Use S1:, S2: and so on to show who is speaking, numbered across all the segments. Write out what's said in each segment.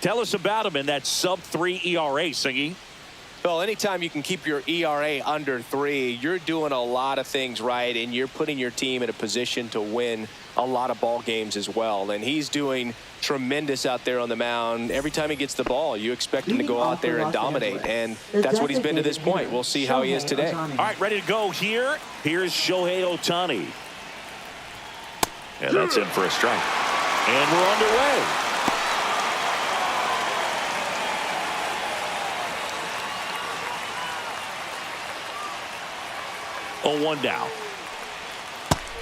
S1: Tell us about him in that sub-3 ERA, Singy.
S2: Well, anytime you can keep your ERA under 3, you're doing a lot of things right, and you're putting your team in a position to win a lot of ball games as well. And he's doing tremendous out there on the mound. Every time he gets the ball, you expect him to go out there and dominate, and that's what he's been to this point. We'll see how he is today.
S1: All right, ready to go here. Here's Shohei Ohtani. And that's in for a strike. And we're underway. 0-1 down.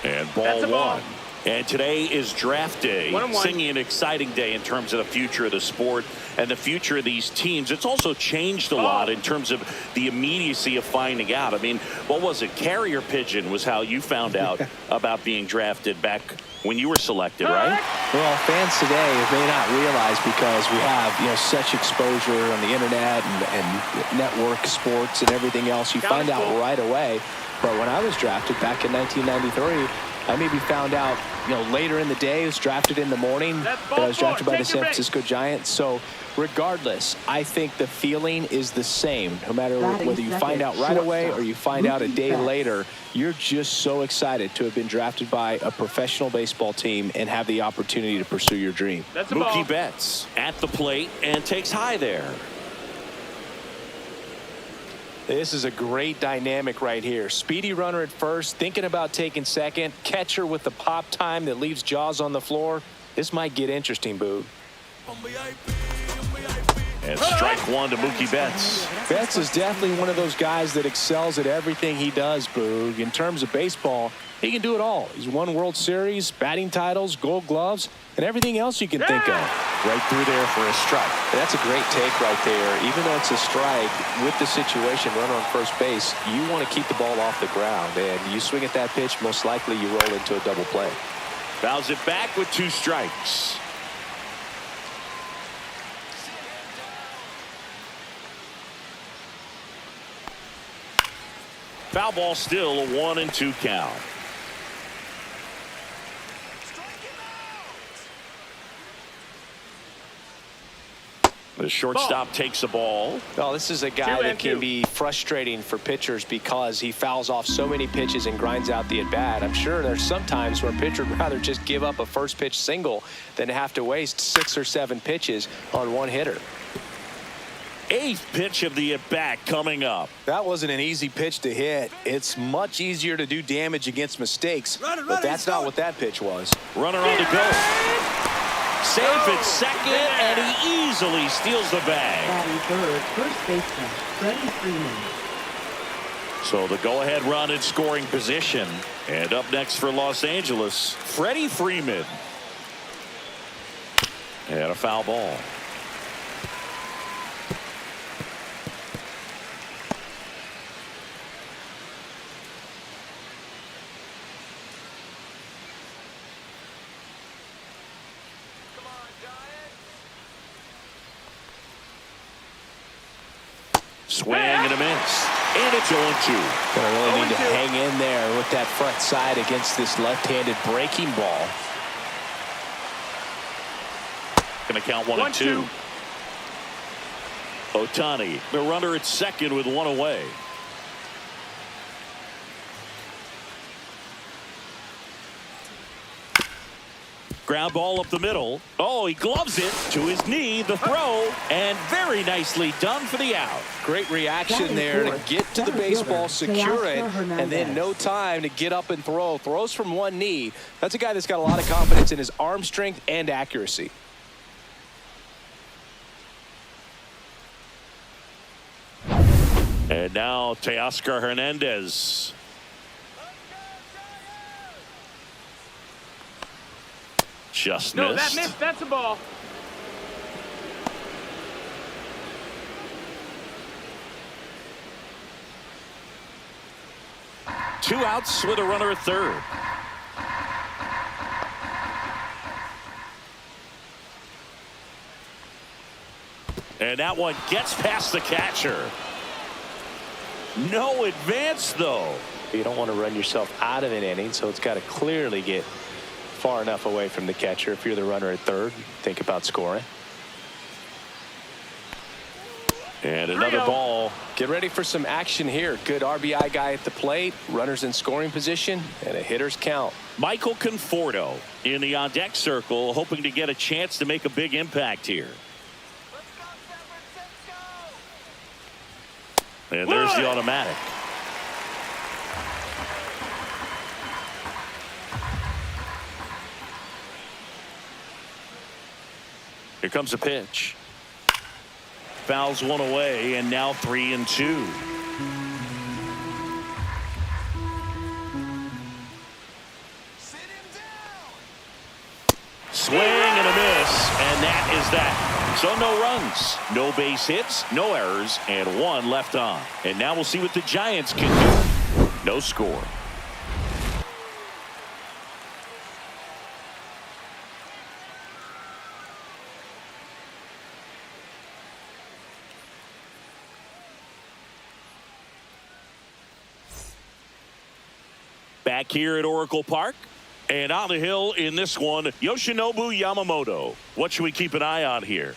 S1: And ball one. And today is draft day. Singing an exciting day in terms of the future of the sport and the future of these teams. It's also changed a lot in terms of the immediacy of finding out. I mean, what was it? Carrier pigeon was how you found out about being drafted back when you were selected, right?
S2: Well, fans today may not realize, because we have, such exposure on the internet and network sports and everything else. You find out right away. But when I was drafted back in 1993, I maybe found out, later in the day. I was drafted in the morning, but I was drafted by the San Francisco Giants. So regardless, I think the feeling is the same. No matter whether you find out right away or you find out a day later, you're just so excited to have been drafted by a professional baseball team and have the opportunity to pursue your dream.
S1: Mookie Betts at the plate and takes high there.
S2: This is a great dynamic right here. Speedy runner at first, thinking about taking second. Catcher with the pop time that leaves Jaws on the floor. This might get interesting, Boog.
S1: And strike one to Mookie Betts.
S2: Betts is definitely one of those guys that excels at everything he does, Boog. In terms of baseball, he can do it all. He's won World Series, batting titles, Gold Gloves, and everything else you can think of.
S1: Right through there for a strike.
S2: That's a great take right there. Even though it's a strike, with the situation, runner on first base, you want to keep the ball off the ground. And you swing at that pitch, most likely you roll into a double play.
S1: Fouls it back with 2 strikes. Foul ball still, a 1-2 count. The shortstop takes the ball.
S2: Well, this is a guy that can be frustrating for pitchers because he fouls off so many pitches and grinds out the at-bat. I'm sure there's some times where a pitcher would rather just give up a first pitch single than have to waste 6 or 7 pitches on one hitter.
S1: 8th pitch of the at-bat coming up.
S2: That wasn't an easy pitch to hit. It's much easier to do damage against mistakes, but that's not what that pitch was.
S1: Runner on the go. Safe at second, and he easily steals the bag.
S3: Batting third, first baseman, Freddie Freeman.
S1: So the go-ahead run in scoring position. And up next for Los Angeles, Freddie Freeman. And a foul ball. Swing and a miss. And it's 0-2.
S2: Gonna really need to hang in there with that front side against this left-handed breaking ball.
S1: Gonna count 1-2. Ohtani, the runner at second with 1 away. Ground ball up the middle. Oh, he gloves it to his knee, the throw, and very nicely done for the out.
S2: Great reaction there to get to the baseball, secure it, and then no time to get up and throw. Throws from one knee. That's a guy that's got a lot of confidence in his arm strength and accuracy.
S1: And now Teoscar Hernandez. Just missed.
S4: No, that missed. That's a ball.
S1: Two outs with a runner at third. And that one gets past the catcher. No advance, though.
S2: You don't want to run yourself out of an inning, so it's got to clearly get far enough away from the catcher. If you're the runner at third, think about scoring.
S1: And another ball.
S2: Get ready for some action here. Good RBI guy at the plate, runners in scoring position, and a hitter's count.
S1: Michael Conforto in the on-deck circle, hoping to get a chance to make a big impact here. And there's the automatic. Here comes a pitch. Fouls one away, and now 3-2. Swing and a miss, and that is that. So no runs, no base hits, no errors, and one left on. And now we'll see what the Giants can do. No score. Back here at Oracle Park, and on the hill in this one, Yoshinobu Yamamoto. What should we keep an eye on here?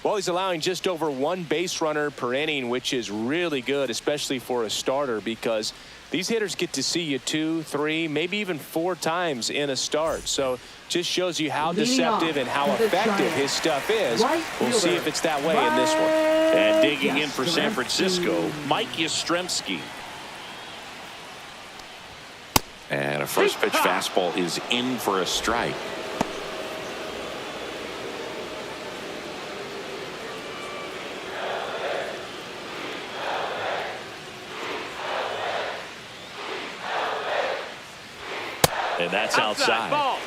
S2: Well, he's allowing just over one base runner per inning, which is really good, especially for a starter, because these hitters get to see you 2, 3, maybe even 4 times in a start. So just shows you how deceptive and how effective his stuff is. We'll see if it's that way in this one.
S1: And digging in for San Francisco, Mike Yastrzemski. And a first pitch fastball is in for a strike. And that's outside. Ball.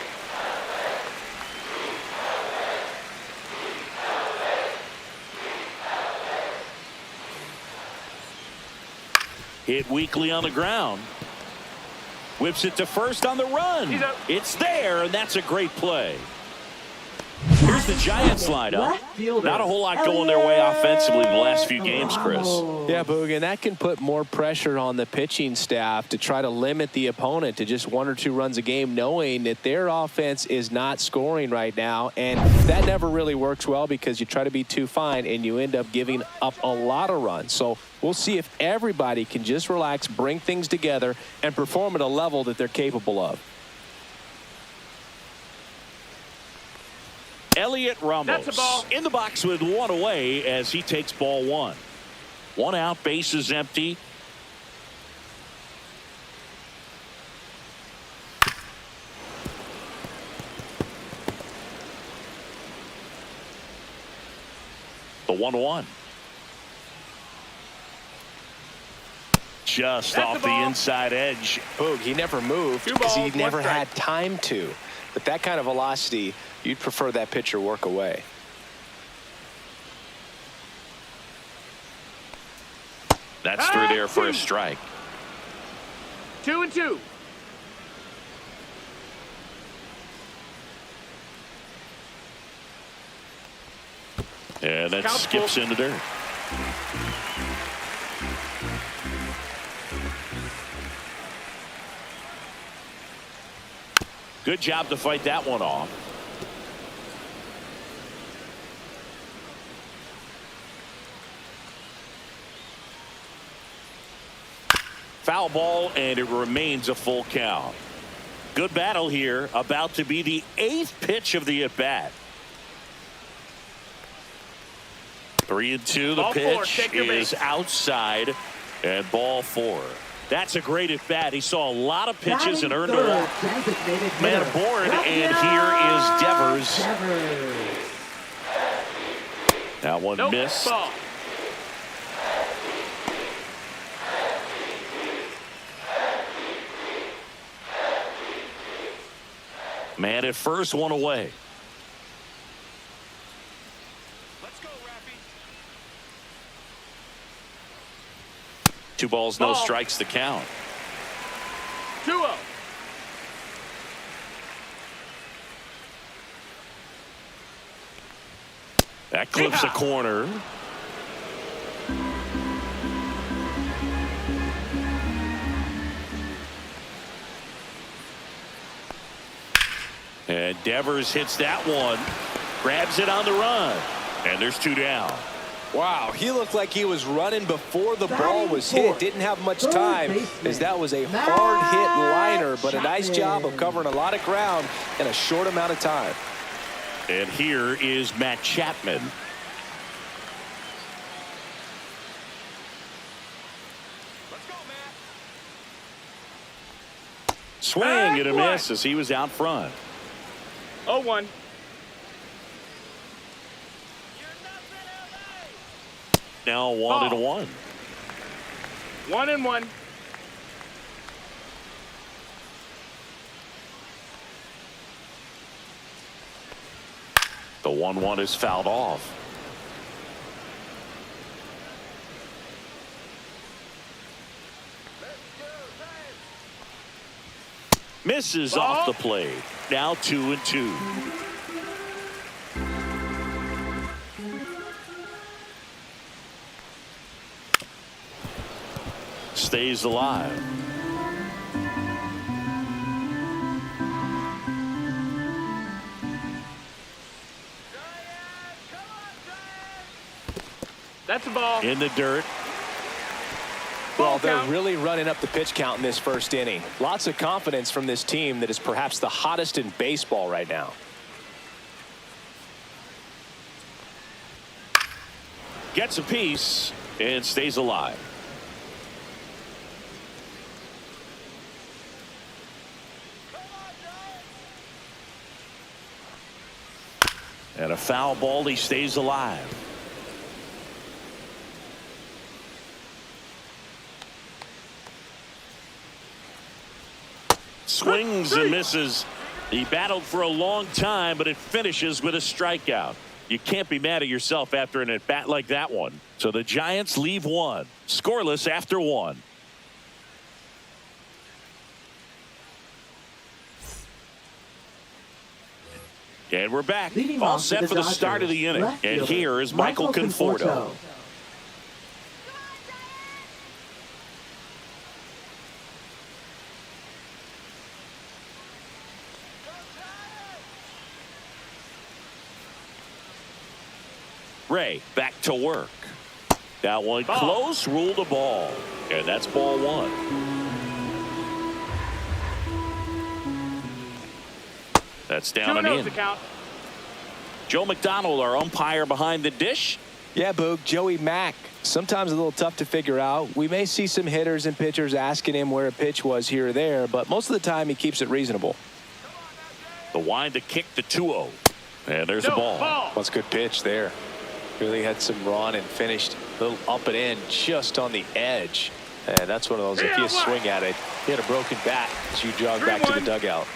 S1: Hit weakly on the ground. Whips it to first on the run. It's there, and that's a great play. Here's the Giants lineup. Not a whole lot going their way offensively in the last few games, Chris.
S2: Yeah, Boog, and that can put more pressure on the pitching staff to try to limit the opponent to just 1 or 2 runs a game, knowing that their offense is not scoring right now. And that never really works well because you try to be too fine and you end up giving up a lot of runs. So we'll see if everybody can just relax, bring things together, and perform at a level that they're capable of.
S1: Elliot Ramos in the box with one away as he takes ball 1. 1 out, bases empty. The 1-1. Just off the inside edge.
S2: Boog, he never moved because he never had time to. But that kind of velocity, you'd prefer that pitcher work away.
S1: That's through there for a strike.
S4: 2-2.
S1: And that skips into dirt. Good job to fight that one off. Foul ball, and it remains a full count. Good battle here, about to be the 8th pitch of the at-bat. 3-2, the pitch is outside, and ball 4. That's a great at-bat. He saw a lot of pitches and earned a walk. Man aboard, and here is Devers. That one missed. Man at first, 1 away.
S4: Let's go, Raffy.
S1: 2 balls, no strikes to count.
S4: 2-0.
S1: That clips a corner. And Devers hits that one, grabs it on the run, and there's 2 down.
S2: Wow, he looked like he was running before the ball was hit. Didn't have much time, as that was a hard-hit liner, but a nice job of covering a lot of ground in a short amount of time.
S1: And here is Matt Chapman.
S4: Let's go, Matt.
S1: Swing and a miss as he was out front.
S4: 0-1.
S1: Now 1-1.
S4: 1-1.
S1: The 1-1 is fouled off. Misses off the plate. Now 2-2. Stays alive.
S4: That's a ball.
S1: In the dirt.
S2: Well, they're really running up the pitch count in this first inning. Lots of confidence from this team that is perhaps the hottest in baseball right now.
S1: Gets a piece and stays alive. And a foul ball, he stays alive. Swings and misses. He battled for a long time, but it finishes with a strikeout. You can't be mad at yourself after an at-bat like that one. So the Giants leave one. Scoreless after one. And we're back. All set for the start of the inning. And here is Michael Conforto. Ray back to work. That one close, ruled a ball. And that's ball one. That's down and in. Joe McDonald, our umpire behind the dish.
S2: Yeah, Boog, Joey Mack. Sometimes a little tough to figure out. We may see some hitters and pitchers asking him where a pitch was here or there, but most of the time he keeps it reasonable.
S1: The wind to kick the 2-0. And there's a ball.
S2: That's a good pitch there. Really had some run and finished a little up and in just on the edge. And that's one of those, if you swing at it, you had a broken bat as you jog back to the dugout.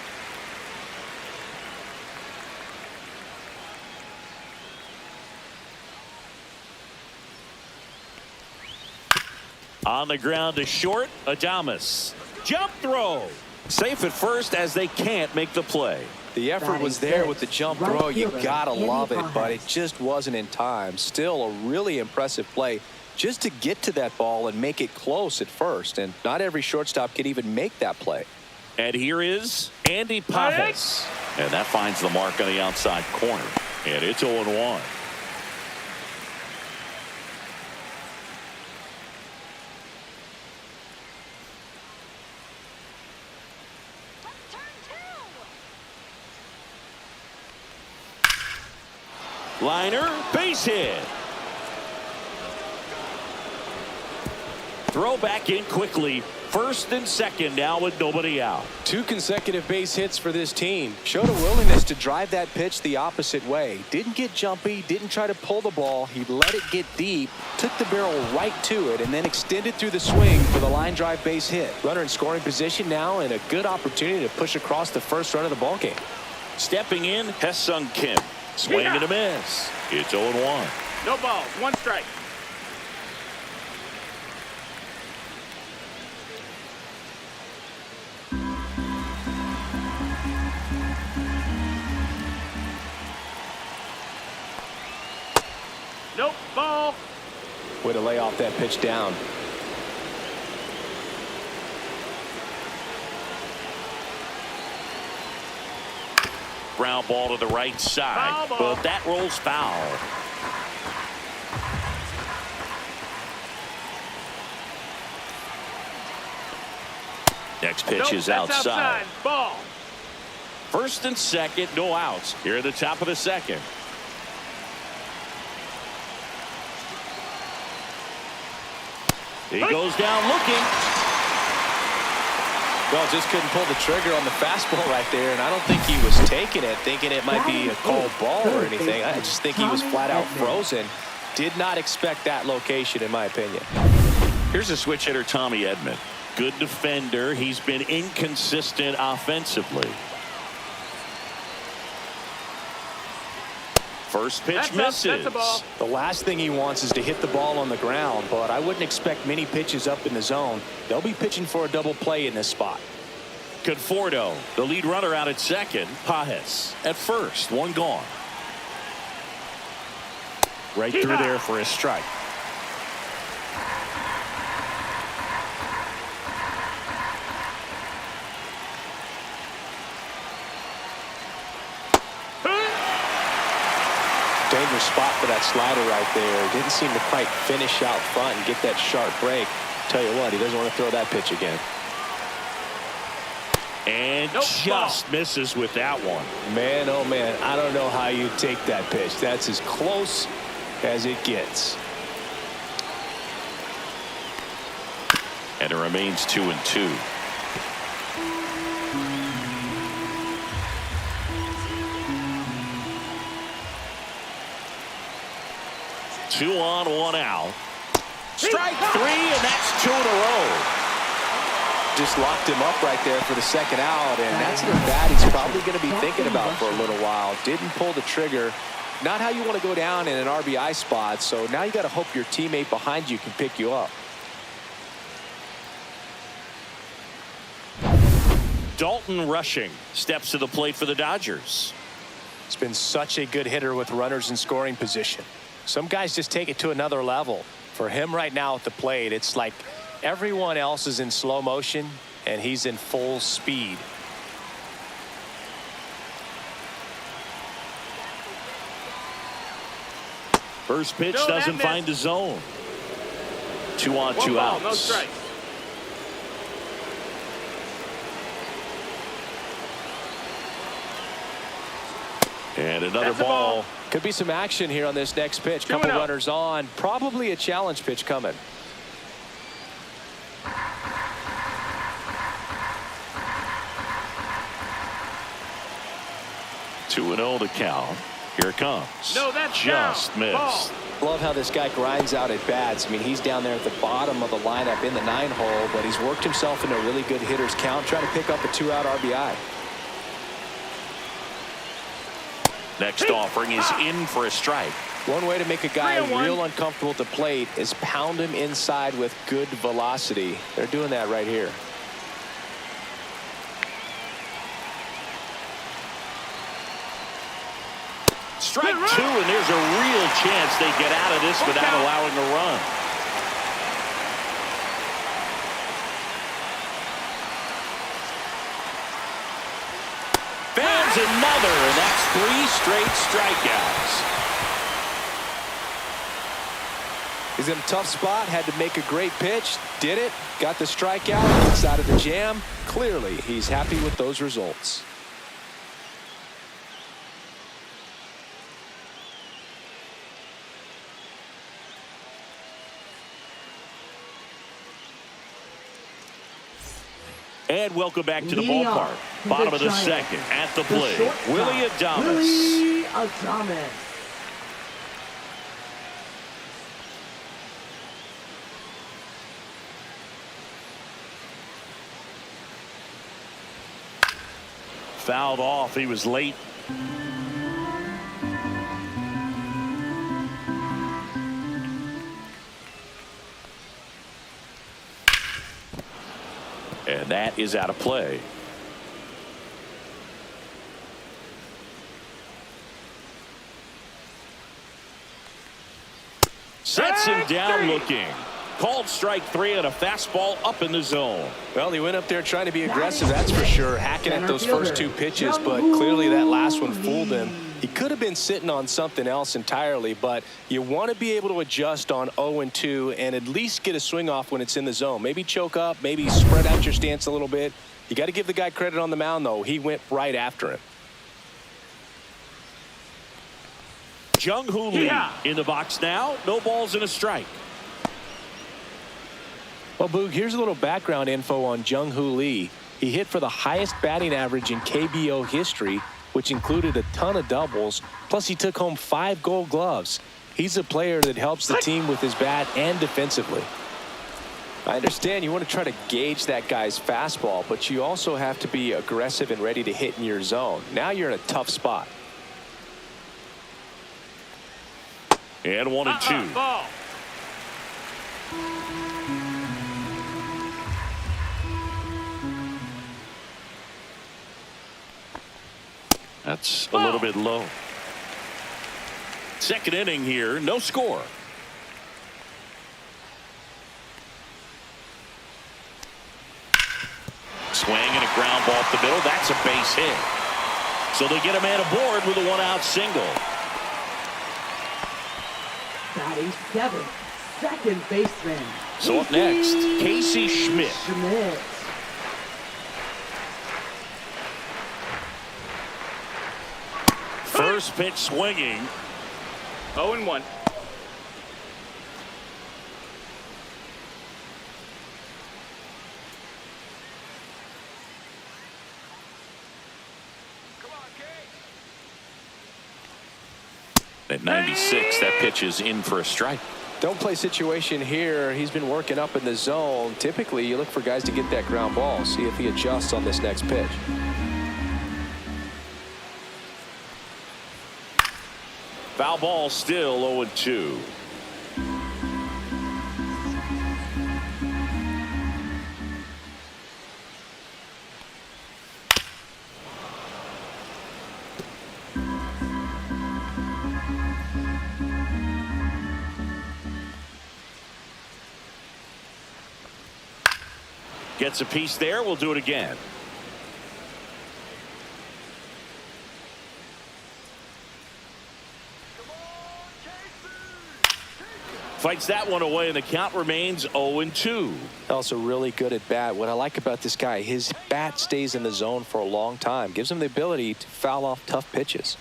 S1: On the ground to short, Adames. Jump throw. Safe at first as they can't make the play.
S2: The effort was there with the jump throw. You gotta love it, but it just wasn't in time. Still a really impressive play just to get to that ball and make it close at first. And not every shortstop can even make that play.
S1: And here is Andy Pajas. And that finds the mark on the outside corner. And it's 0-1. Liner, base hit. Throw back in quickly. First and second now with nobody out.
S2: 2 consecutive base hits for this team. Showed a willingness to drive that pitch the opposite way. Didn't get jumpy, didn't try to pull the ball. He let it get deep, took the barrel right to it, and then extended through the swing for the line drive base hit. Runner in scoring position now, and a good opportunity to push across the first run of the ball game.
S1: Stepping in, Hesung Kim. Swing and a miss. It's 0-1.
S4: No balls, 1 strike. Nope, ball.
S2: Way to lay off that pitch down.
S1: Ground ball to the right side, but that rolls foul. Next pitch
S4: Nope,
S1: is
S4: that's
S1: outside.
S4: Ball.
S1: First and second, no outs. Here at the top of the second. He goes down looking.
S2: Well, just couldn't pull the trigger on the fastball right there, and I don't think he was taking it, thinking it might be a called ball or anything. I just think he was flat out frozen. Did not expect that location, in my opinion.
S1: Here's a switch hitter, Tommy Edman. Good defender. He's been inconsistent offensively. First pitch misses.
S4: That's a ball.
S2: The last thing he wants is to hit the ball on the ground, but I wouldn't expect many pitches up in the zone. They'll be pitching for a double play in this spot.
S1: Conforto, the lead runner out at second. Pajes at first. One gone. Right through there for a strike.
S2: Dangerous spot for that slider right there. Didn't seem to quite finish out front and get that sharp break. Tell you what, he doesn't want to throw that pitch again.
S1: And just misses with that one.
S2: Man, oh man, I don't know how you take that pitch. That's as close as it gets.
S1: And it remains 2-2. Two on, one out. Strike three, and that's two in a row.
S2: Just locked him up right there for the second out, and that's an at-bat he's probably going to be thinking about for a little while. Didn't pull the trigger. Not how you want to go down in an RBI spot, so now you got to hope your teammate behind you can pick you up.
S1: Dalton Rushing steps to the plate for the Dodgers.
S2: It's been such a good hitter with runners in scoring position. Some guys just take it to another level. For him right now at the plate, it's like everyone else is in slow motion and he's in full speed.
S1: First pitch doesn't find the zone. 2 on, 2 outs.
S4: No strike.
S1: And another ball.
S2: Could be some action here on this next pitch. Couple runners on. Probably a challenge pitch coming.
S1: 2-0 to count. Here it comes.
S4: No, that's
S1: just
S4: down.
S1: missed.
S2: Love how this guy grinds out at bats. I mean, he's down there at the bottom of the lineup in the 9-hole, but he's worked himself into a really good hitter's count, trying to pick up a 2-out RBI.
S1: Next offering is in for a strike.
S2: One way to make a guy real uncomfortable at the plate is pound him inside with good velocity. They're doing that right here.
S1: Strike two, and there's a real chance they get out of this without allowing a run. Fans another, and that's 3 straight strikeouts.
S2: He's in a tough spot, had to make a great pitch, did it, got the strikeout, gets out of the jam. Clearly, he's happy with those results.
S1: And welcome back to the ballpark. Bottom of the second at the plate. Willie Adames. Fouled off. He was late. And that is out of play. Sets him down looking. Called strike 3 on a fastball up in the zone.
S2: Well, he went up there trying to be aggressive, that's for sure. Hacking at those first 2 pitches, but clearly that last one fooled him. He could have been sitting on something else entirely, but you want to be able to adjust on 0-2 and at least get a swing off when it's in the zone. Maybe choke up, maybe spread out your stance a little bit. You got to give the guy credit on the mound, though. He went right after him.
S1: Jung-Hoo Lee in the box now. No balls and a strike.
S2: Well, Boog, here's a little background info on Jung-Hoo Lee. He hit for the highest batting average in KBO history, which included a ton of doubles. Plus, he took home 5 gold gloves. He's a player that helps the team with his bat and defensively. I understand you want to try to gauge that guy's fastball, but you also have to be aggressive and ready to hit in your zone. Now you're in a tough spot.
S1: And 1-2.
S4: Ball.
S1: That's a little bit low. Second inning here, no score. Swing and a ground ball up the middle. That's a base hit. So they get a man aboard with a one-out single.
S3: Batting 7th, second baseman.
S1: So up next, Casey Schmidt. First pitch swinging.
S4: 0-1.
S1: At 96, that pitch is in for a strike.
S2: Don't play situation here. He's been working up in the zone. Typically, you look for guys to get that ground ball. See if he adjusts on this next pitch.
S1: Foul ball, still 0-2. Gets a piece there. We'll do it again. Fights that one away, and the count remains 0-2.
S2: Also really good at bat. What I like about this guy, his bat stays in the zone for a long time. Gives him the ability to foul off tough pitches.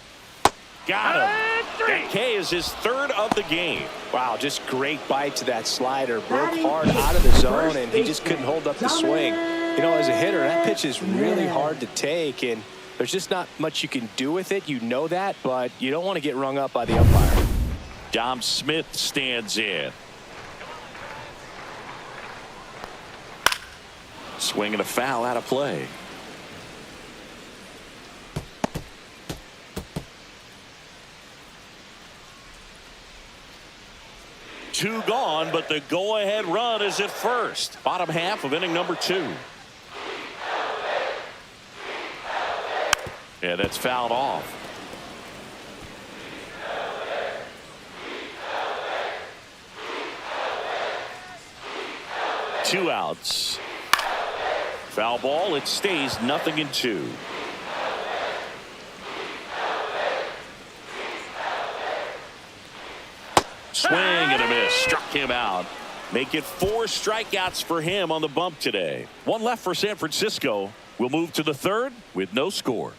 S1: Got him. That K is his 3rd of the game.
S2: Wow, just great bite to that slider. Broke hard out of the zone, and he just couldn't hold up the swing. You know, as a hitter, that pitch is really hard to take, and there's just not much you can do with it. You know that, but you don't want to get rung up by the umpire.
S1: Dom Smith stands in. Swing and a foul out of play. Two gone, but the go-ahead run is at first. Bottom half of inning number 2. Yeah, that's fouled off. 2 outs. Foul ball. It stays 0-2. Swing and a miss. Struck him out. Make it 4 strikeouts for him on the bump today. 1 left for San Francisco. We'll move to the 3rd with no score.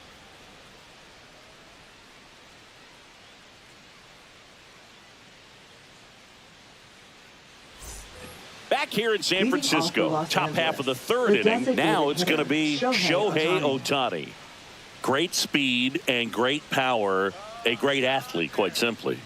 S1: Back here in San Francisco, top half of the 3rd inning. Now it's going to be Shohei Ohtani. Great speed and great power. A great athlete, quite simply.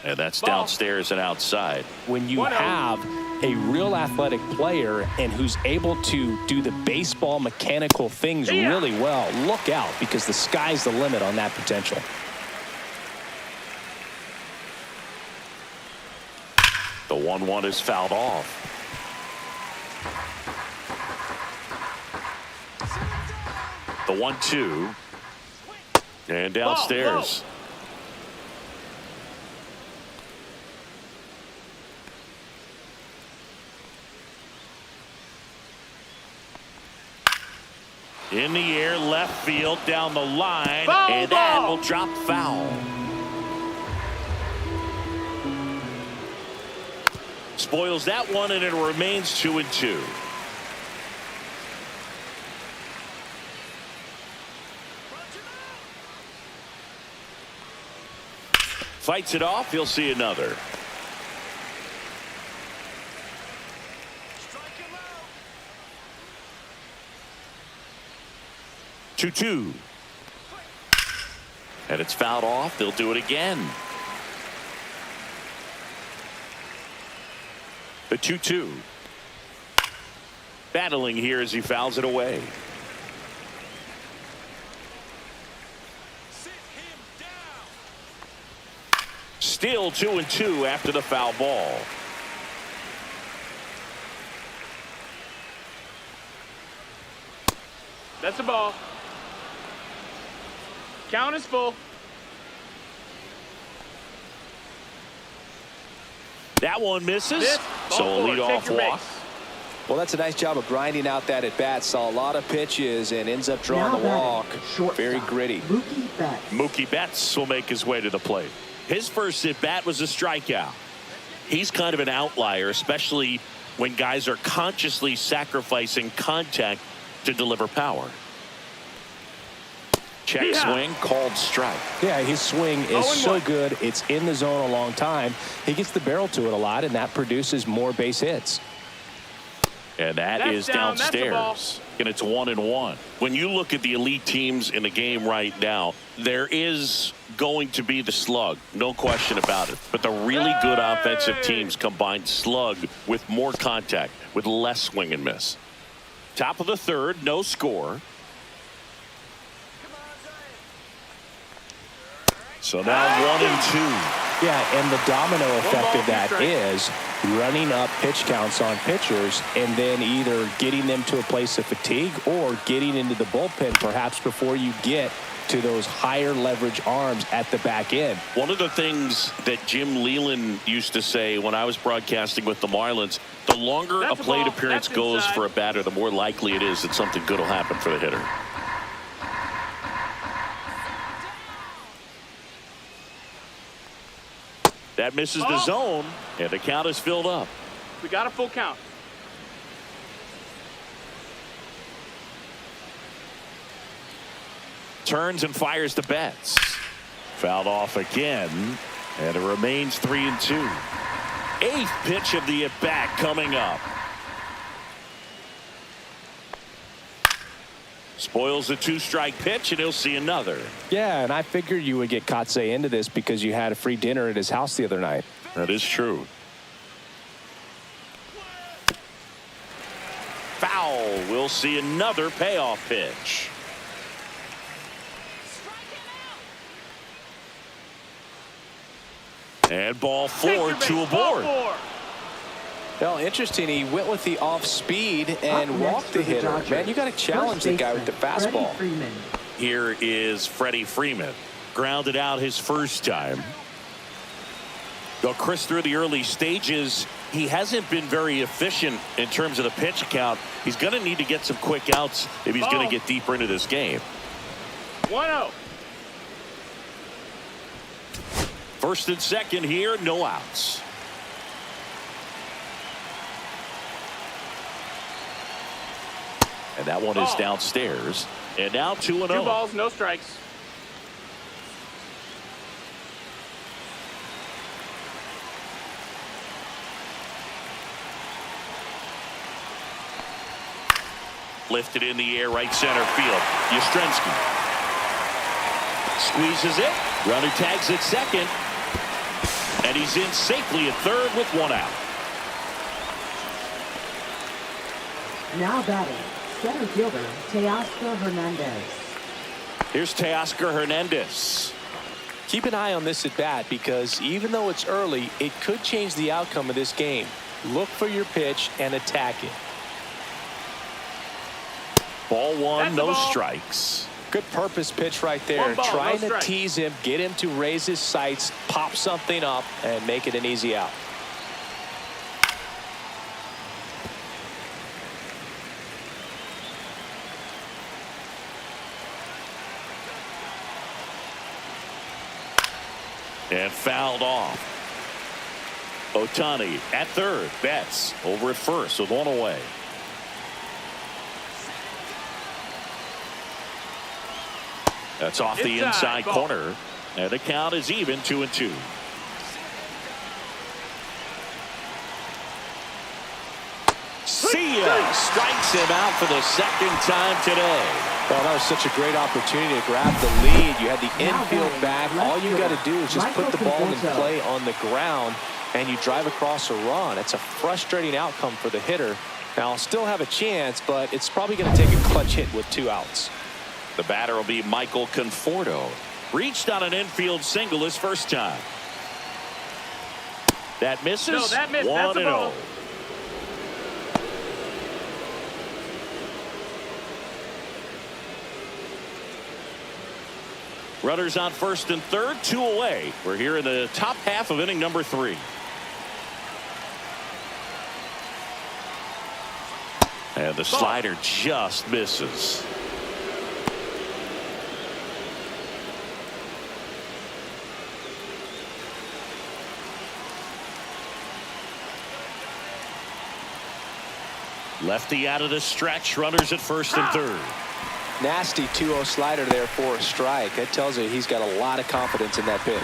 S1: And that's downstairs and outside.
S2: When you have a real athletic player and who's able to do the baseball mechanical things really well, look out, because the sky's the limit on that potential.
S1: The 1-1 is fouled off. The 1-2. And downstairs. In the air, left field, down the line,
S4: Foul
S1: and that
S4: ball.
S1: will drop foul. Spoils that one, and it remains 2-2. Fights it off. He'll see another. Strike 2-2. And it's fouled off. They'll do it again. The 2-2. Battling here as he fouls it away. Still 2-2 after the foul ball.
S4: That's a ball. Count is full.
S1: That one misses.
S4: This,
S1: So a
S4: forward. Take
S1: leadoff
S4: your
S1: walk.
S4: base.
S2: Well, that's a nice job of grinding out that at bat. Saw a lot of pitches and ends up drawing
S3: Now
S2: the walk.
S3: batting, shortstop,
S2: Very gritty.
S3: Mookie Betts.
S1: Mookie Betts will make his way to the plate. His first at bat was a strikeout. He's kind of an outlier, especially when guys are consciously sacrificing contact to deliver power. Check
S4: Yeah.
S1: swing, called strike.
S2: Yeah, his swing is
S4: 0-1.
S2: so good. It's in the zone a long time. He gets the barrel to it a lot, and that produces more base hits.
S1: And that
S4: That's
S1: is
S4: down. That's a ball.
S1: downstairs. And it's 1-1. When you look at the elite teams in the game right now, there is going to be the slug. No question about it. But the really good offensive teams combine slug with more contact, with less swing and miss. Top of the third, no score. So now 1-2.
S2: Yeah, and the domino effect
S4: ball,
S2: of that
S4: strike.
S2: is running up pitch counts on pitchers and then either getting them to a place of fatigue or getting into the bullpen perhaps before you get to those higher leverage arms at the back end.
S1: One of the things that Jim Leland used to say when I was broadcasting with the Marlins, the longer
S4: That's
S1: a
S4: a
S1: plate
S4: ball.
S1: appearance
S4: That's
S1: goes
S4: inside.
S1: for a batter, the more likely it is that something good will happen for the hitter. That misses the
S4: Oh.
S1: zone, and the count is filled up.
S4: We got a full count.
S1: Turns and fires the Betts. Fouled off again, and it remains 3-2. Eighth pitch of the at-bat coming up. Spoils the two-strike pitch, and he'll see another.
S2: Yeah, and I figured you would get Kotsay into this because you had a free dinner at his house the other night.
S1: That is true. Foul. We'll see another payoff pitch. And ball
S4: Take your
S1: 4,
S4: base.
S1: 2
S4: Ball
S1: aboard.
S4: 4.
S2: Well, interesting. He went with the off speed and
S3: Up next
S2: walked
S3: for
S2: the
S3: the
S2: hitter.
S3: Dodgers,
S2: Man, you got to challenge the guy with the
S3: first baseman,
S2: fastball.
S3: Freddie Freeman.
S1: Here is Freddie Freeman. Grounded out his first time. Though Chris, through the early stages, he hasn't been very efficient in terms of the pitch count. He's going to need to get some quick outs if he's going to get deeper into this game.
S4: 1-0.
S1: First and second here, no outs. And that one is
S4: Ball.
S1: downstairs. And now 2-0.
S4: 2 balls, no strikes.
S1: Lifted in the air, right center field. Yastrzemski squeezes it. Runner tags at second. And he's in safely at third with 1 out.
S3: Now batting, center fielder Teoscar Hernandez.
S1: Here's Teoscar Hernandez.
S2: Keep an eye on this at bat because even though it's early, it could change the outcome of this game. Look for your pitch and attack it.
S1: Ball 1,
S4: That's
S1: no
S4: the ball.
S1: strikes.
S2: Good purpose pitch right there.
S4: 1 ball,
S2: Trying
S4: no
S2: to
S4: strike.
S2: tease him, get him to raise his sights, pop something up, and make it an easy out.
S1: And fouled off. Ohtani at third. Betts over at first with one away. That's off the inside corner. And the count is even 2-2. See ya! Strikes him out for the second time today.
S2: Well, that was such a great opportunity to grab the lead. You had the infield back. All you got to do is just put the ball in play on the ground, and you drive across a run. It's a frustrating outcome for the hitter. Now, still have a chance, but it's probably going to take a clutch hit with 2 outs.
S1: The batter will be Michael Conforto. Reached on an infield single his first time. That misses.
S4: No, that missed. That's a ball.
S1: 1-0. Runners on first and third, 2 away. We're here in the top half of inning number 3. And the slider just misses. Lefty out of the stretch. Runners at first and third.
S2: Nasty 2-0 slider there for a strike. That tells you he's got a lot of confidence in that pitch.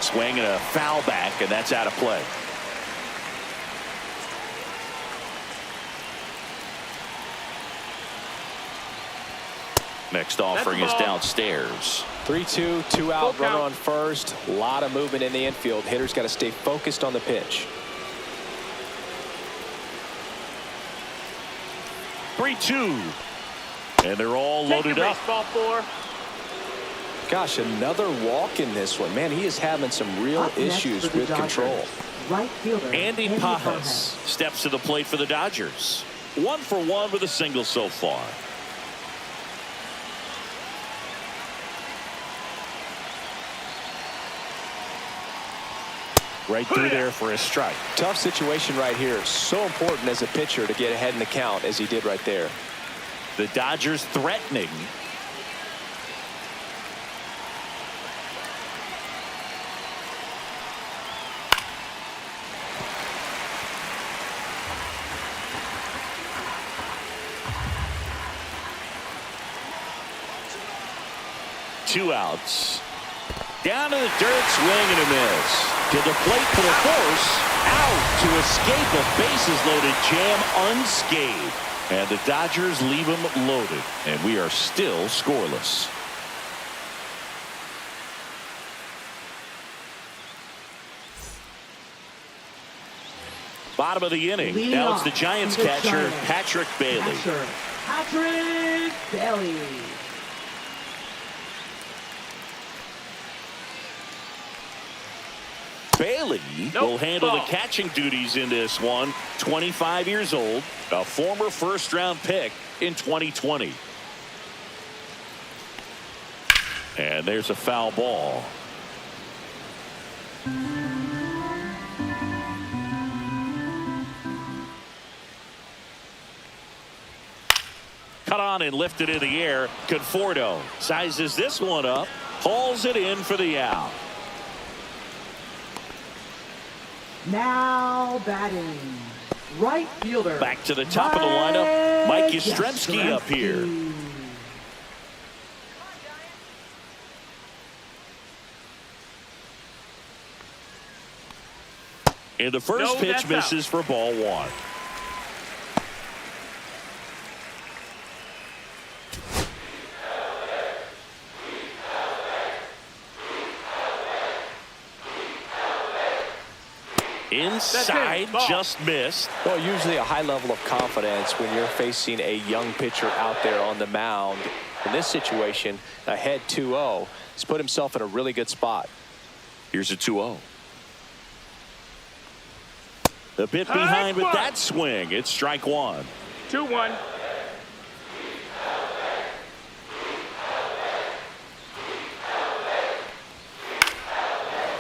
S1: Swing and a foul back, and that's out of play. Next offering is downstairs.
S2: 3-2, 2 out, runner on first. A lot of movement in the infield. Hitter's got to stay focused on the pitch.
S1: 3-2. And they're all loaded up.
S4: Ball 4.
S2: Gosh, another walk in this one. Man, he is having some real issues with control.
S3: Right fielder
S1: Andy Pajas steps to the plate for the Dodgers. 1 for 1 with a single so far. Right through there for a strike.
S2: Tough situation right here. So important as a pitcher to get ahead in the count as he did right there.
S1: The Dodgers threatening. Two outs. Down to the dirt, swing and a miss. To the plate for the force. Out to escape a bases loaded jam unscathed. And the Dodgers leave him loaded. And we are still scoreless. Bottom of the inning.
S3: Leading
S1: Now it's the
S3: off
S1: Giants
S3: the
S1: catcher,
S3: Giants.
S1: Patrick Bailey.
S3: Patrick Bailey.
S1: Bailey will handle the catching duties in this one. 25 years old, a former first-round pick in 2020. And there's a foul ball. Cut on and lifted in the air. Conforto sizes this one up, hauls it in for the out.
S3: Now batting, right fielder.
S1: Back to the top of the lineup, Mike Yastrzemski up here. And the first pitch misses for ball 1. Inside, just missed.
S2: Well, usually a high level of confidence when you're facing a young pitcher out there on the mound. In this situation, ahead 2-0, he's put himself in a really good spot.
S1: Here's a 2-0. The bit behind with that swing. It's strike 1.
S4: 2-1.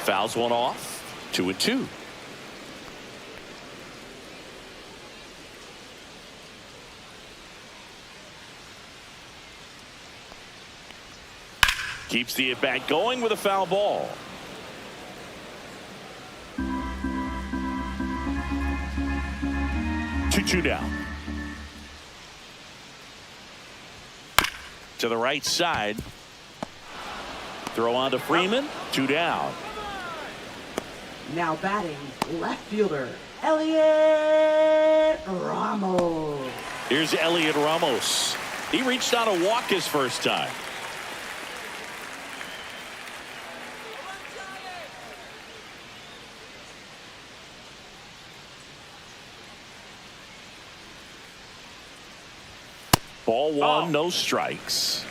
S1: Fouls one off. 2-2. Keeps the at-bat going with a foul ball. Two down. To the right side. Throw on to Freeman. 2 down.
S3: Now batting, left fielder, Elliot Ramos.
S1: Here's Elliot Ramos. He reached on a walk his first time. Ball 1, no strikes.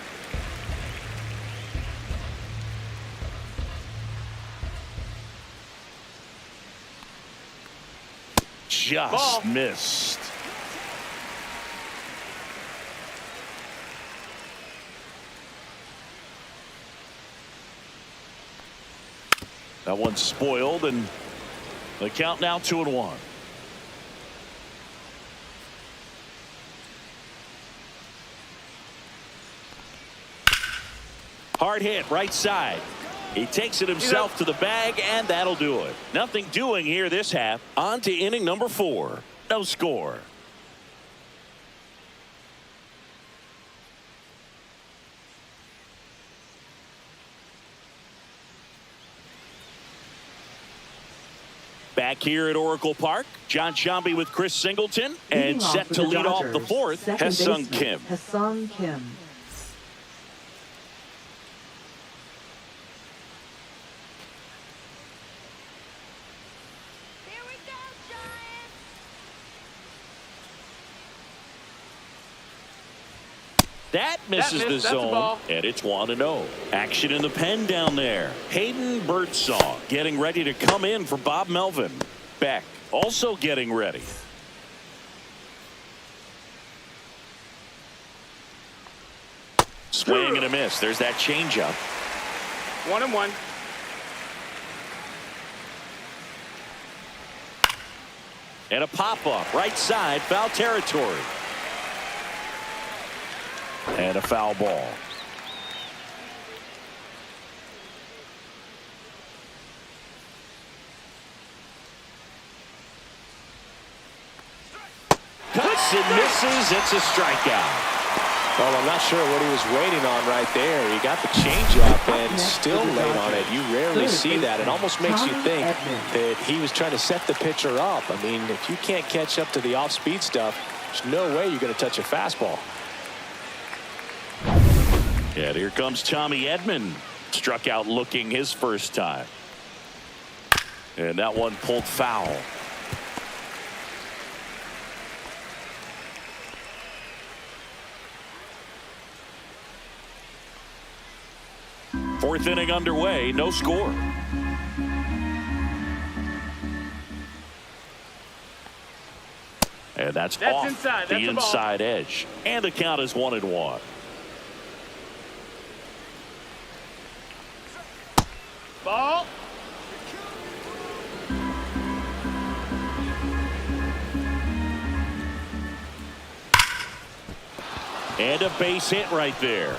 S1: Just missed. That one's spoiled, and the count now 2-1. Hard hit, right side. He takes it himself to the bag, and that'll do it. Nothing doing here this half. On to inning number 4. No score. Back here at Oracle Park, John Shambi with Chris Singleton, and set to lead off the 4th, Ha-Seong Kim.
S3: Ha-Seong Kim.
S1: That misses the zone, and it's 1-0. Action in the pen down there. Hayden Birdsong getting ready to come in for Bob Melvin. Beck also getting ready. Swing and a miss. There's that changeup.
S4: 1-1.
S1: And a pop-up right side, foul territory. And a foul ball. Cuts and misses. It's a strikeout.
S2: Well, I'm not sure what he was waiting on right there. He got the changeup and still laid on it. You rarely see that. It almost makes you think that he was trying to set the pitcher up. I mean, if you can't catch up to the off-speed stuff, there's no way you're going to touch a fastball.
S1: Yeah, here comes Tommy Edman. Struck out looking his first time. And that one pulled foul. Fourth inning underway, no score. And that's off
S4: inside.
S1: the inside edge. And the count is 1-1.
S4: Ball.
S1: And a base hit right there.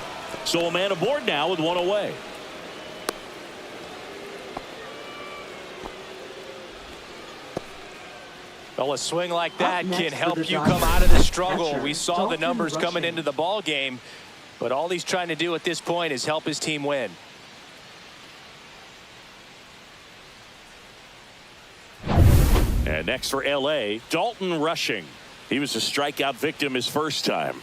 S1: So a man aboard now with one away.
S2: Well, a swing like that can help you come out of the struggle. We saw the numbers coming into the ball game, but all he's trying to do at this point is help his team win.
S1: And next for LA, Dalton Rushing. He was a strikeout victim his first time.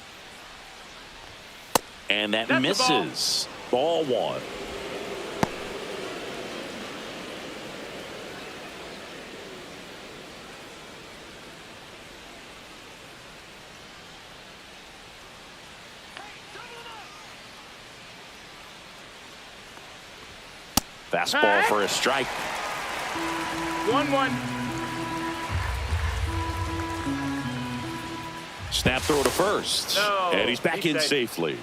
S1: And that misses. Ball 1. Fastball for a strike.
S4: 1-1.
S1: Snap throw to first.
S4: No,
S1: and he's back in
S4: safe.
S1: safely.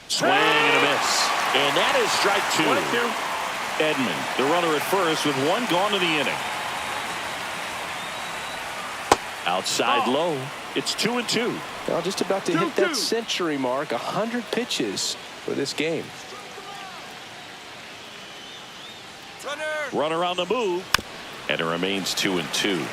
S1: Swing and a miss. And that is strike 2.
S4: 1-2.
S1: Edman, the runner at first with one gone in the inning. Outside low. It's 2-2.
S2: Well, just about to hit that century mark. 100 pitches for this game.
S1: Runner on the move. And it remains 2-2.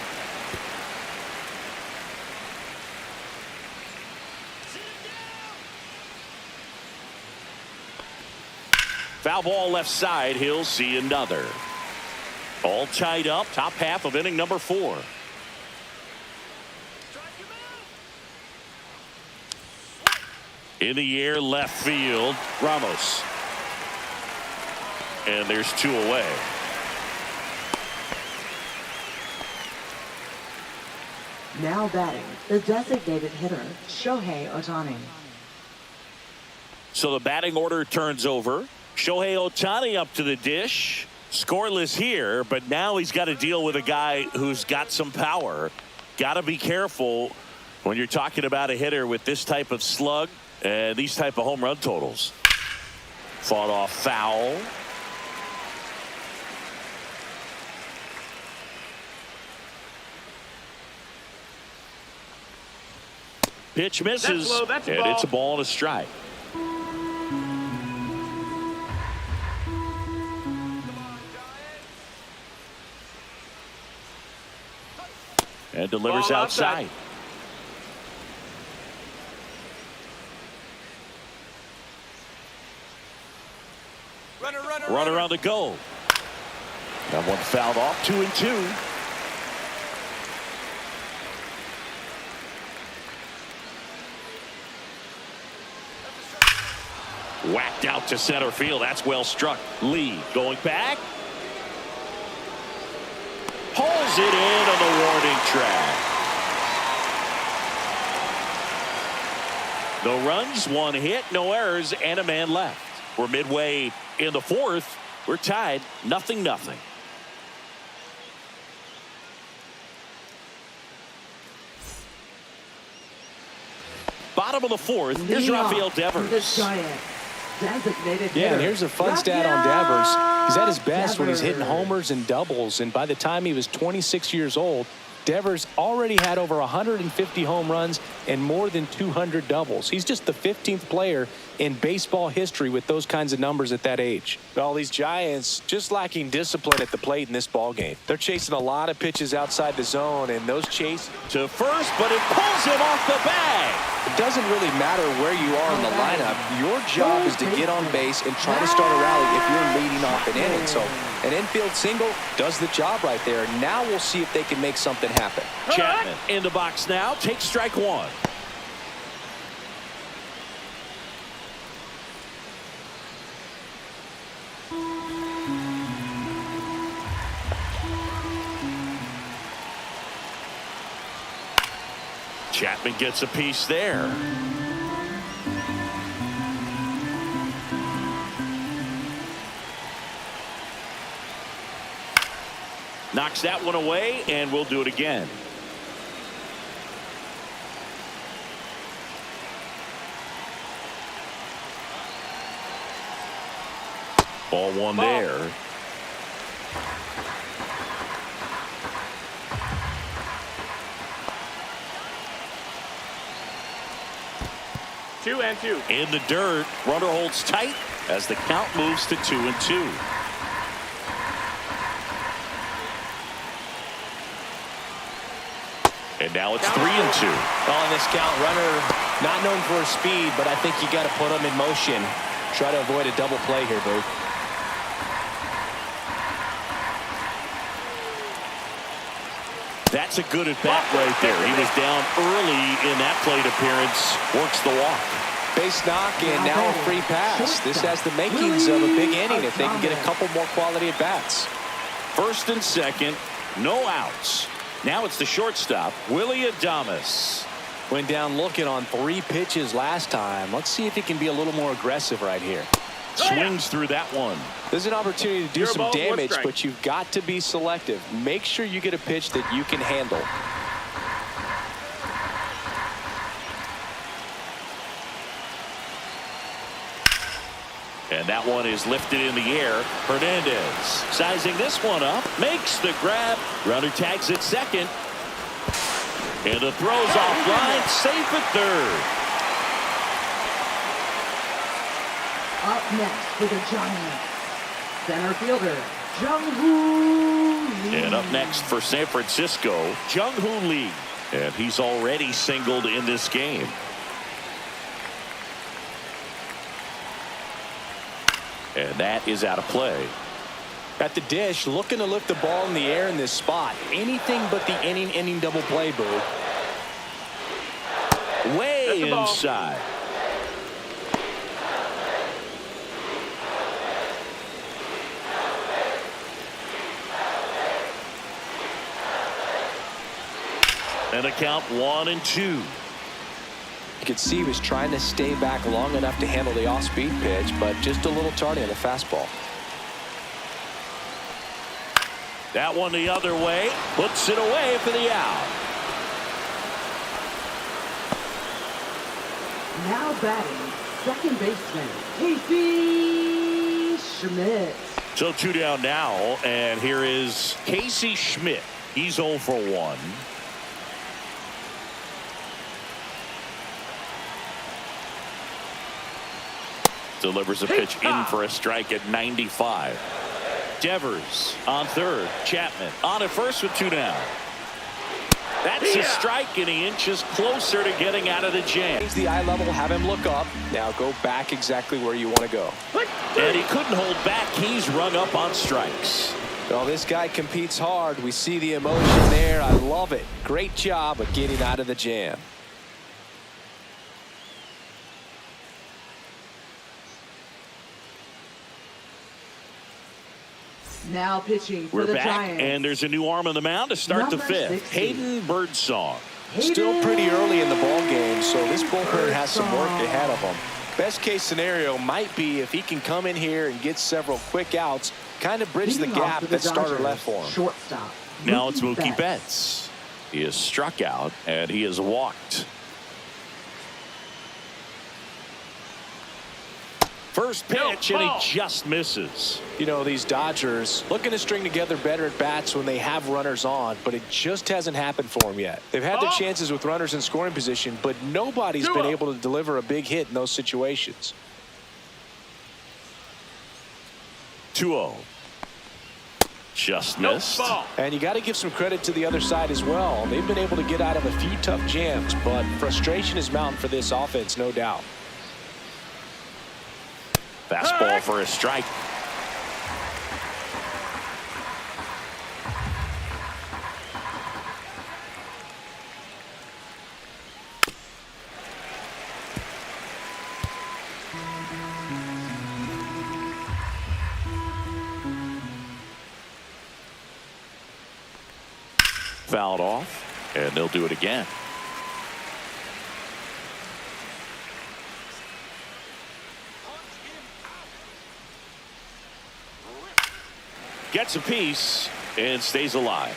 S1: Foul ball left side. He'll see another. All tied up. Top half of inning number 4. In the air, left field. Ramos. And there's 2 away.
S3: Now batting, the designated hitter, Shohei Ohtani.
S1: So the batting order turns over. Shohei Ohtani up to the dish. Scoreless here, but now he's got to deal with a guy who's got some power. Got to be careful when you're talking about a hitter with this type of slug and these type of home run totals. Fought off foul. Pitch misses,
S4: That's low, that's a
S1: and
S4: ball.
S1: it's a ball and a strike. And delivers
S4: Ball
S1: outside. Runner on the go. That one fouled off. 2-2. Whacked out to center field. That's well struck. Lee going back. Pulls it in on the warning track. No runs, 1 hit, no errors, and a man left. We're midway in the 4th. We're tied 0-0. Bottom of the 4th. Here's Rafael Devers.
S3: The Giant designated hitter.
S2: Yeah, and here's a fun stat on Devers. He's at his best when he's hitting homers and doubles, and by the time he was 26 years old, Devers already had over 150 home runs and more than 200 doubles. He's just the 15th player in baseball history with those kinds of numbers at that age. Well, these Giants just lacking discipline at the plate in this ball game. They're chasing a lot of pitches outside the zone, and those chases
S1: To first, but it pulls him off the bag.
S2: It doesn't really matter where you are in the lineup. Your job is to get on base and try to start a rally if you're leading off an inning. So an infield single does the job right there. Now we'll see if they can make something happen.
S1: Chapman in the box now. Takes strike 1. Chapman gets a piece there. Knocks that one away, and we'll do it again. Ball 1 there.
S4: Two and two.
S1: In the dirt, runner holds tight as the count moves to 2-2. And now it's 3-2.
S2: Well, in this count, runner not known for his speed, but I think you got to put him in motion. Try to avoid a double play here, Boo.
S1: That's a good at bat right there. He was down early in that plate appearance. Works the walk.
S2: Base knock, and now a free pass. This has the makings of a big inning if they can get a couple more quality at bats.
S1: First and second, no outs. Now it's the shortstop, Willie Adames.
S2: Went down looking on 3 pitches last time. Let's see if he can be a little more aggressive right here.
S1: Swings through that one.
S2: There's an opportunity to do
S4: Your
S2: some
S4: ball, 1
S2: damage,
S4: strike.
S2: but you've got to be selective. Make sure you get a pitch that you can handle.
S1: And that one is lifted in the air. Hernandez sizing this one up. Makes the grab. Runner tags at second. And the throw's offline, safe at third.
S3: Up next for the Giants, center fielder, Jung-Hoo Lee.
S1: And up next for San Francisco, Jung-Hoo Lee. And he's already singled in this game. And that is out of play.
S2: At the dish, looking to lift the ball in the air in this spot. Anything but the inning double play, Boo.
S1: Way inside. And a count 1-2.
S2: You could see he was trying to stay back long enough to handle the off-speed pitch, but just a little tardy on the fastball.
S1: That one the other way, puts it away for the out.
S3: Now batting, second baseman, Casey Schmidt.
S1: So 2 down now, and here is Casey Schmidt. He's 0 for 1. Delivers a pitch in for a strike at 95. Devers on third. Chapman on at first with 2 down. That's a strike, and he inches closer to getting out of the jam.
S2: Change the eye level, have him look up. Now go back exactly where you want to go.
S1: And he couldn't hold back. He's rung up on strikes.
S2: Well, this guy competes hard. We see the emotion there. I love it. Great job of getting out of the jam.
S3: Now pitching for
S1: We're
S3: the
S1: back,
S3: Giants.
S1: and there's a new arm in the mound to start the
S3: Number
S1: 5th.
S3: 60.
S1: Hayden Birdsong.
S2: Still pretty early in the ball game, so this bullpen has some work ahead of him. Best case scenario might be if he can come in here and get several quick outs, kind of bridge the
S3: Leading off
S2: gap
S3: for the
S2: that starter
S3: Dodgers,
S2: left for him.
S3: Shortstop.
S1: Now it's Mookie Betts. He is struck out, and he is walked. First pitch, and he just misses.
S2: You know, these Dodgers looking to string together better at bats when they have runners on, but it just hasn't happened for them yet. They've had their chances with runners in scoring position, but nobody's been able to deliver a big hit in those situations.
S1: 2-0. Just missed.
S2: And you got to give some credit to the other side as well. They've been able to get out of a few tough jams, but frustration is mounting for this offense, no doubt.
S1: Fastball for a strike. Fouled off, and they'll do it again. Gets a piece and stays alive.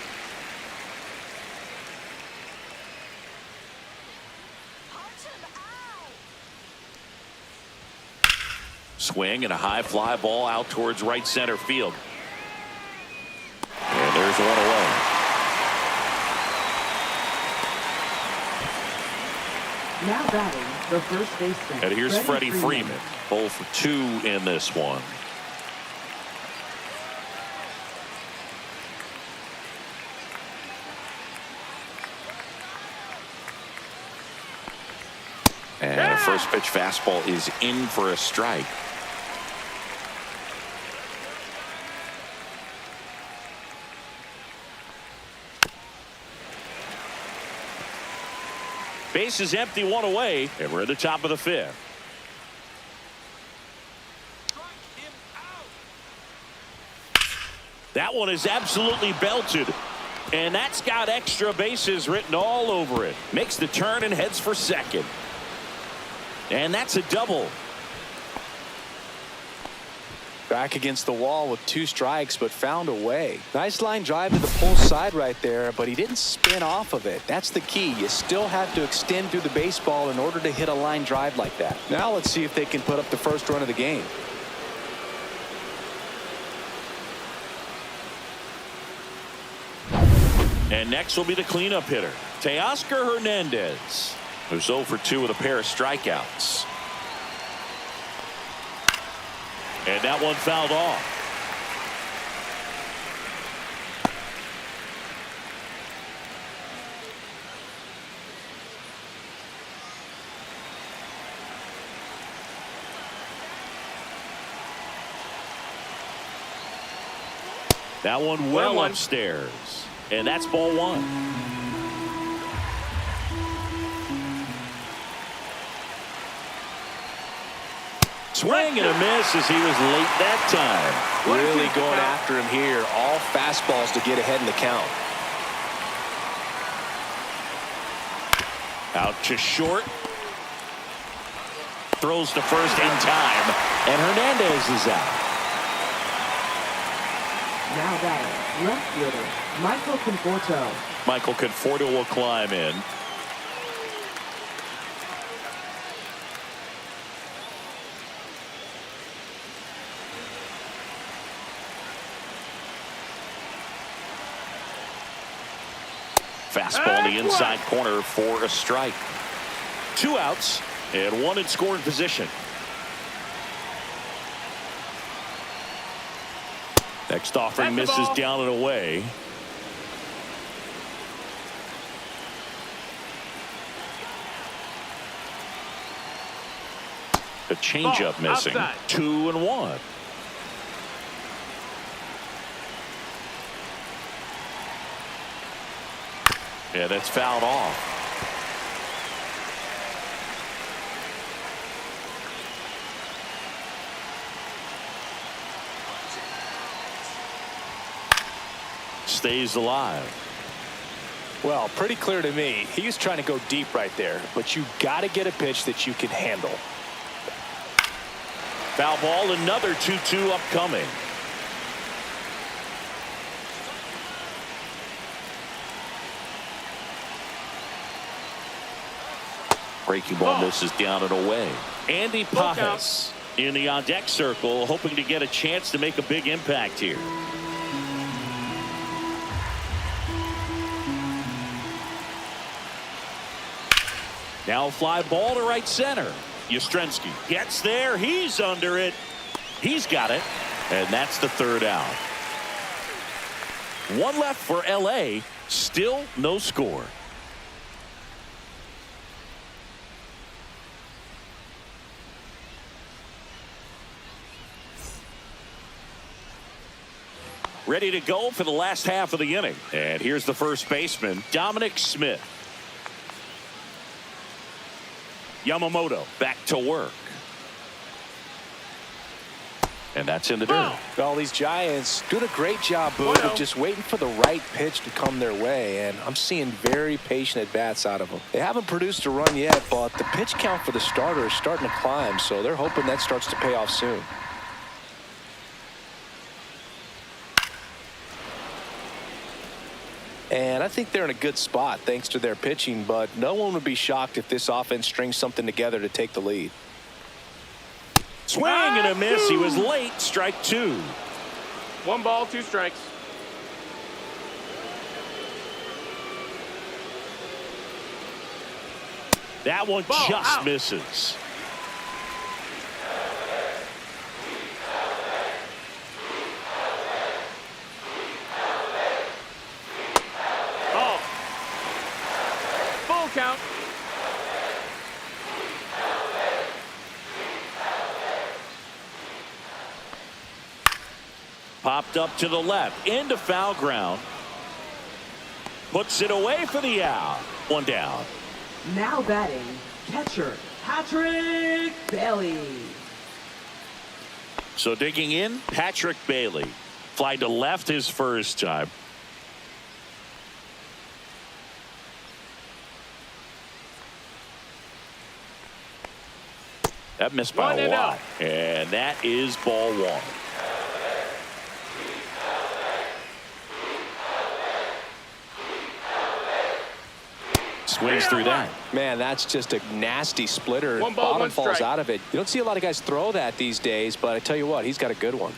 S1: Swing and a high fly ball out towards right center field. And there's one away.
S3: Now batting, the first baseman.
S1: And here's Freddie Freeman. 0 for 2 in this one. And a first pitch fastball is in for a strike. Base is empty, 1 away, and we're at the top of the 5th. That one is absolutely belted. And that's got extra bases written all over it. Makes the turn and heads for second. And that's a double.
S2: Back against the wall with 2 strikes, but found a way. Nice line drive to the pull side right there, but he didn't spin off of it. That's the key. You still have to extend through the baseball in order to hit a line drive like that. Now let's see if they can put up the first run of the game.
S1: And next will be the cleanup hitter, Teoscar Hernandez, who's 0 for 2 with a pair of strikeouts. And that one fouled off. That one well upstairs. And that's ball 1. Swing and a miss as he was late that time.
S2: Really going after him here. All fastballs to get ahead in the count.
S1: Out to short. Throws to first in time. And Hernandez is out.
S3: Now batting, left fielder, Michael Conforto.
S1: Michael Conforto will climb in. Fastball in the inside corner for a strike. 2 outs and 1 in scoring position. Next offering misses down and away. The changeup missing. Outside. 2-1. Yeah, that's fouled off. Stays alive.
S2: Well, pretty clear to me. He's trying to go deep right there, but you got to get a pitch that you can handle.
S1: Foul ball, another 2-2 upcoming. Breaking ball misses down and away. Andy Pajas in the on-deck circle, hoping to get a chance to make a big impact here. Now fly ball to right center. Yastrzemski gets there. He's under it. He's got it. And that's the 3rd out. 1 left for LA. Still no score. Ready to go for the last half of the inning. And here's the first baseman, Dominic Smith. Yamamoto back to work. And that's in the dirt.
S2: Well, these Giants doing a great job, Boo, of just waiting for the right pitch to come their way. And I'm seeing very patient at-bats out of them. They haven't produced a run yet, but the pitch count for the starter is starting to climb. So they're hoping that starts to pay off soon. And I think they're in a good spot thanks to their pitching, but no one would be shocked if this offense strings something together to take the lead.
S1: Swing and a miss. He was late. Strike 2.
S4: 1 ball, 2 strikes.
S1: That one just misses.
S4: Count.
S1: Popped up to the left into foul ground. Puts it away for the out. 1 down.
S3: Now batting, catcher Patrick Bailey.
S1: So digging in, Patrick Bailey. Fly to left his first time. That missed by a lot. And that is ball 1. Swings through that.
S2: Man, that's just a nasty splitter.
S4: 1 ball,
S2: Bottom
S4: 1
S2: falls
S4: strike.
S2: out of it. You don't see a lot of guys throw that these days, but I tell you what, he's got a good one.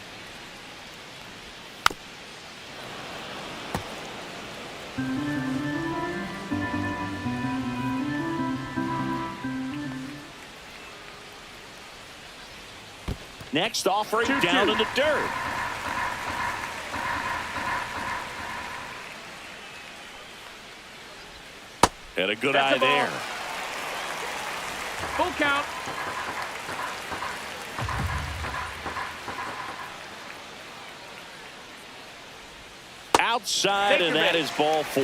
S1: Next offering
S4: 2-2.
S1: down in the dirt. And a good eye there.
S4: Full count.
S1: Outside, and that is ball 4.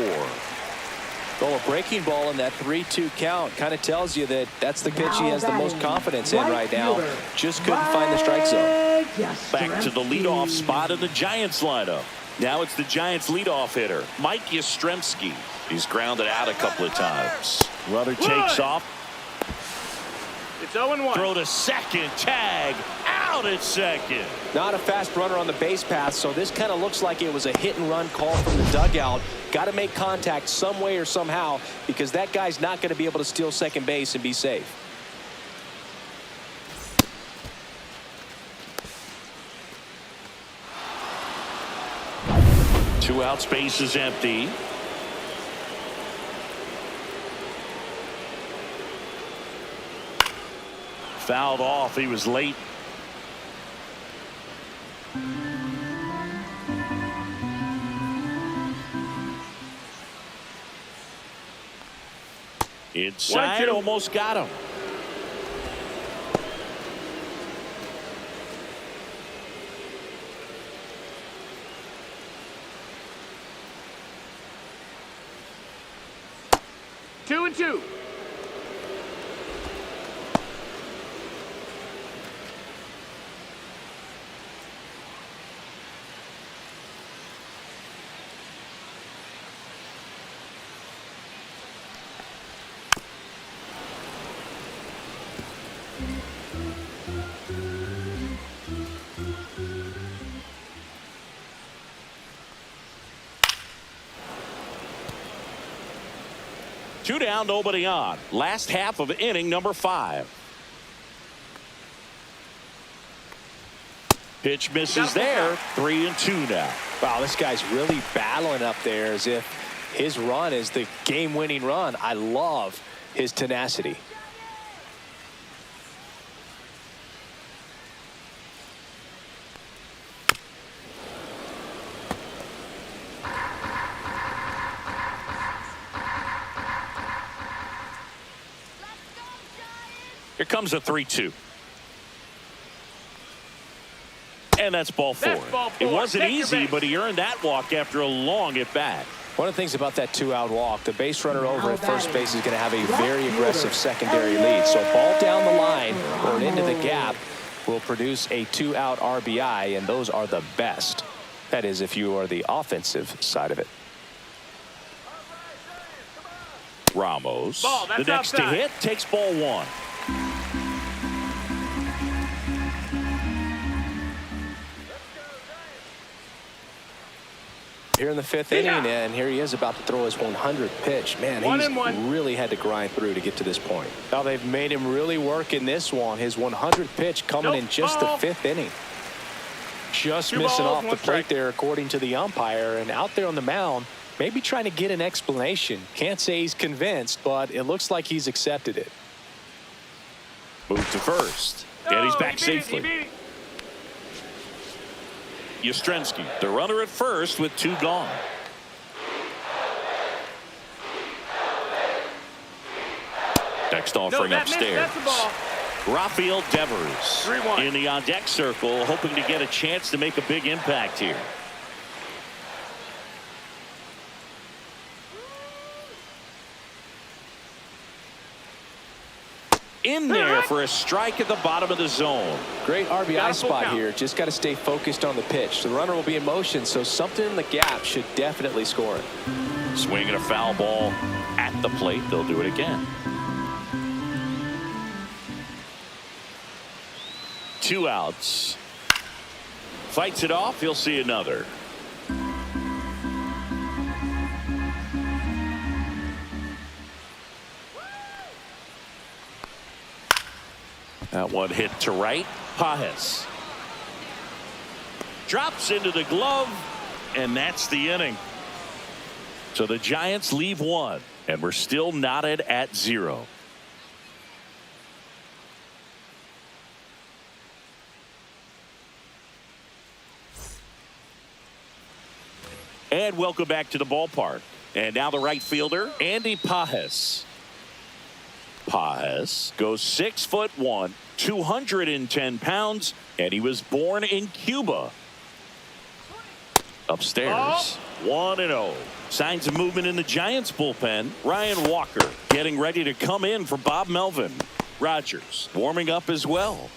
S2: Well, a breaking ball in that 3-2 count kind of tells you that that's the pitch he has the most confidence in right now. Just couldn't find the strike zone.
S1: Back to the leadoff spot in the Giants lineup. Now it's the Giants leadoff hitter, Mike Yastrzemski. He's grounded out a couple of times. Runner takes off.
S4: It's 0-1.
S1: Throw to second. Tag. Out at second.
S2: Not a fast runner on the base path, so this kind of looks like it was a hit-and-run call from the dugout. Got to make contact some way or somehow, because that guy's not going to be able to steal second base and be safe.
S1: Two out, space is empty. Fouled off. He was late. Inside, almost got him.
S4: Two and two.
S1: Two down, nobody on. Last half of inning number 5. Pitch misses there. 3-2 now.
S2: Wow, this guy's really battling up there as if his run is the game-winning run. I love his tenacity.
S1: Here comes a 3-2. And that's ball 4. It wasn't easy, but he earned that walk after a long at bat.
S2: One of the things about that 2-out walk, the base runner over at first base is going to have a very aggressive secondary lead. So a ball down the line or into the gap will produce a 2-out RBI, and those are the best. That is, if you are the offensive side of it.
S1: Ramos, the next to hit, takes ball 1.
S2: Here in the 5th inning, and here he is about to throw his 100th pitch. Man, he's really had to grind through to get to this point. Now they've made him really work in this one. His 100th pitch coming in just the 5th inning. Just missing off the plate there, according to the umpire, and out there on the mound, maybe trying to get an explanation. Can't say he's convinced, but it looks like he's accepted it.
S1: Move to first, and he's back safely. Yastrzemski, the runner at first with 2 gone. Next offering upstairs. Rafael Devers in the on-deck circle, hoping to get a chance to make a big impact here. In there for a strike at the bottom of the zone.
S2: Great RBI spot here. Just got to stay focused on the pitch. The runner will be in motion, so something in the gap should definitely score it.
S1: Swinging a foul ball at the plate. They'll do it again. 2 outs. Fights it off. He'll see another. That one hit to right. Pajes drops into the glove, and that's the inning. So the Giants leave 1, and we're still knotted at 0. And welcome back to the ballpark. And now the right fielder, Andy Pages. Pages goes 6'1", 210 pounds, and he was born in Cuba. Upstairs, 1-0. Signs of movement in the Giants bullpen. Ryan Walker getting ready to come in for Bob Melvin. Rogers warming up as well.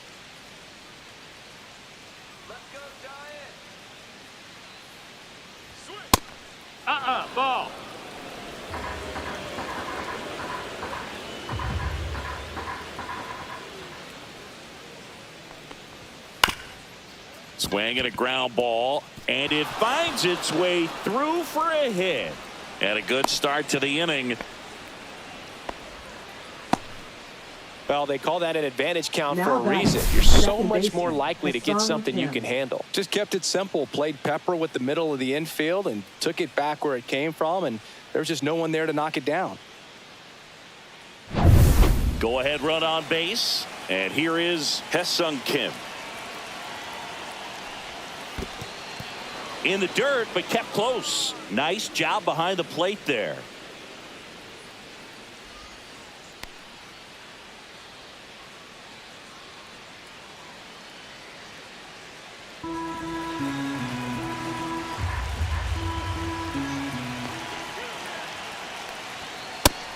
S4: Ball.
S1: Swing and a ground ball, and it finds its way through for a hit. And a good start to the inning.
S2: Well, they call that an advantage count
S3: Now
S2: for a
S3: batting,
S2: reason. You're so
S3: second
S2: much
S3: baseman,
S2: more likely to get
S3: Hassan
S2: something you
S3: Kim.
S2: can handle. Just kept it simple, played pepper with the middle of the infield and took it back where it came from, and there was just no one there to knock it down.
S1: Go ahead run on base, and here is Hassan Kim. In the dirt, but kept close. Nice job behind the plate there.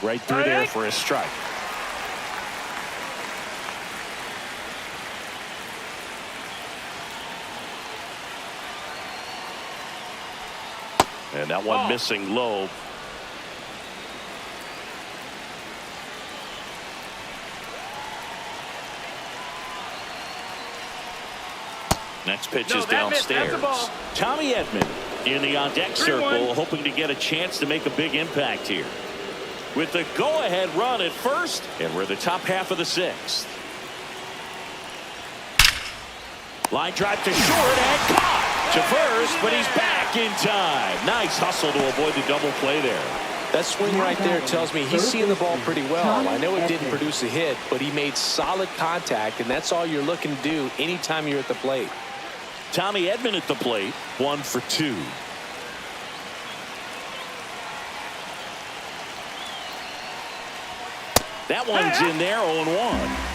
S1: Right through there for a strike. And that one missing low. Next pitch is downstairs. Tommy Edman in the on-deck circle, hoping to get a chance to make a big impact here. With the go-ahead run at first, and we're the top half of the sixth. Line drive to short and caught to first, but he's back in time. Nice hustle to avoid the double play there.
S2: That swing right there tells me he's seeing the ball pretty well. I know it didn't produce a hit, but he made solid contact, and that's all you're looking to do anytime you're at the plate.
S1: Tommy Edman at the plate, 1 for 2. That one's in there, 0-1.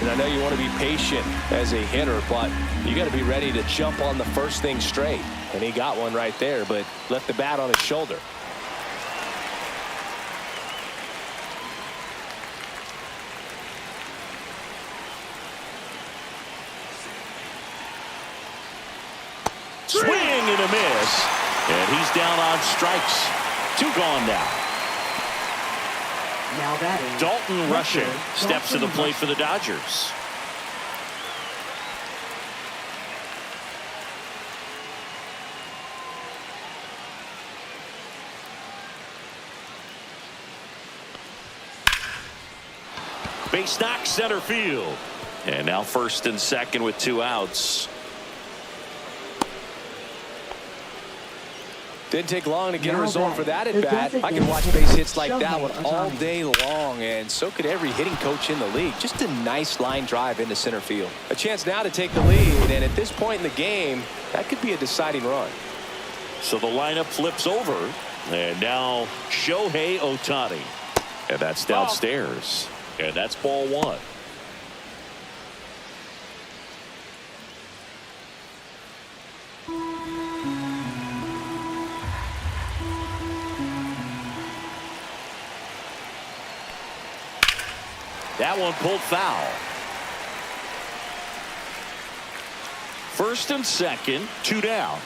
S2: And I know you want to be patient as a hitter, but you got to be ready to jump on the first thing straight. And he got one right there, but left the bat on his shoulder.
S1: Swing and a miss. And he's down on strikes. 2 gone now.
S3: Now batting,
S1: Dalton Rushing steps to the plate for the Dodgers. Base knock center field. And now first and second with 2 outs.
S2: Didn't take long to get a
S3: Now
S2: result for that
S3: batting,
S2: at bat.
S3: the
S2: I can watch base hits like that
S3: designated
S2: one all
S3: Shohei
S2: day long, and so could every hitting coach in the league. Just a nice line drive into center field. A chance now to take the lead, and at this point in the game, that could be a deciding run.
S1: So the lineup flips over, and now Shohei Ohtani. And that's downstairs. And that's ball 1. That one pulled foul. First and second, 2 down.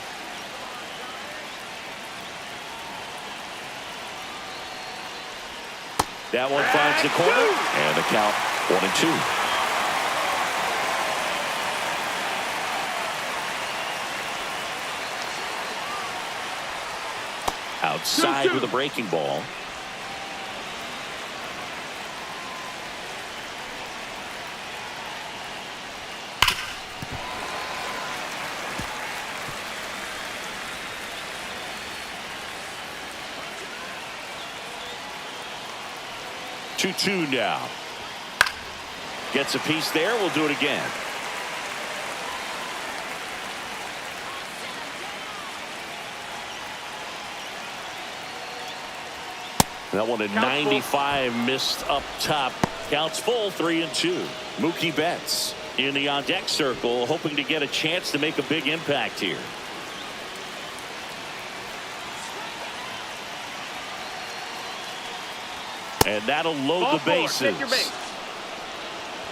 S1: That one finds the corner, and the count 1-2. Outside with a breaking ball. Two now. Gets a piece there. We'll do it again. That one at 95 missed up top. Counts full, 3-2. Mookie Betts in the on-deck circle, hoping to get a chance to make a big impact here. And that'll load the bases.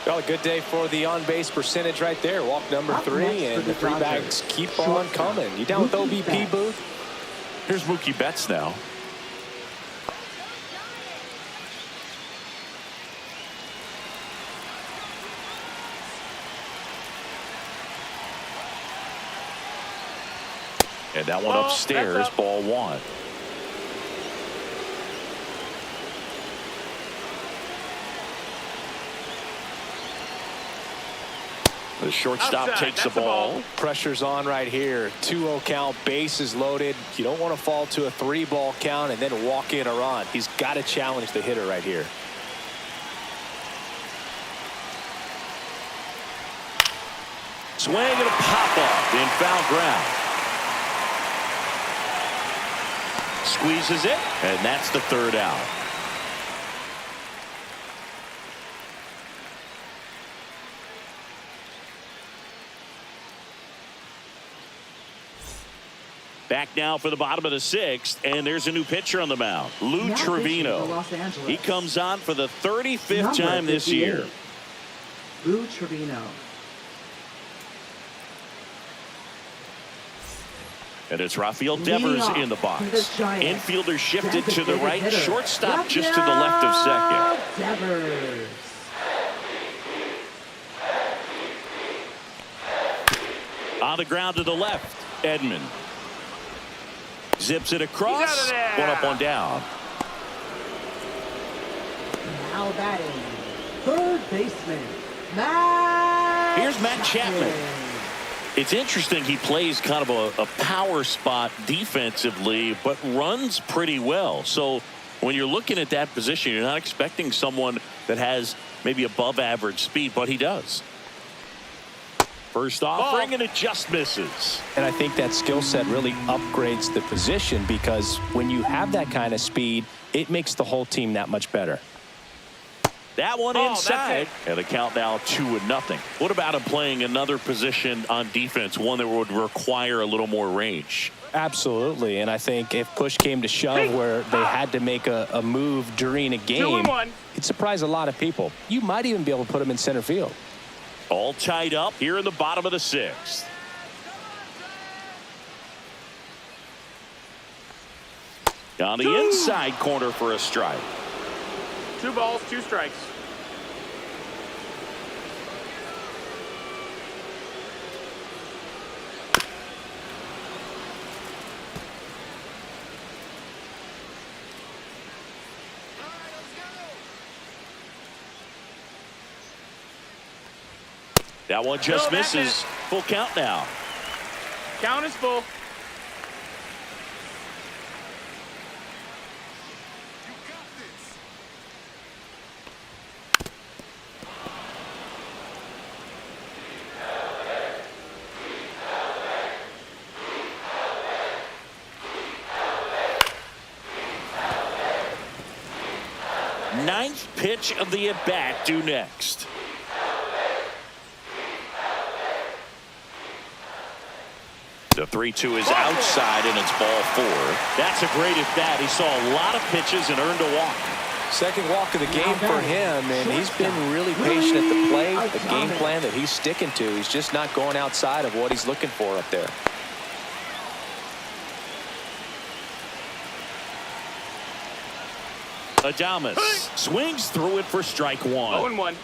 S2: Well, a good day for the on-base percentage right there. Walk number 3, and the 3 bags keep on coming. You down with OBP, Booth?
S1: Here's Mookie Betts now. And that one upstairs, ball 1. The shortstop takes the ball.
S2: Pressure's on right here. 2-0 count, bases loaded. You don't want to fall to a 3-ball count and then walk in a run. He's got to challenge the hitter right here.
S1: Swing and a pop-up in foul ground. Squeezes it, and that's the 3rd out. Back now for the bottom of the 6th, and there's a new pitcher on the mound, Lou Trevino. He comes on for the 35th time this year.
S3: Lou Trevino.
S1: And it's Rafael Devers in the box. Infielder shifted to the right, shortstop just to the left of second.
S3: Devers.
S1: On the ground to the left, Edman. Zips it across. One up, one down.
S3: Now batting, 3rd baseman, Matt.
S1: Here's Matt Chapman. It's interesting, he plays kind of a power spot defensively, but runs pretty well. So when you're looking at that position, you're not expecting someone that has maybe above average speed, but he does. First offering, and it just misses.
S2: And I think that skill set really upgrades the position, because when you have that kind of speed, it makes the whole team that much better.
S1: That one inside, and the count now 2-0. What about him playing another position on defense, one that would require a little more range?
S2: Absolutely, and I think if push came to shove where they had to make a move during a game, it'd surprise a lot of people. You might even be able to put him in center field.
S1: All tied up here in the bottom of the 6th. On the inside corner for a strike.
S4: 2 balls, 2 strikes.
S1: That one just misses. Full count now.
S4: Count is full.
S1: Ninth pitch of the at-bat due next. The 3-2 is outside, and it's ball 4. That's a great at-bat. He saw a lot of pitches and earned a walk.
S2: Second walk of the game for him, and he's been really patient at the plate. The game plan that he's sticking to, he's just not going outside of what he's looking for up there.
S1: Adames swings through it for strike 1.
S4: 0-1.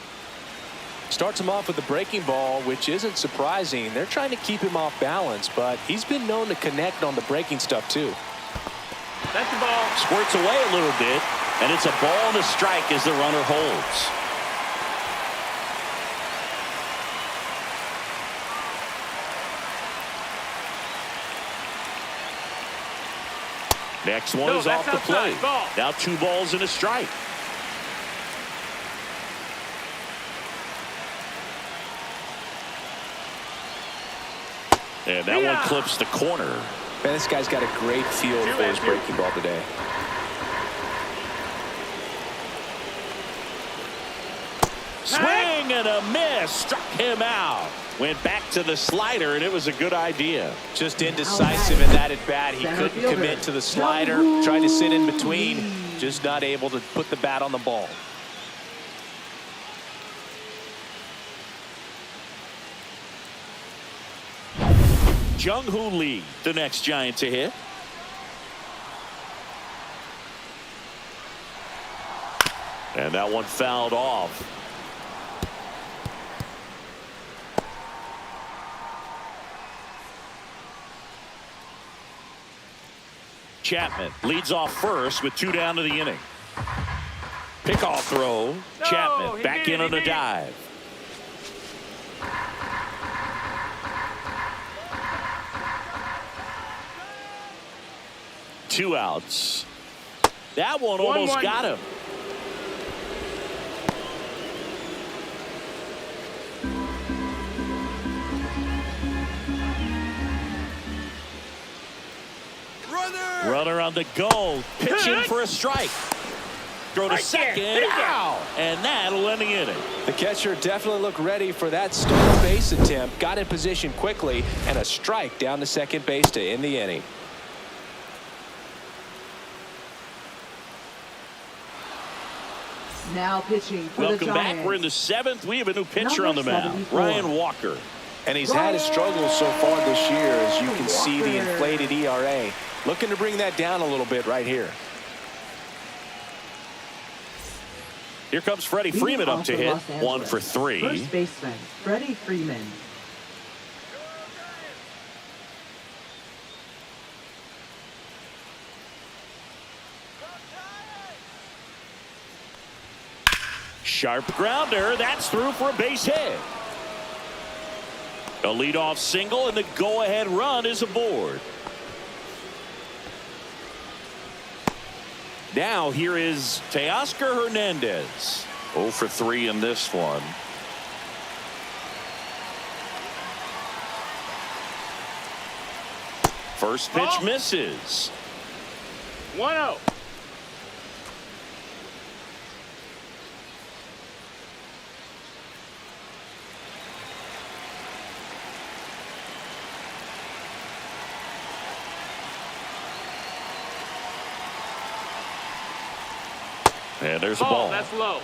S2: Starts him off with the breaking ball, which isn't surprising. They're trying to keep him off balance, but he's been known to connect on the breaking stuff too.
S4: That's the ball.
S1: Squirts away a little bit, and it's a ball and a strike as the runner holds. Next one is off the plate. Now 2 balls and a strike. And that one clips the corner.
S2: Man, this guy's got a great feel for his breaking ball today.
S1: Swing and a miss. Struck him out. Went back to the slider, and it was a good idea.
S2: Just indecisive in that at bat. He couldn't commit to the slider. Tried to sit in between. Just not able to put the bat on the ball.
S1: Jung-Hoo Lee, the next Giant to hit. And that one fouled off. Chapman leads off first with 2 down to the inning. Pickoff throw.
S4: No,
S1: Chapman back in on a dive. Two outs. That one almost got him. Runner on the go. Pitching for a strike. Throw to second. Ow! And that'll end the inning.
S2: The catcher definitely looked ready for that stolen base attempt. Got in position quickly, and a strike down to second base to end the inning.
S3: Now pitching for
S1: Welcome
S3: the Giants.
S1: back. We're in the 7th. We have a new pitcher on the mound,
S3: 74.
S1: Ryan Walker.
S2: And he's had his struggles so far this year, as you can see the inflated ERA. Looking to bring that down a little bit right here.
S1: Here comes Freddie Freeman up to hit. 1 for 3.
S3: First baseman, Freddie Freeman.
S1: Sharp grounder. That's through for a base hit. A leadoff single, and the go-ahead run is aboard. Now here is Teoscar Hernandez. 0 for 3 in this one. First pitch misses.
S4: 1-0.
S1: And there's a ball.
S4: That's low.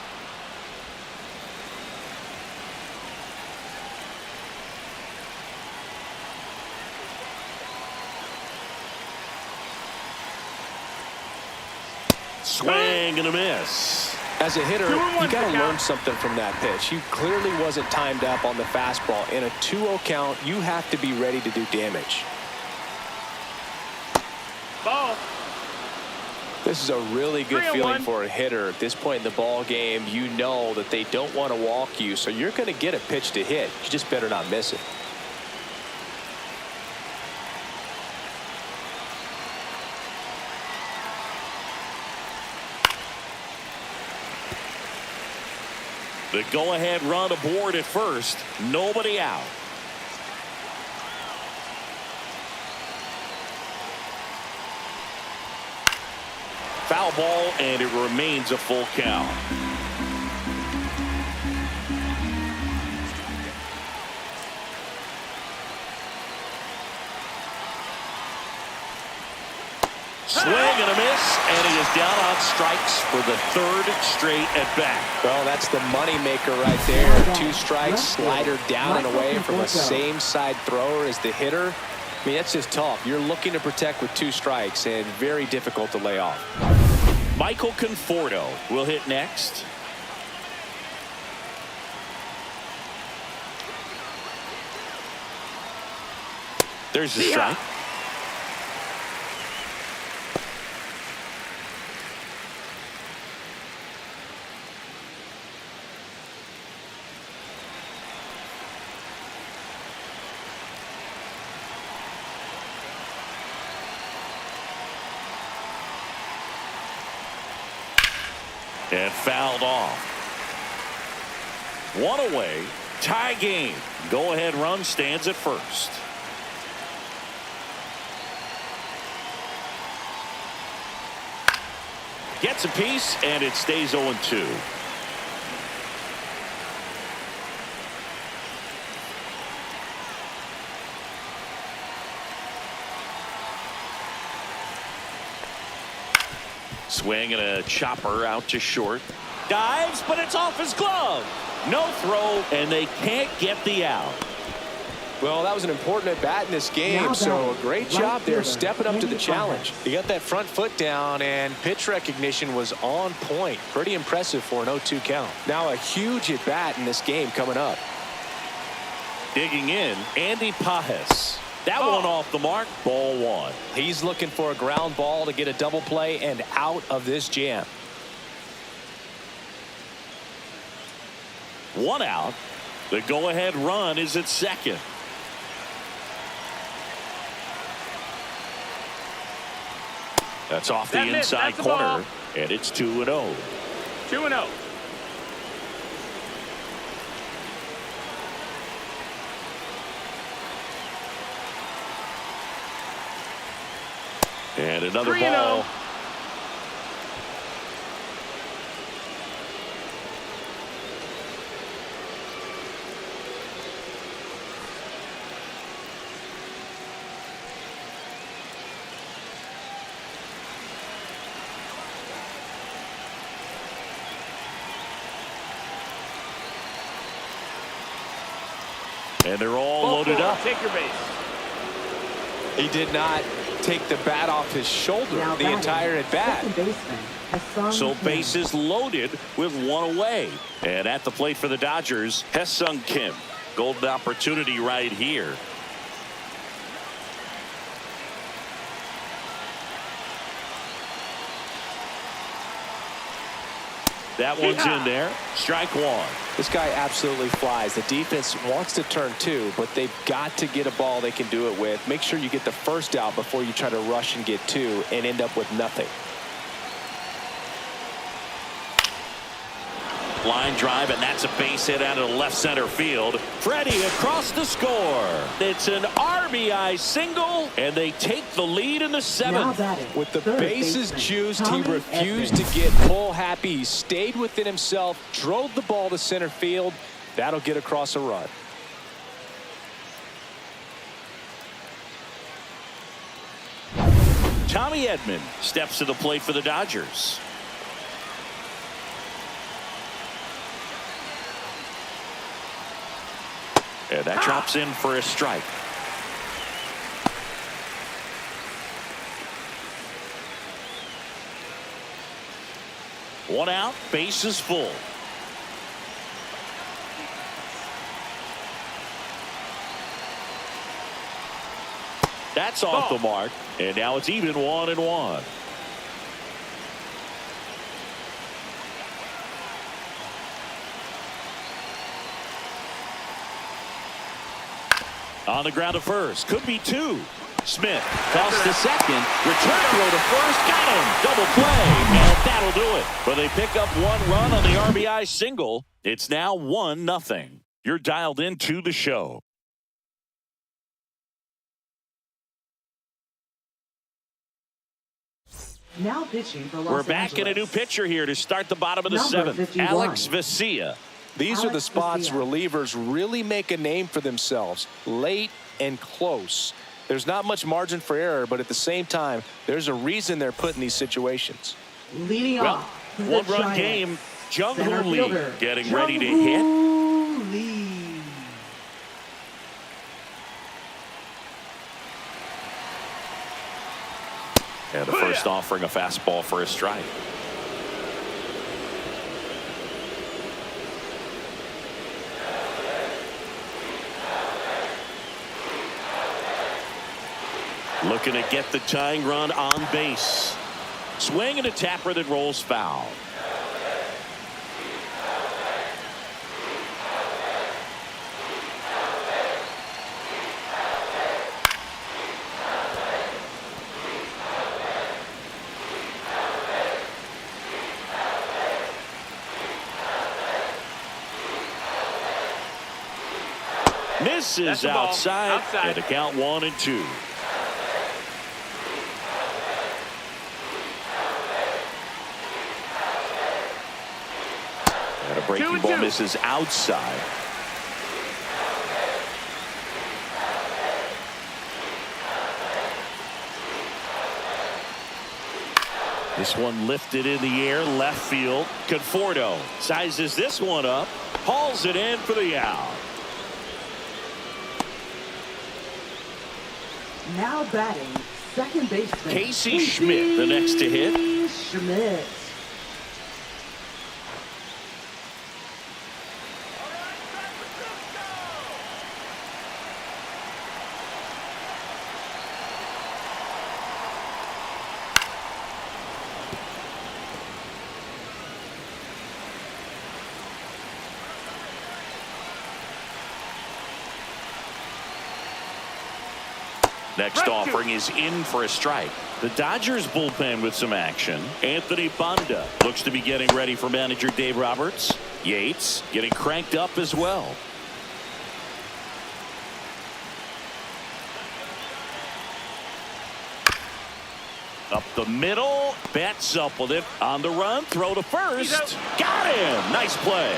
S1: Swing and a miss.
S2: As a hitter,
S4: 2-1
S2: you got to
S4: count.
S2: learn something from that pitch. He clearly wasn't timed up on the fastball. In a 2-0 count, you have to be ready to do damage.
S4: Ball.
S2: This is a really good
S4: 3-1.
S2: feeling for a hitter. At this point in the ball game, you know that they don't want to walk you, so you're going to get a pitch to hit. You just better not miss it.
S1: The go-ahead run aboard at first. Nobody out. Foul ball, and it remains a full count. Swing and a miss, and he is down on strikes for the 3rd straight at bat.
S2: Well, that's the money maker right there. 2 strikes, slider down and away from a same side thrower as the hitter. I mean, that's just tough. You're looking to protect with 2 strikes, and very difficult to lay off.
S1: Michael Conforto will hit next. There's the strike. And fouled off. 1 away. Tie game. Go-ahead run stands at first. Gets a piece, and it stays 0-2. Swing and a chopper out to short. Dives, but it's off his glove. No throw, and they can't get the out.
S2: Well, that was an important at-bat in this game, so a great job there stepping up to the challenge. He got that front foot down, and pitch recognition was on point. Pretty impressive for an 0-2 count. Now a huge at-bat in this game coming up.
S1: Digging in, Andy Pajes. That one off the mark, ball one.
S2: He's looking for a ground ball to get a double play and out of this jam.
S1: One out. The go-ahead run is at second. That's off the inside corner, and it's 2-0.
S4: 2-0.
S1: And another ball. And they're all loaded up.
S4: Take your base.
S2: He did not take the bat off his shoulder the entire at bat.
S1: So bases loaded with one away. And at the plate for the Dodgers, Hesung Kim. Golden opportunity right here. That one's in there. Strike one.
S2: This guy absolutely flies. The defense wants to turn two, but they've got to get a ball they can do it with. Make sure you get the first out before you try to rush and get two and end up with nothing.
S1: Line drive, and that's a base hit out of the left center field. Freddie across the score. It's an RBI single, and they take the lead in the seventh.
S2: With the bases juiced, he refused to get pull happy. He stayed within himself, drove the ball to center field. That'll get across a run.
S1: Tommy Edman steps to the plate for the Dodgers. And that drops in for a strike. One out, bases full. That's off the mark, and now it's even 1-1. On the ground to first. Could be two. Smith tossed to second. Return throw to first. Got him. Double play. And that'll do it. But they pick up one run on the RBI single. It's now 1-0. You're dialed into the show.
S3: Now pitching for Los
S1: We're back in a new pitcher here to start the bottom of the seventh.
S3: 51.
S1: Alex Vesia.
S2: These are the spots relievers really make a name for themselves, late and close. There's not much margin for error, but at the same time, there's a reason they're put in these situations.
S3: Leading off.
S1: One-run game. Jung-Hoo Lee getting ready to hit. And the first offering a fastball for a strike. Looking to get the tying run on base. Swing and a tapper that rolls foul. Misses outside. And the count 1-2. And a breaking ball misses outside. This one lifted in the air, left field. Conforto sizes this one up, hauls it in for the out.
S3: Now batting, second baseman
S1: Casey Schmidt, the next to hit.
S3: Schmidt.
S1: Next offering is in for a strike. The Dodgers bullpen with some action. Anthony Banda looks to be getting ready for manager Dave Roberts. Yates getting cranked up as well. Up the middle, bats up with it on the run, throw to first. Got him. Nice play.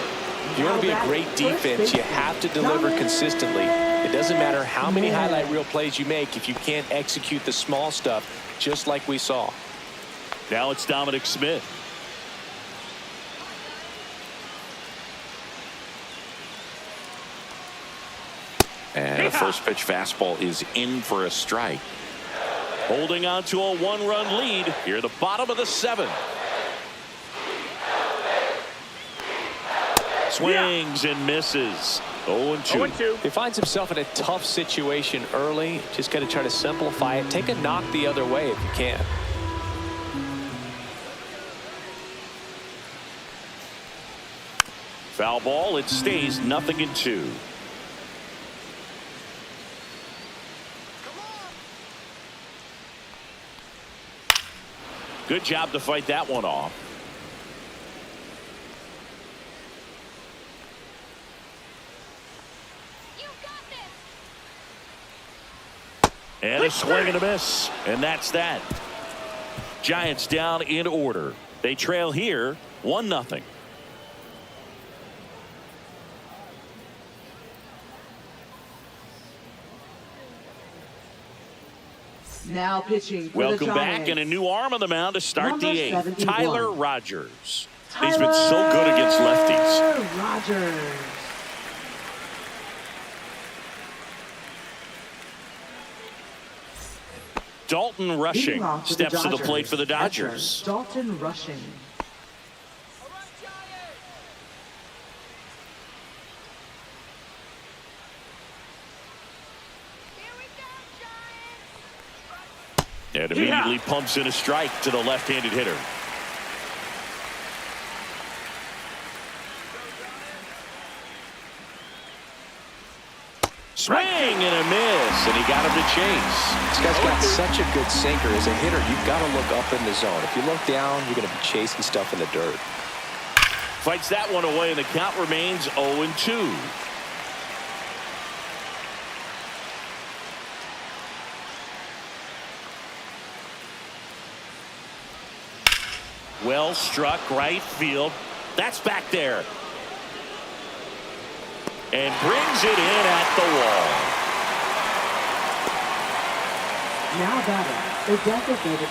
S2: If you want to be a great defense, you have to deliver consistently. It doesn't matter how many highlight reel plays you make if you can't execute the small stuff, just like we saw.
S1: Now it's Dominic Smith. And a first pitch fastball is in for a strike. Holding on to a one-run lead here at the bottom of the seventh. Swings and misses. 0-2.
S2: He finds himself in a tough situation early. Just got to try to simplify it. Take a knock the other way if you can.
S1: Foul ball. It stays 0-2. Good job to fight that one off. And a swing and a miss. And that's that. Giants down in order. They trail here 1-0.
S3: Now pitching for
S1: Welcome
S3: the
S1: back,
S3: Giants.
S1: and a new arm on the mound to start
S3: Number
S1: the eighth.
S3: 71.
S1: Tyler Rogers. He's been so good against lefties.
S3: Rogers.
S1: Dalton Rushing steps to the plate for the Dodgers.
S3: Dalton Rushing.
S1: And immediately pumps in a strike to the left-handed hitter. Swing and a miss, and he got him to chase.
S2: This guy's got such a good sinker. As a hitter, you've got to look up in the zone. If you look down, you're going to be chasing stuff in the dirt.
S1: Fights that one away, and the count remains 0-2. Well struck right field. That's back there. And brings it in at the wall.
S3: Now batting, the designated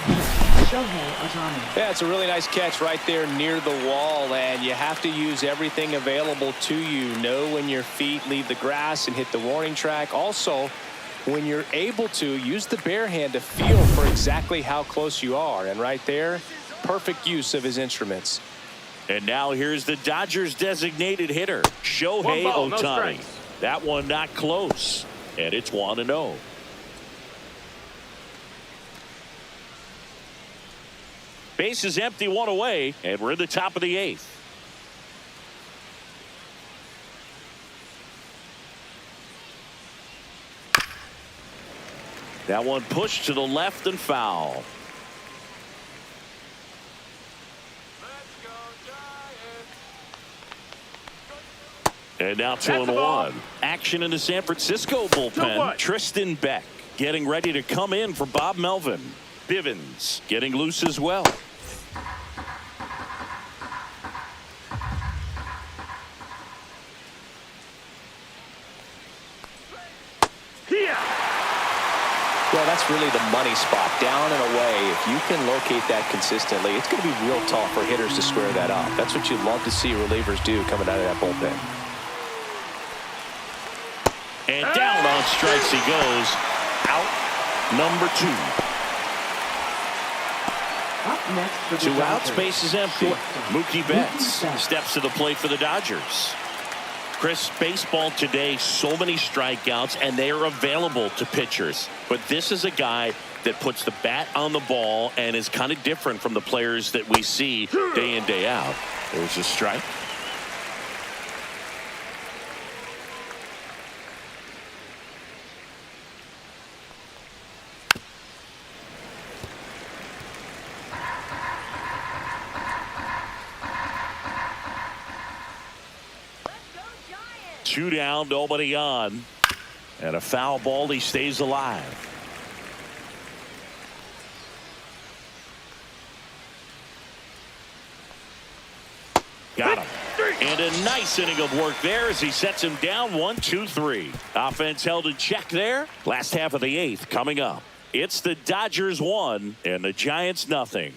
S3: Shohei Ohtani.
S2: Yeah, it's a really nice catch right there near the wall, and you have to use everything available to you. Know when your feet leave the grass and hit the warning track. Also, when you're able to, use the bare hand to feel for exactly how close you are. And right there, perfect use of his instruments.
S1: And now here's the Dodgers designated hitter, Shohei Ohtani. That one not close, and it's 1-0. Base is empty, one away, and we're in the top of the eighth. That one pushed to the left and foul. And now 2-1. Action in the San Francisco bullpen. Tristan Beck getting ready to come in for Bob Melvin. Bivens getting loose as well.
S2: Well, that's really the money spot, down and away. If you can locate that consistently, it's going to be real tough for hitters to square that up. That's what you'd love to see relievers do coming out of that bullpen.
S1: And down on strikes he goes. Out number 2.
S3: Up next for the
S1: 2 outs,
S3: Dodgers.
S1: base is empty. Mookie Betts
S3: Betts.
S1: steps to the plate for the Dodgers. Chris, baseball today, so many strikeouts, and they are available to pitchers. But this is a guy that puts the bat on the ball and is kind of different from the players that we see day in, day out. There's a strike. Two down, nobody on. And a foul ball, he stays alive. Got him. And a nice inning of work there as he sets him down 1-2-3. Offense held in check there. Last half of the 8th coming up. It's the Dodgers 1 and the Giants nothing.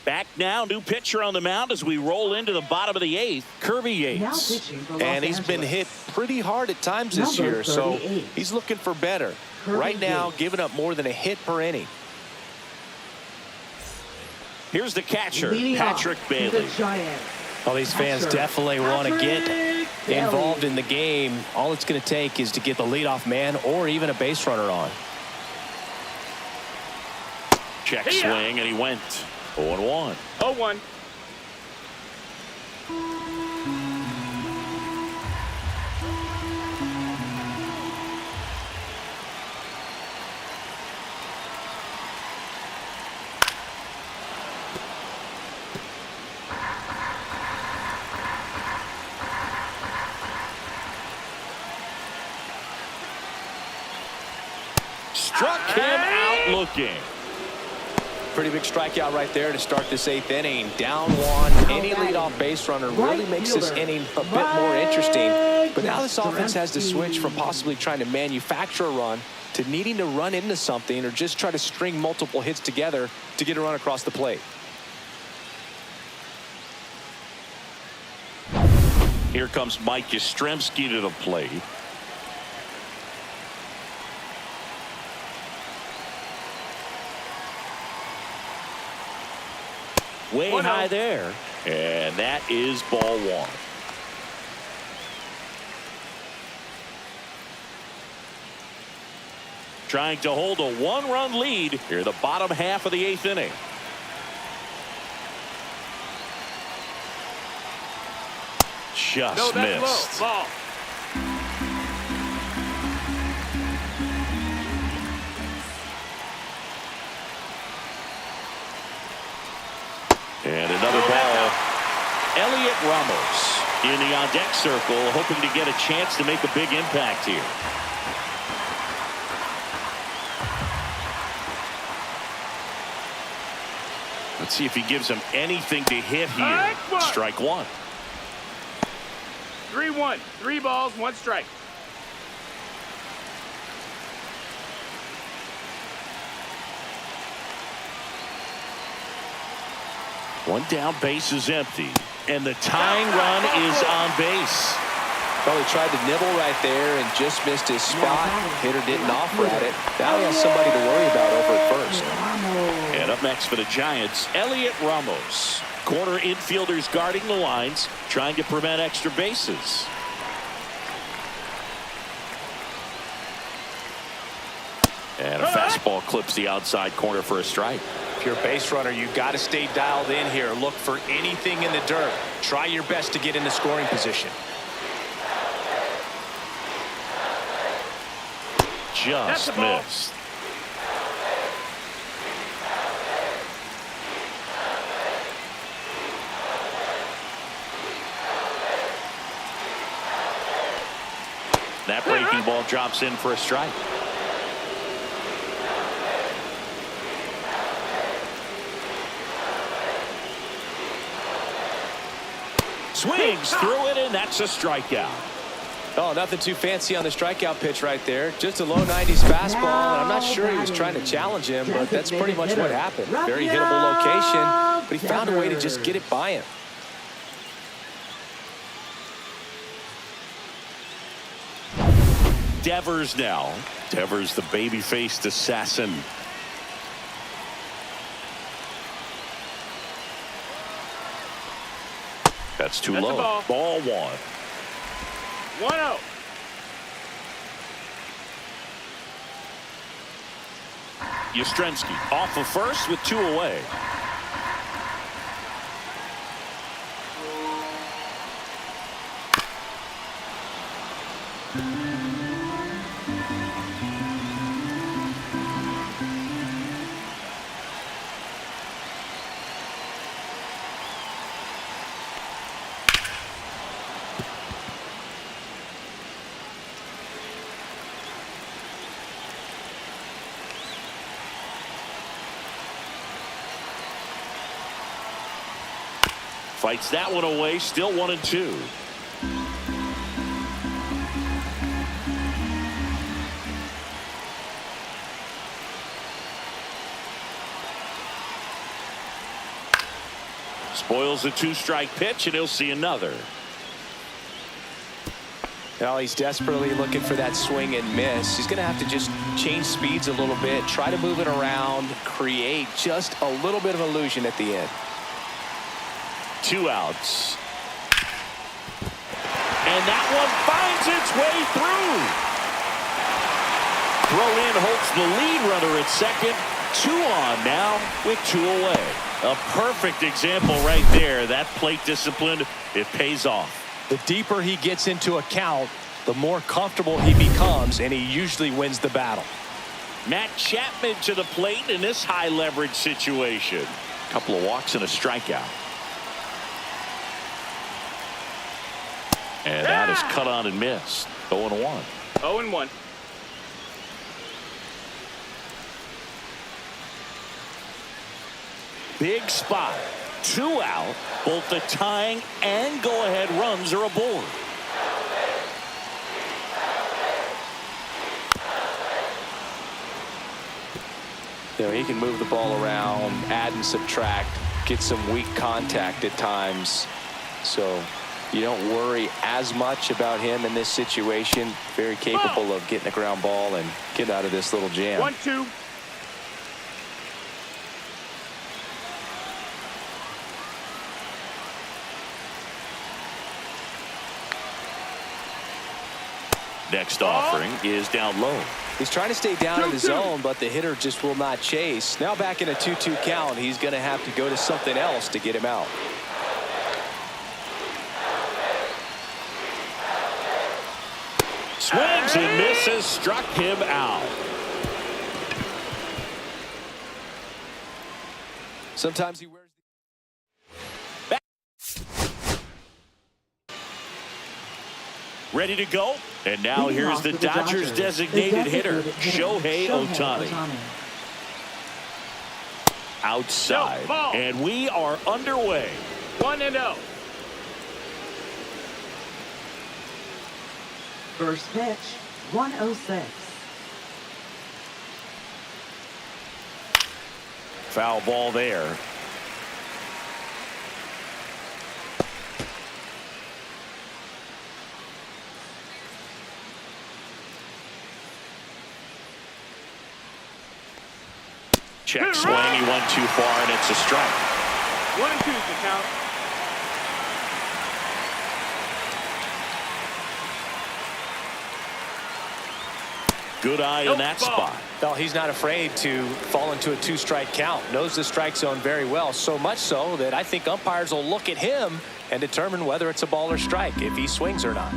S1: Back now, new pitcher on the mound as we roll into the bottom of the 8th, Kirby
S3: Now
S1: Yates.
S3: pitching for Los
S2: And he's been
S3: Angeles.
S2: hit pretty hard at times this
S3: Number
S2: year, so
S3: 38.
S2: he's looking for better.
S3: Kirby
S2: Right now,
S3: Yates.
S2: giving up more than a hit per inning.
S1: Here's the catcher,
S3: Leading off
S1: Patrick
S3: for
S1: Bailey.
S3: the Giants.
S2: Well, these fans
S3: Catcher,
S2: definitely want to get
S3: Patrick
S2: involved
S3: Bailey.
S2: in the game. All it's going to take is to get the leadoff man or even a base runner on.
S1: Check swing, and he went 0-1.
S4: 0-1.
S1: Struck him out looking.
S2: Pretty big strikeout right there to start this 8th inning. Down 1. Any leadoff base runner really makes this inning a bit more interesting. But now this offense has to switch from possibly trying to manufacture a run to needing to run into something or just try to string multiple hits together to get a run across the plate.
S1: Here comes Mike Yastrzemski to the plate. Way
S4: 1-0.
S1: high there. And that is ball 1. Trying to hold a 1-run lead here the bottom half of the 8th inning. Just
S4: No, that's
S1: missed.
S4: low. Ball.
S1: And another ball. Elliot Ramos in the on-deck circle, hoping to get a chance to make a big impact here. Let's see if he gives him anything to hit here. Strike 1.
S4: 3-1. 3 balls, 1 strike.
S1: One down, base is empty. And the tying run is on base.
S2: Well, he tried to nibble right there and just missed his spot. Hitter didn't offer at it. Now he has somebody to worry about over at first.
S1: And up next for the Giants, Elliot Ramos. Corner infielders guarding the lines, trying to prevent extra bases. And a fastball clips the outside corner for a strike.
S2: If you're a base runner, you've got to stay dialed in here. Look for anything in the dirt. Try your best to get into scoring position.
S1: Just missed. That breaking ball drops in for a strike. Swings through it, and that's a strikeout.
S2: Oh, nothing too fancy on the strikeout pitch right there. Just a low 90s fastball, and I'm not sure he was trying to challenge him, but that's pretty much what happened. Very hittable location, but he found a way to just get it by him.
S1: Devers now. Devers, the baby-faced assassin. That's too low. Ball one.
S4: 1-0.
S1: Yastrzemski off of first with 2 away. Fights that one away, still 1-2. Spoils the 2-strike pitch, and he'll see another.
S2: Now he's desperately looking for that swing and miss. He's going to have to just change speeds a little bit, try to move it around, create just a little bit of illusion at the end.
S1: 2 outs. And that one finds its way through. Throw in holds the lead runner at second. 2 on now with 2 away. A perfect example right there. That plate discipline, it pays off.
S2: The deeper he gets into a count, the more comfortable he becomes, and he usually wins the battle.
S1: Matt Chapman to the plate in this high leverage situation. A couple of walks and a strikeout. And that is cut on and missed. 0-1.
S4: 0-1.
S1: Big spot. 2 out. Both the tying and go-ahead runs are aboard.
S2: You know, he can move the ball around, add and subtract, get some weak contact at times. So you don't worry as much about him in this situation. Very capable of getting a ground ball and get out of this little jam.
S4: 1-2.
S1: Next offering is down low.
S2: He's trying to stay down in the zone, but the hitter just will not chase. Now back in a 2-2 count, he's going to have to go to something else to get him out.
S1: Swings and misses, struck him out.
S2: Sometimes he wears
S1: Ready to go. And now here's the Dodgers designated hitter, Shohei Ohtani. Outside. And we are underway.
S4: 1-0.
S3: First pitch, 106.
S1: Foul ball there. Check swing, he went too far, and it's a strike.
S4: 1-2 is the count.
S1: Good eye in that spot.
S2: Well, he's not afraid to fall into a 2-strike count. Knows the strike zone very well, so much so that I think umpires will look at him and determine whether it's a ball or strike, if he swings or not.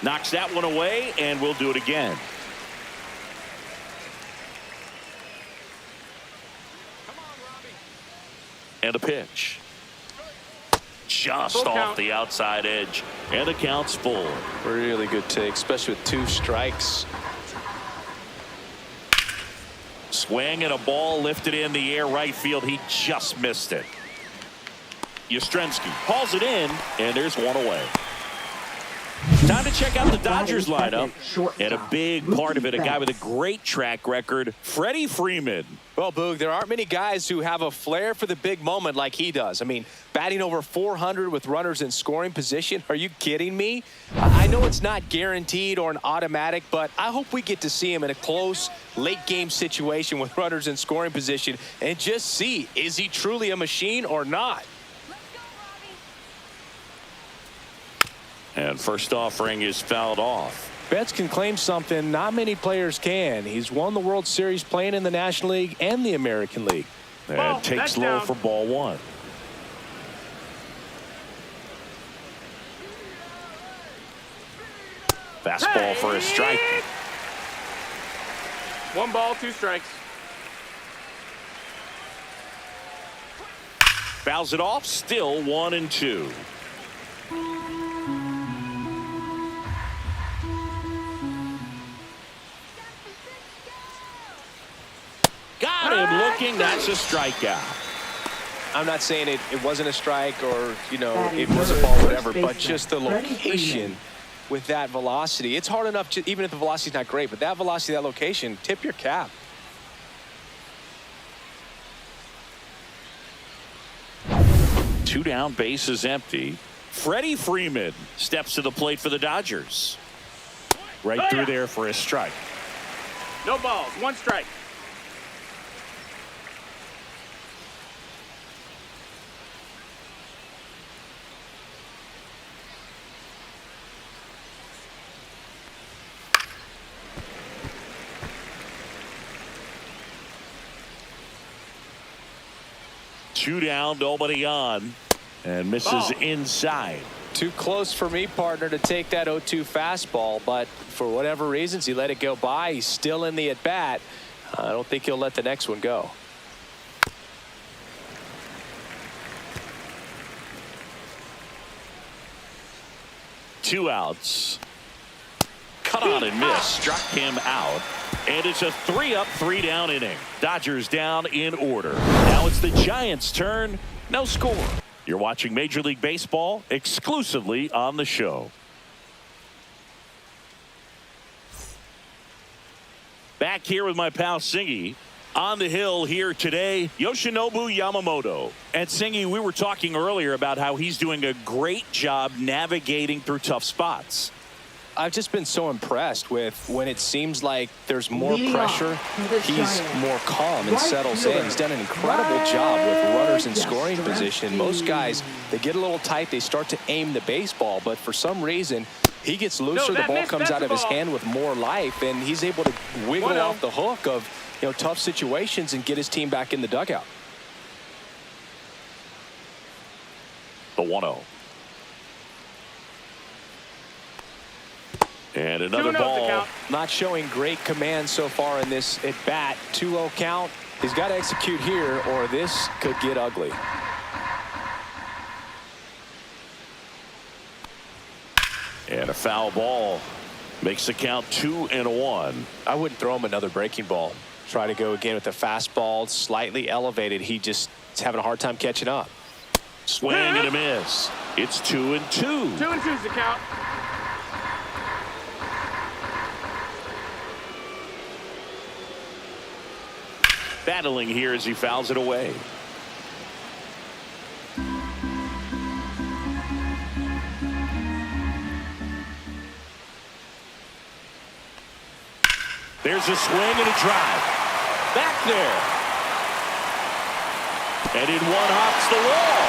S1: Knocks that one away, and we'll do it again. And a pitch. Just off the outside edge, and the count's full.
S2: Really good take, especially with 2 strikes.
S1: Swing and a ball lifted in the air right field. He just missed it. Yastrzemski hauls it in, and there's one away. Time to check out the Dodgers lineup. And a big part of it, a guy with a great track record, Freddie Freeman.
S2: Well, Boog, there aren't many guys who have a flair for the big moment like he does. I mean, batting over 400 with runners in scoring position. Are you kidding me? I know it's not guaranteed or an automatic, but I hope we get to see him in a close, late-game situation with runners in scoring position and just see, is he truly a machine or not?
S1: And first offering is fouled off.
S2: Betts can claim something not many players can. He's won the World Series playing in the National League and the American League.
S1: And takes low for ball one. Fastball for a strike.
S4: 1 ball, 2 strikes.
S1: Fouls it off, still 1-2. Got him looking. That's a strikeout.
S2: I'm not saying it wasn't a strike or, you know, it was a ball, whatever, but just the location with that velocity. It's hard enough, to, even if the velocity's not great, but that velocity, that location, tip your cap.
S1: Two down, base is empty. Freddie Freeman steps to the plate for the Dodgers. Right through there for a strike.
S4: No balls, 1 strike.
S1: Two down, nobody on, and misses inside.
S2: Too close for me, partner, to take that 0-2 fastball, but for whatever reasons, he let it go by. He's still in the at-bat. I don't think he'll let the next one go.
S1: Two outs. Cut on and miss. Struck him out. And it's a 3-up, 3-down inning. Dodgers down in order. Now it's the Giants' turn. No score. You're watching Major League Baseball exclusively on the show. Back here with my pal Singy. On the hill here today, Yoshinobu Yamamoto. And Singy, we were talking earlier about how he's doing a great job navigating through tough spots.
S2: I've just been so impressed with when it seems like there's more pressure, he's more calm and settles in. He's done an incredible job with runners in scoring position. Most guys, they get a little tight, they start to aim the baseball, but for some reason, he gets looser, the ball comes out of his hand with more life, and he's able to wiggle off the hook of, you know, tough situations and get his team back in the dugout.
S1: The 1-0. And another ball.
S2: Not showing great command so far in this at bat. 2-0 count. He's got to execute here or this could get ugly.
S1: And a foul ball makes the count 2-1.
S2: I wouldn't throw him another breaking ball. Try to go again with the fastball, slightly elevated. He just is having a hard time catching up.
S1: Swing and a miss. It's 2-2.
S4: 2-2 is the count.
S1: Battling here as he fouls it away. There's a swing and a drive. Back there. And in one hops the wall.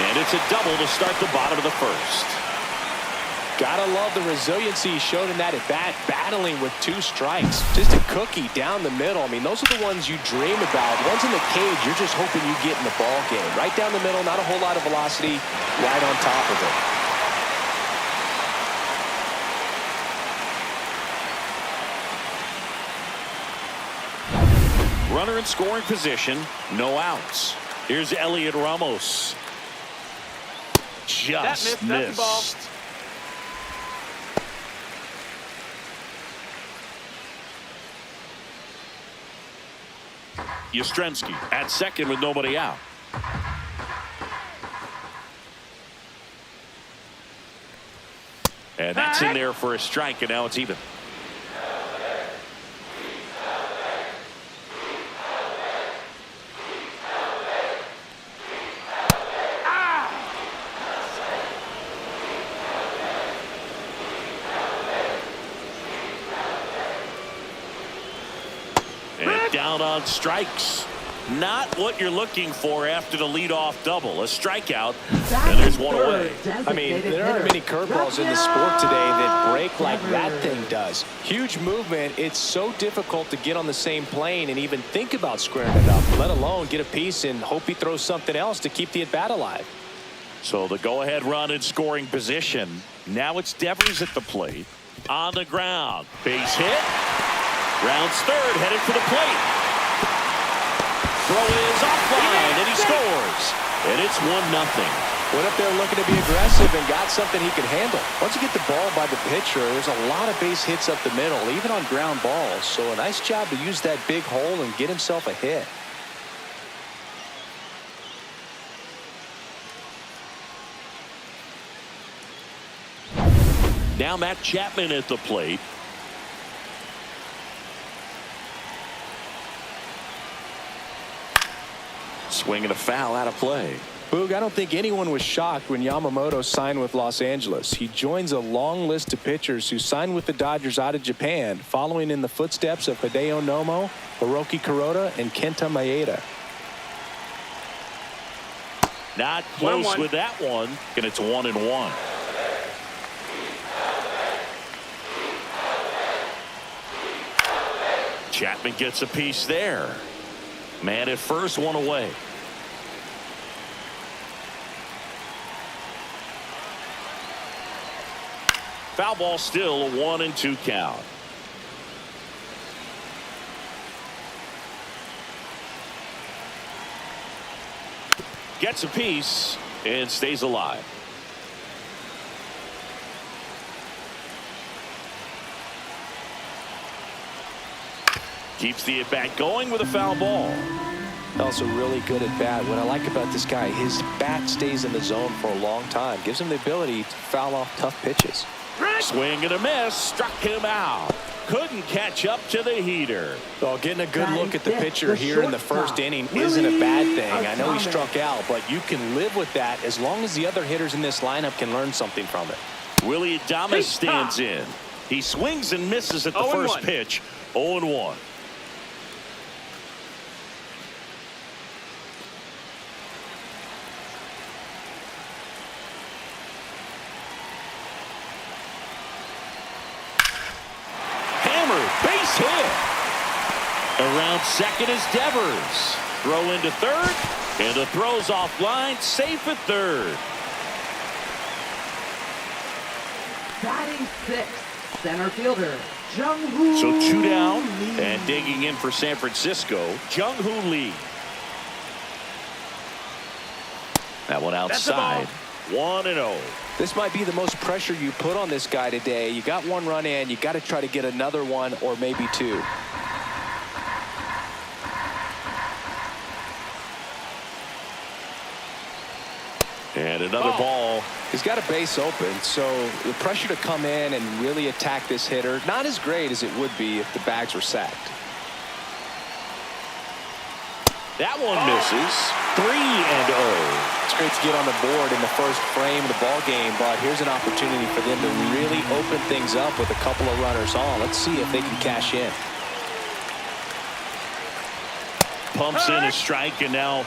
S1: And it's a double to start the bottom of the first.
S2: Gotta love the resiliency he showed in that at bat, battling with 2 strikes. Just a cookie down the middle. I mean, those are the ones you dream about. Ones in the cage, you're just hoping you get in the ball game. Right down the middle, not a whole lot of velocity, right on top of it.
S1: Runner in scoring position, no outs. Here's Elliot Ramos. Just missed. Yastrzemski at second with nobody out. And that's in there for a strike, and now it's even. And down on strikes. Not what you're looking for after the leadoff double. A strikeout, and there's one away.
S2: I mean, there aren't many curveballs in the sport today that break like that thing does. Huge movement. It's so difficult to get on the same plane and even think about squaring it up, let alone get a piece and hope he throws something else to keep the at-bat alive.
S1: So the go-ahead run in scoring position. Now it's Devers at the plate. On the ground. Base hit. Rounds third, headed for the plate. Throw is offline, and he scores. And it's 1-0.
S2: Went up there looking to be aggressive and got something he could handle. Once you get the ball by the pitcher, there's a lot of base hits up the middle, even on ground balls. So a nice job to use that big hole and get himself a hit.
S1: Now Matt Chapman at the plate. Swinging a foul out of play.
S2: Boog, I don't think anyone was shocked when Yamamoto signed with Los Angeles. He joins a long list of pitchers who signed with the Dodgers out of Japan, following in the footsteps of Hideo Nomo, Hiroki Kuroda, and Kenta Maeda.
S1: Not close with that one, and it's 1-1. Chapman gets a piece there. Man at first, one away. Foul ball, still a 1-2 count. Gets a piece and stays alive. Keeps the at-bat going with a foul ball.
S2: Also really good at bat. What I like about this guy, his bat stays in the zone for a long time. Gives him the ability to foul off tough pitches.
S1: Swing and a miss. Struck him out. Couldn't catch up to the heater.
S2: Well, getting a good look at the pitcher here in the first inning isn't a bad thing. I know he struck out, but you can live with that as long as the other hitters in this lineup can learn something from it.
S1: Willie Adames stands in. He swings and misses at the first pitch. 0-1. Base hit. Around second is Devers. Throw into third, and the throw's offline. Safe at third.
S3: Batting sixth, center fielder Jung-Hoo.
S1: So 2 down, and digging in for San Francisco, Jung-Hoo Lee. That one outside. 1-0.
S2: This might be the most pressure you put on this guy today. You got one run in, you got to try to get another one or maybe two.
S1: And another ball.
S2: He's got a base open, so the pressure to come in and really attack this hitter, not as great as it would be if the bags were sacked.
S1: That one misses. 3-0.
S2: It's great to get on the board in the first frame of the ball game, but here's an opportunity for them to really open things up with a couple of runners on. Let's see if they can cash in.
S1: Pumps in a strike, and now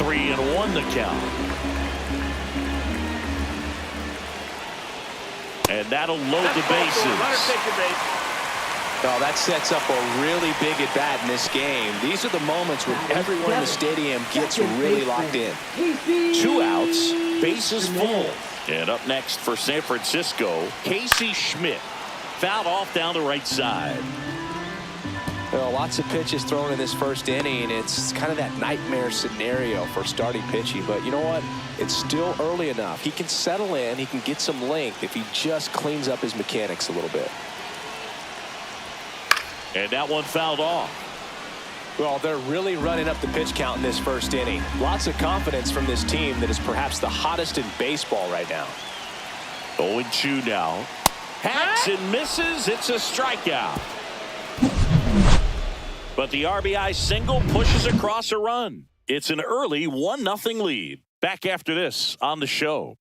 S1: 3-1 the count. And that'll load the bases.
S2: Oh, that sets up a really big at bat in this game. These are the moments when everyone in the stadium gets really locked in.
S1: 2 outs, bases full. And up next for San Francisco, Casey Schmidt. Fouled off down the right side.
S2: Well, lots of pitches thrown in this first inning. It's kind of that nightmare scenario for starting pitching. But you know what? It's still early enough. He can settle in. He can get some length if he just cleans up his mechanics a little bit.
S1: And that one fouled off.
S2: Well, they're really running up the pitch count in this first inning. Lots of confidence from this team that is perhaps the hottest in baseball right now.
S1: 0-2 now. Hacks and misses. It's a strikeout. But the RBI single pushes across a run. It's an early 1-0 lead. Back after this on the show.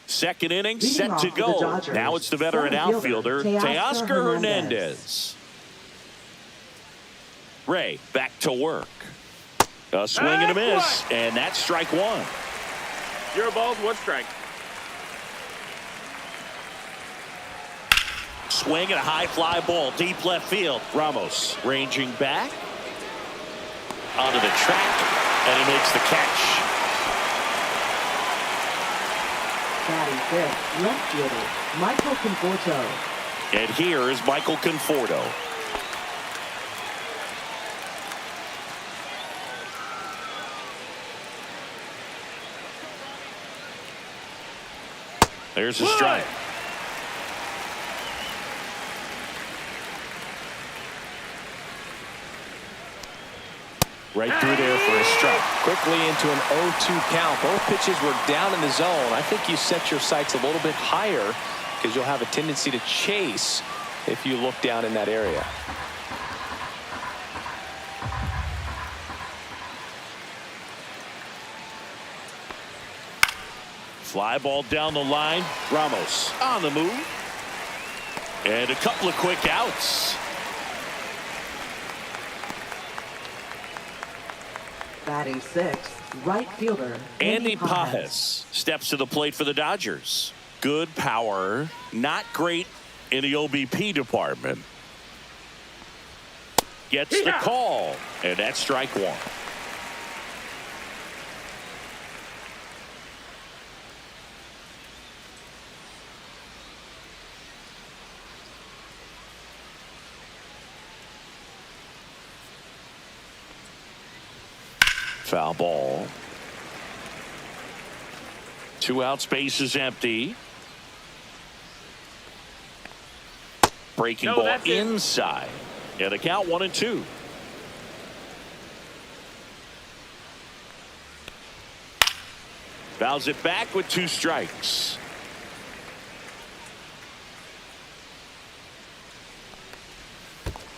S1: Second inning set to go. Now it's the veteran outfielder, Teoscar Hernandez. Ray back to work. A swing and a miss, and that's strike one.
S4: 0 balls, 1 strike.
S1: Swing and a high fly ball, deep left field. Ramos ranging back onto the track, and he makes the catch.
S3: Batting fifth, left fielder, Michael Conforto.
S1: And here is Michael Conforto. There's a strike. Right through there for a strike.
S2: Quickly into an 0-2 count. Both pitches were down in the zone. I think you set your sights a little bit higher because you'll have a tendency to chase if you look down in that area.
S1: Fly ball down the line. Ramos on the move. And a couple of quick outs.
S3: Batting sixth, right fielder,
S1: Andy Pajes steps to the plate for the Dodgers. Good power, not great in the OBP department. Gets the call, and that's strike one. Foul ball. 2 out, space is empty. Breaking ball inside. And the count 1-2. Fouls it back with 2 strikes.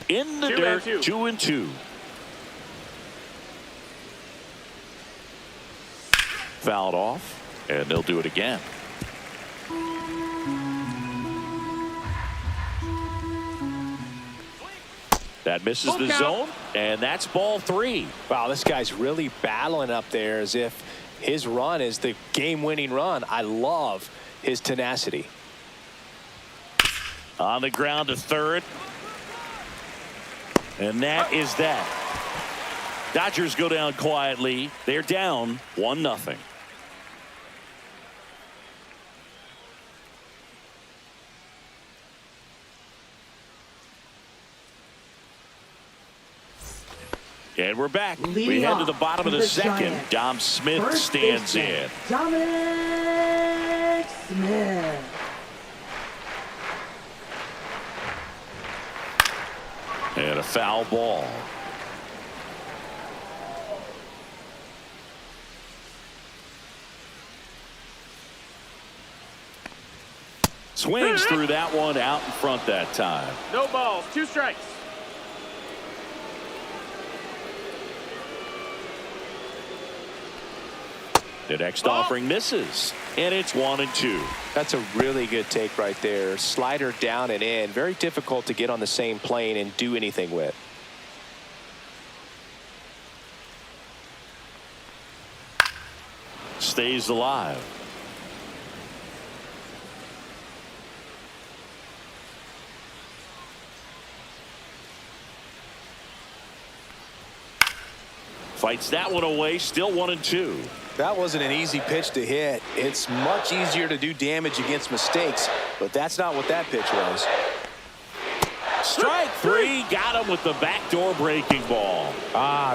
S1: In the dirt, 2-2. Fouled off, and they'll do it again. That misses the zone, and that's ball 3.
S2: Wow, this guy's really battling up there as if his run is the game-winning run. I love his tenacity.
S1: On the ground to third. And that is that. Dodgers go down quietly. They're down 1-0. And we're back. We head to the bottom of the second. Dom Smith stands in.
S3: Dominic Smith.
S1: And a foul ball. Swings through that one out in front that time.
S4: No balls, 2 strikes.
S1: The next offering misses, and it's 1-2.
S2: That's a really good take right there. Slider down and in. Very difficult to get on the same plane and do anything with.
S1: Stays alive. Fights that one away, still 1-2.
S2: That wasn't an easy pitch to hit. It's much easier to do damage against mistakes, but that's not what that pitch was.
S1: Strike three, got him with the backdoor breaking ball.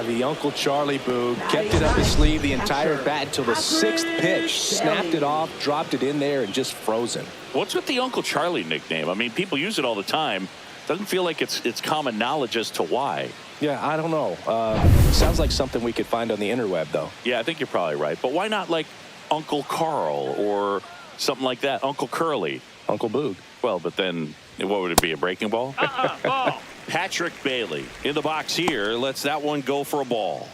S2: The Uncle Charlie Boog kept it up his sleeve the entire bat until the 6th pitch. Snapped it off, dropped it in there, and just frozen.
S1: What's with the Uncle Charlie nickname? I mean, people use it all the time. Doesn't feel like it's common knowledge as to why.
S2: Yeah, I don't know. Sounds like something we could find on the interweb, though.
S1: Yeah, I think you're probably right. But why not like Uncle Carl or something like that? Uncle Curly.
S2: Uncle Boog.
S1: Well, but then what would it be, a breaking ball?
S4: Ball.
S1: Patrick Bailey in the box here lets that one go for a ball.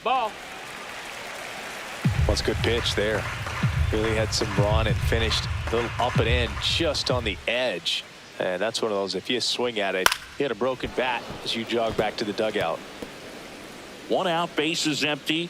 S4: Ball.
S2: What's a good pitch there. Really had some run and finished a little up and in just on the edge. And that's one of those, if you swing at it, you had a broken bat as you jog back to the dugout.
S1: 1 out, bases empty.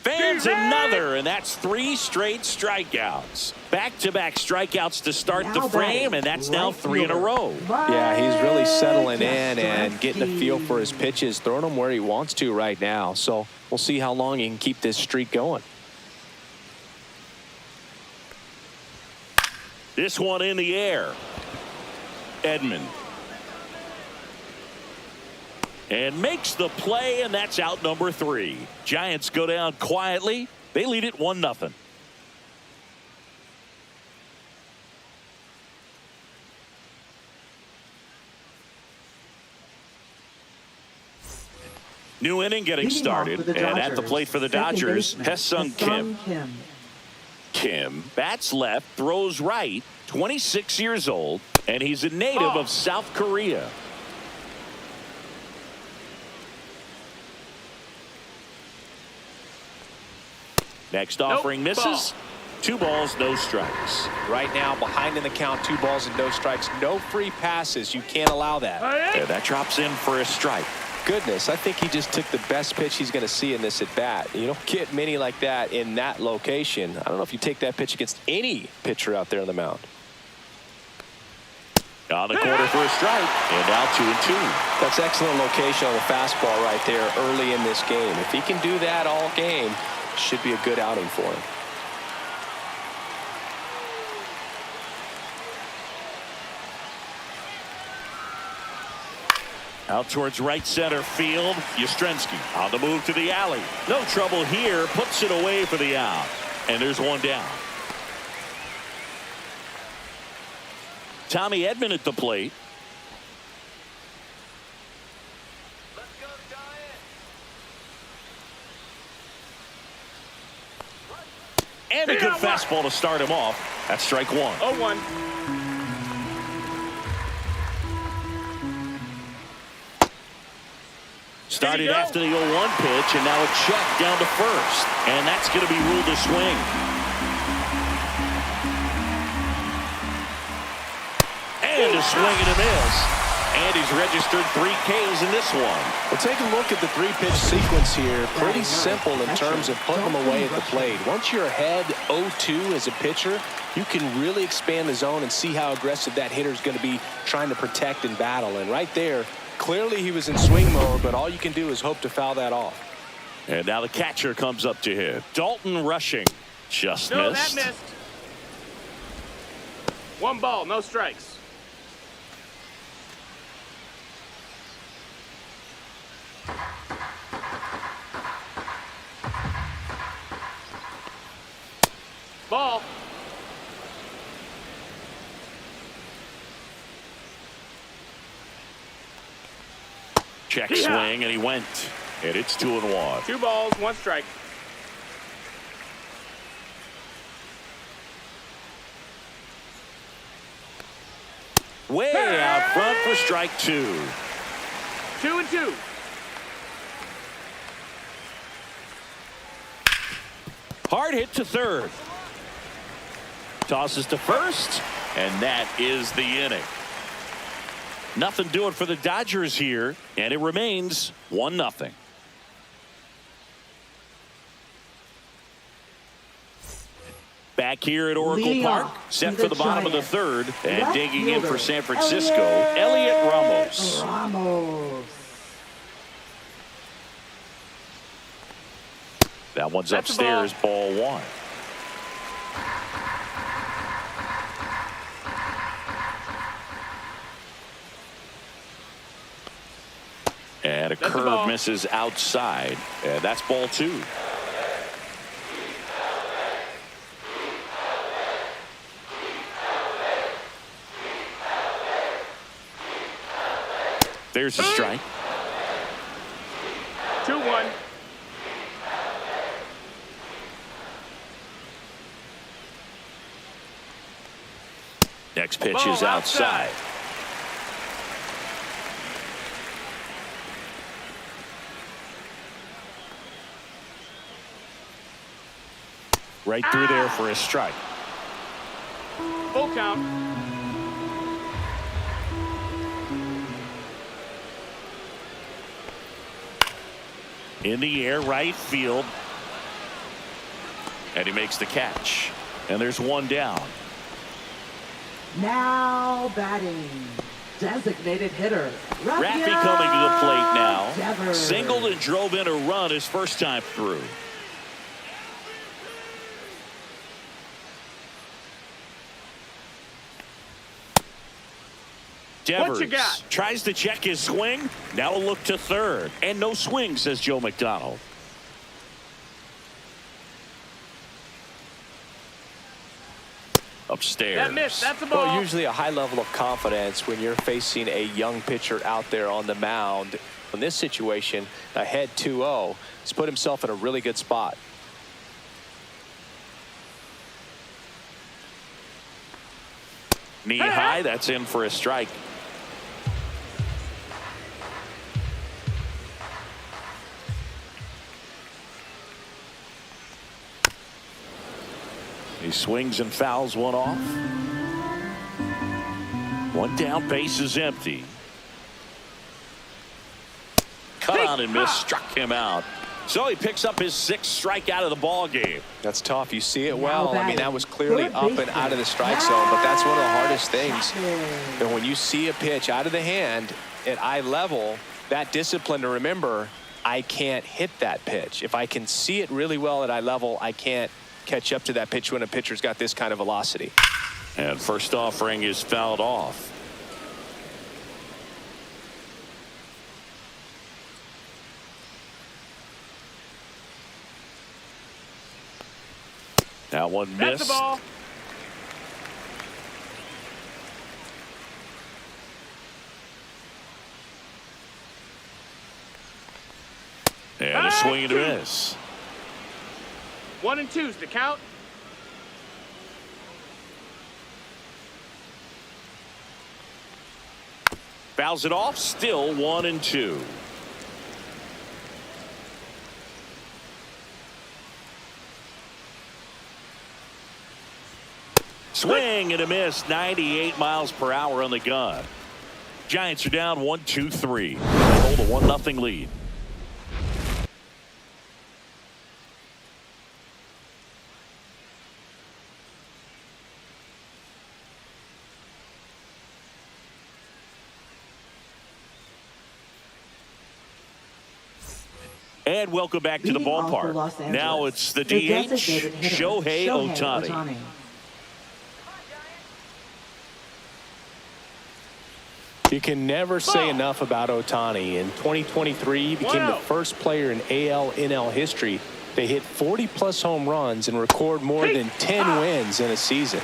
S1: Fans another, and that's 3 straight strikeouts. Back-to-back strikeouts to start the frame, and that's now 3 in a row.
S2: Yeah, he's really settling in and getting a feel for his pitches, throwing them where he wants to right now. So we'll see how long he can keep this streak going.
S1: This one in the air. Edman. And makes the play, and that's out number 3. Giants go down quietly. They lead it 1-0. New inning getting started, and at the plate for the Dodgers, Hesung Kim. Kim bats left, throws right, 26 years old, and he's a native of South Korea. Next offering misses. 2 balls, no strikes.
S2: Right now, behind in the count, 2 balls and no strikes. No free passes. You can't allow that.
S1: And that drops in for a strike.
S2: Goodness, I think he just took the best pitch he's going to see in this at bat. You don't get many like that in that location. I don't know if you take that pitch against any pitcher out there on the mound.
S1: On the corner for a strike, and now 2-2.
S2: That's excellent location on the fastball right there early in this game. If he can do that all game, should be a good outing for him.
S1: Out towards right center field. Yastrzemski on the move to the alley. No trouble here. Puts it away for the out. And there's 1 down. Tommy Edman at the plate. And a good fastball to start him off. That's strike 1.
S4: 0-1.
S1: Started after the 0-1 pitch, and now a check down to first. And that's going to be ruled a swing. And a swing and a miss. And he's registered 3 Ks in this one.
S2: Well, take a look at the 3-pitch sequence here. Pretty simple in terms of putting them away at the plate. Once you're ahead 0-2 as a pitcher, you can really expand the zone and see how aggressive that hitter is going to be trying to protect and battle. And right there, clearly he was in swing mode, but all you can do is hope to foul that off.
S1: And now the catcher comes up to hit. Dalton rushing. Just missed.
S4: That missed. 1 ball, no strikes. Ball.
S1: Check swing, and he went. And it's 2-1.
S4: 2 balls, 1 strike.
S1: Way out front for strike 2.
S4: 2-2.
S1: Hard hit to third. Tosses to first, and that is the inning. Nothing doing for the Dodgers here, and it remains 1-0. Back here at Oracle Park, set for the bottom of the third, and digging in for San Francisco, Elliot Ramos. That one's upstairs, ball one. And a curve misses outside, and that's ball two. There's a strike.
S4: 2-1.
S1: Next pitch is outside. Right through there for a strike.
S4: Full count.
S1: In the air, right field. And he makes the catch. And there's one down.
S3: Now batting, designated hitter
S1: Raffy coming to the plate now. Singled and drove in a run his first time through.
S4: What you got?
S1: Tries to check his swing. Now a look to third. And no swing, says Joe McDonald. Upstairs.
S4: That missed. That's a ball.
S2: Well, usually a high level of confidence when you're facing a young pitcher out there on the mound. In this situation, ahead 2-0, he's put himself in a really good spot.
S1: Knee high, that's in for a strike. He swings and fouls one off. One down, base is empty. Cut on and miss, struck him out. So he picks up his sixth strikeout of the ball game.
S2: That's tough. You see it well. I mean, that was clearly up and out of the strike zone, but that's one of the hardest things. And when you see a pitch out of the hand at eye level, that discipline to remember, I can't hit that pitch. If I can see it really well at eye level, I can't catch up to that pitch when a pitcher's got this kind of velocity.
S1: And first offering is fouled off. That one missed.
S4: That's the ball.
S1: And a swing and a miss.
S4: 1-2's the count.
S1: Fouls it off. Still 1-2. Swing and a miss. 98 miles per hour on the gun. Giants are down 1-2-3. They hold a 1-0 lead. And welcome back to the ballpark. Now it's the DH, Shohei Ohtani.
S2: You can never say enough about Ohtani. In 2023, he became the first player in AL/NL history to hit 40-plus home runs and record more than 10 wins in a season.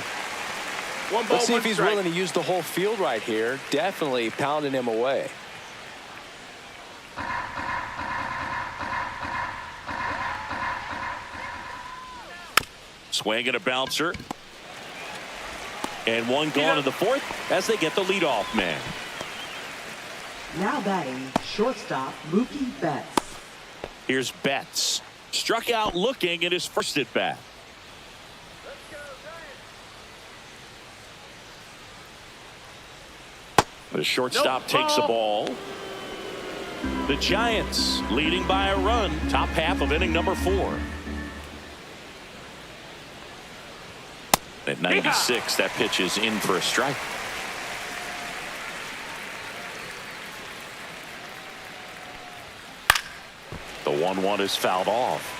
S2: Let's see if he's willing to use the whole field right here. Definitely pounding him away.
S1: Swing and a bouncer. And one gone in the fourth as they get the leadoff man.
S3: Now batting, shortstop Mookie Betts.
S1: Here's Betts. Struck out looking at his first at bat. The shortstop takes the ball. The Giants leading by a run. Top half of inning number 4. At 96, that pitch is in for a strike. The 1-1 is fouled off.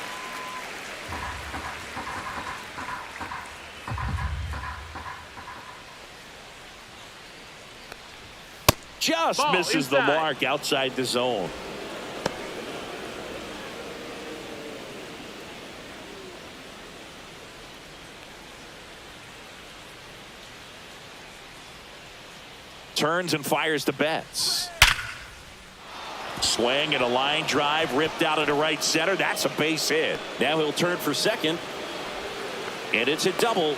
S1: Just misses the mark outside the zone. Turns and fires the Betts. Swing and a line drive ripped out into right center. That's a base hit. Now he'll turn for second. And it's a double.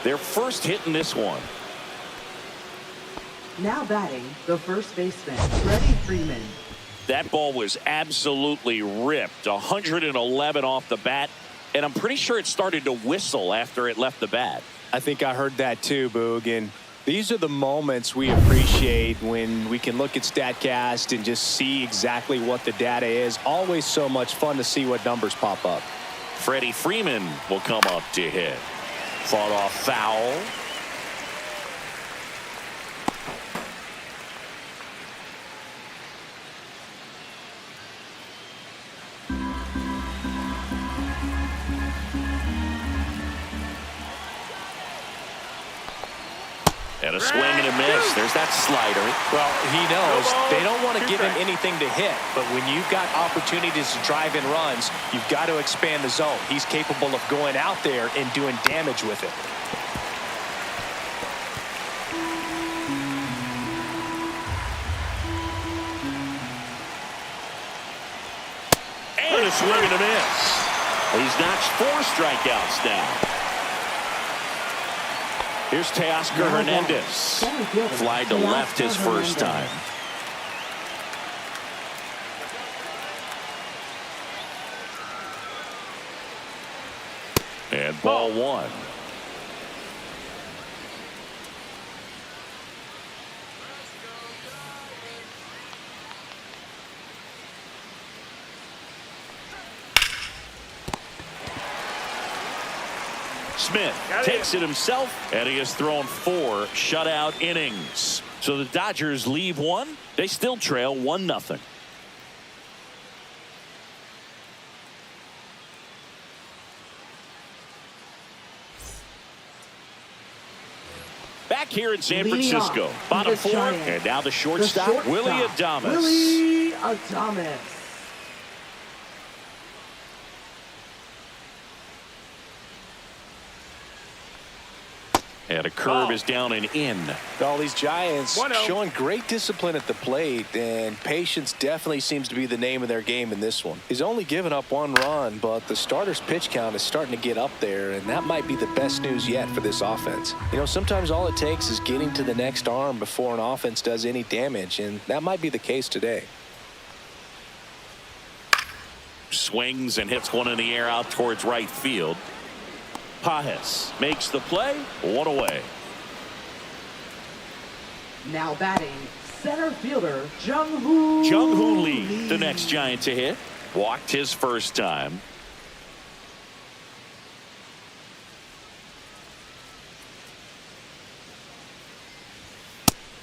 S1: Their first hit in this one.
S3: Now batting, the first baseman, Freddie Freeman.
S1: That ball was absolutely ripped. 111 off the bat. And I'm pretty sure it started to whistle after it left the bat.
S2: I think I heard that too, Boog. And these are the moments we appreciate when we can look at StatCast and just see exactly what the data is. Always so much fun to see what numbers pop up.
S1: Freddie Freeman will come up to hit. Fought off foul. And a swing and a miss. There's that slider.
S2: Well, he knows they don't want to give him anything to hit, but when you've got opportunities to drive in runs, you've got to expand the zone. He's capable of going out there and doing damage with it.
S1: And a swing and a miss. He's notched 4 strikeouts now. Here's Teoscar Hernandez. Fly to left his first time. And ball 1. Smith takes it himself, and he has thrown 4 shutout innings. So the Dodgers leave 1. They still trail 1-0. Back here in San Francisco, bottom 4, and now the shortstop, Willie Adames.
S3: Willie Adames.
S1: And a curve is down and in.
S2: All these Giants showing great discipline at the plate, and patience definitely seems to be the name of their game in this one. He's only given up 1 run, but the starter's pitch count is starting to get up there, and that might be the best news yet for this offense. You know, sometimes all it takes is getting to the next arm before an offense does any damage, and that might be the case today.
S1: Swings and hits one in the air out towards right field. Pajes makes the play. 1 away.
S3: Now batting, center fielder
S1: Jung-Hoo Lee, the next Giant to hit. Walked his first time.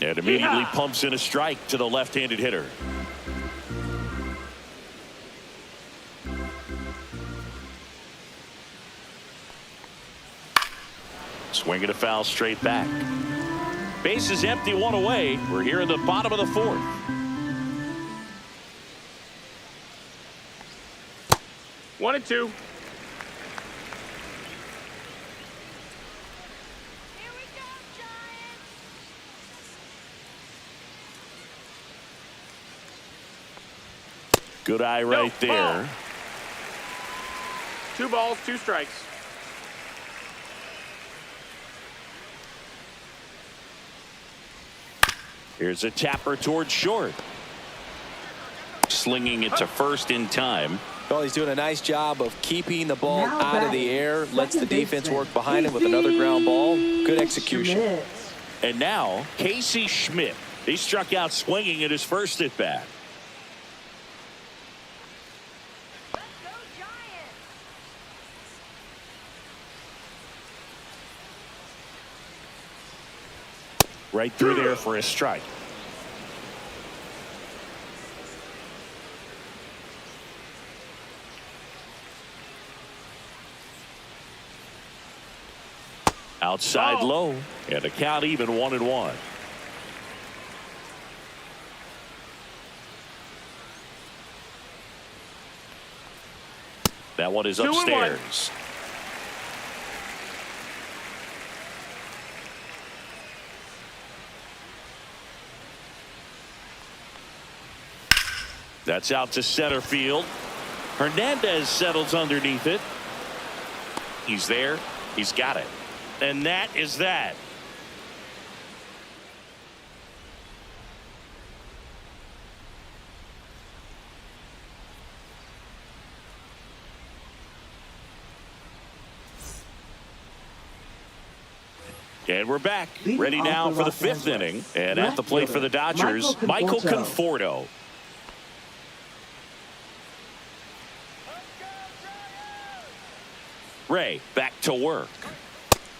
S1: And immediately pumps in a strike to the left-handed hitter. Swinging a foul straight back. Base is empty, 1 away. We're here in the bottom of the 4th.
S4: One and 2.
S1: Good eye right there.
S4: Ball. 2 balls, 2 strikes.
S1: Here's a tapper towards short. Slinging it to first in time.
S2: Well, he's doing a nice job of keeping the ball out of the air. Lets the defense work behind him with another ground ball. Good execution.
S1: And now, Casey Schmidt He struck out swinging at his first at bat. Right through there for a strike. Outside low, and the count even 1-1. That one is upstairs. That's out to center field. Hernandez settles underneath it. He's there. He's got it. And that is that. And we're back. Ready now for the fifth inning. And at the plate for the Dodgers, Michael Conforto. Ray back to work.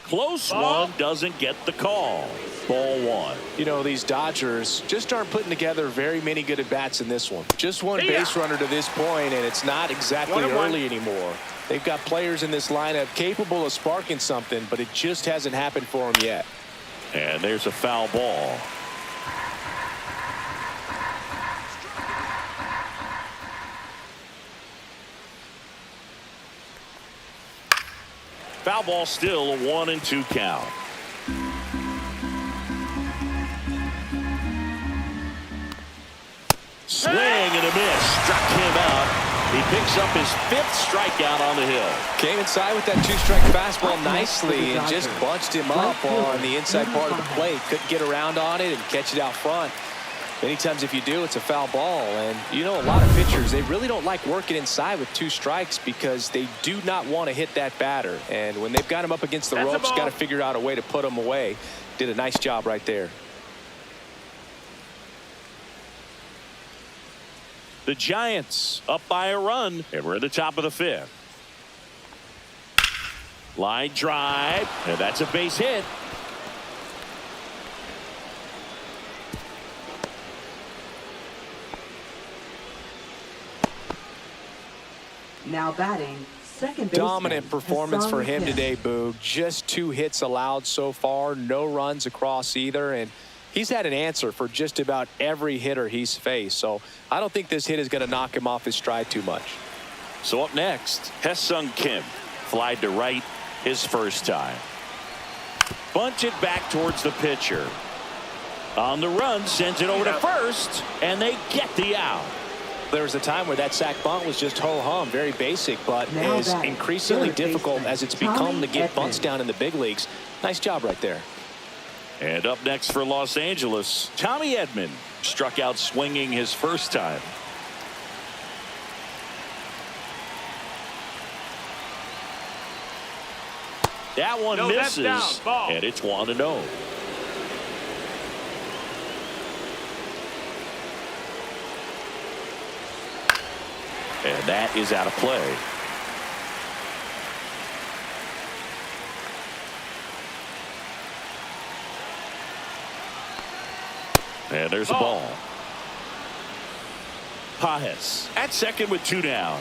S1: Close one, doesn't get the call. Ball one.
S2: You know, these Dodgers just aren't putting together very many good at-bats in this one. Just one base runner to this point, and it's not exactly early anymore. They've got players in this lineup capable of sparking something, but it just hasn't happened for them yet.
S1: And there's a foul ball. Foul ball, still a 1-2 count. Swing and a miss. Struck him out. He picks up his 5th strikeout on the hill.
S2: Came inside with that 2-strike fastball nicely and just bunched him up on the inside part of the plate. Couldn't get around on it and catch it out front. Many times if you do, it's a foul ball. And you know, a lot of pitchers, they really don't like working inside with 2 strikes because they do not want to hit that batter. And when they've got him up against the ropes, got to figure out a way to put him away. Did a nice job right there.
S1: The Giants up by a run, and we're at the top of the 5th. Line drive, and that's a base hit.
S3: Now batting, second baseman.
S2: Dominant performance for him today, Boog. Just 2 hits allowed so far, no runs across either, and he's had an answer for just about every hitter he's faced. So I don't think this hit is going to knock him off his stride too much.
S1: So up next, Hesung Kim. Flied to right his first time. Bunch it back towards the pitcher. On the run, sends it over to first, and they get the out.
S2: There was a time where that sac bunt was just ho-hum, very basic, but is increasingly difficult as it's become to get bunts down in the big leagues. Nice job right there.
S1: And up next for Los Angeles, Tommy Edman struck out swinging his first time. That one misses, and it's 1-0. And that is out of play. And there's a ball. Pajes at second with 2 down.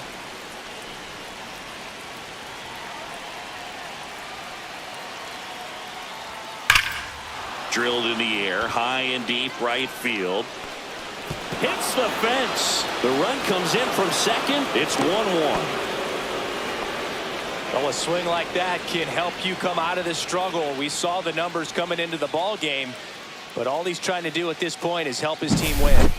S1: Drilled in the air, high and deep right field. Hits the fence. The run comes in from second. It's 1-1.
S2: Well, a swing like that can help you come out of this struggle. We saw the numbers coming into the ball game, but all he's trying to do at this point is help his team win.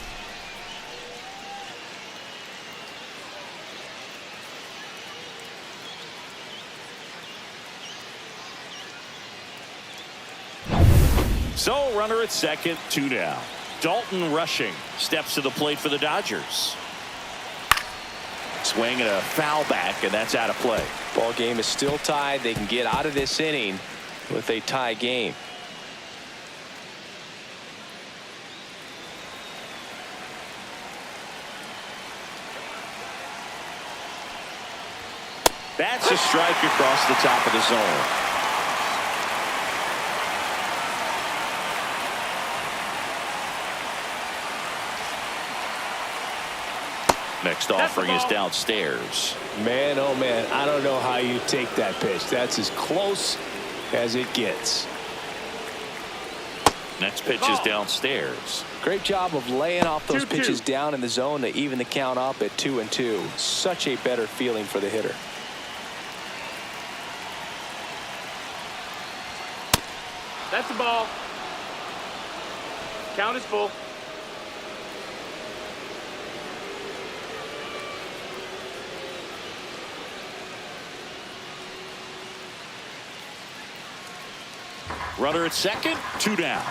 S1: So runner at second, 2 down. Dalton Rushing steps to the plate for the Dodgers. Swing and a foul back, and that's out of play.
S2: Ball game is still tied. They can get out of this inning with a tie game.
S1: That's a strike across the top of the zone. Next offering is downstairs.
S2: Man, oh man, I don't know how you take that pitch. That's as close as it gets.
S1: Next pitch is downstairs.
S2: Great job of laying off those
S4: 2-2.
S2: pitches down in the zone to even the count up at 2-2. Such a better feeling for the hitter.
S4: That's the ball. Count is full.
S1: Runner at second, 2 down.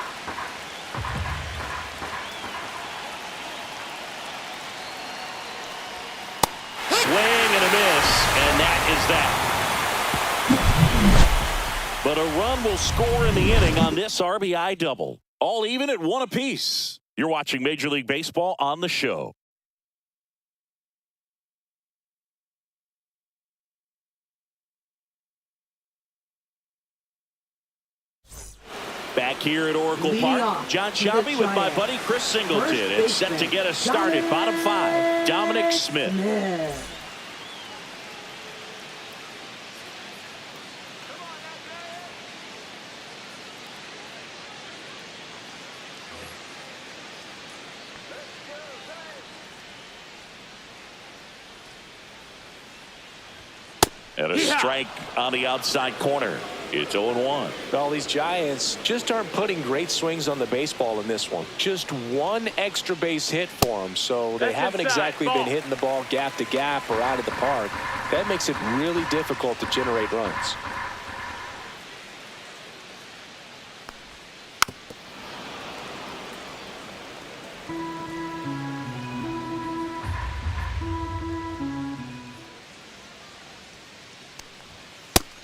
S1: Swing and a miss, and that is that. But a run will score in the inning on this RBI double. All even at 1 apiece. You're watching Major League Baseball on the show. Back here at Oracle Park, John Shelby with my buddy Chris Singleton. It's set to get us started. Bottom 5, Dominic Smith. And a strike on the outside corner. It's 0-1.
S2: Well, these Giants just aren't putting great swings on the baseball in this one. Just one extra base hit for them, so they haven't exactly been hitting the ball gap to gap or out of the park. That makes it really difficult to generate runs.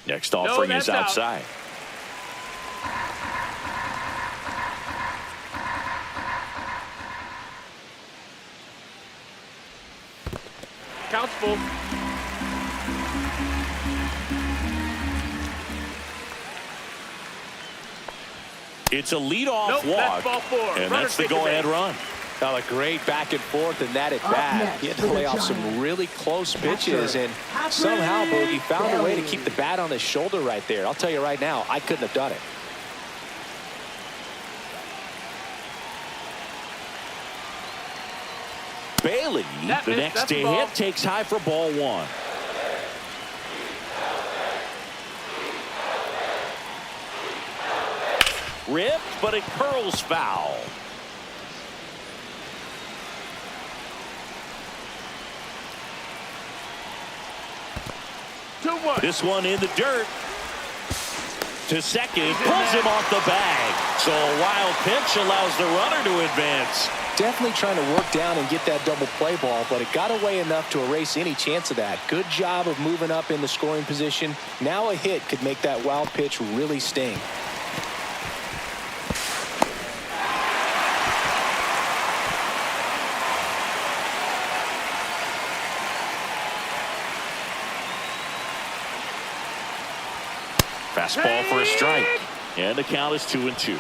S1: Next offering is outside.
S4: Count's full.
S1: It's a leadoff
S4: Nope,
S1: walk,
S4: that's ball 4.
S1: and
S4: Runner
S1: that's the
S4: takes a
S1: go-ahead
S4: base.
S1: run.
S2: Now, a great back and forth in that at bat. He had to lay off some really close pitches, and somehow Boogie found a way to keep the bat on his shoulder right there. I'll tell you right now, I couldn't have done it.
S1: Bailey, the next to hit, takes high for ball 1. Ripped, but it curls foul. This one in the dirt. To second, pulls him off the bag. So a wild pitch allows the runner to advance.
S2: Definitely trying to work down and get that double play ball, but it got away enough to erase any chance of that. Good job of moving up in the scoring position. Now a hit could make that wild pitch really sting.
S1: Fastball for a strike. And the count is 2-2.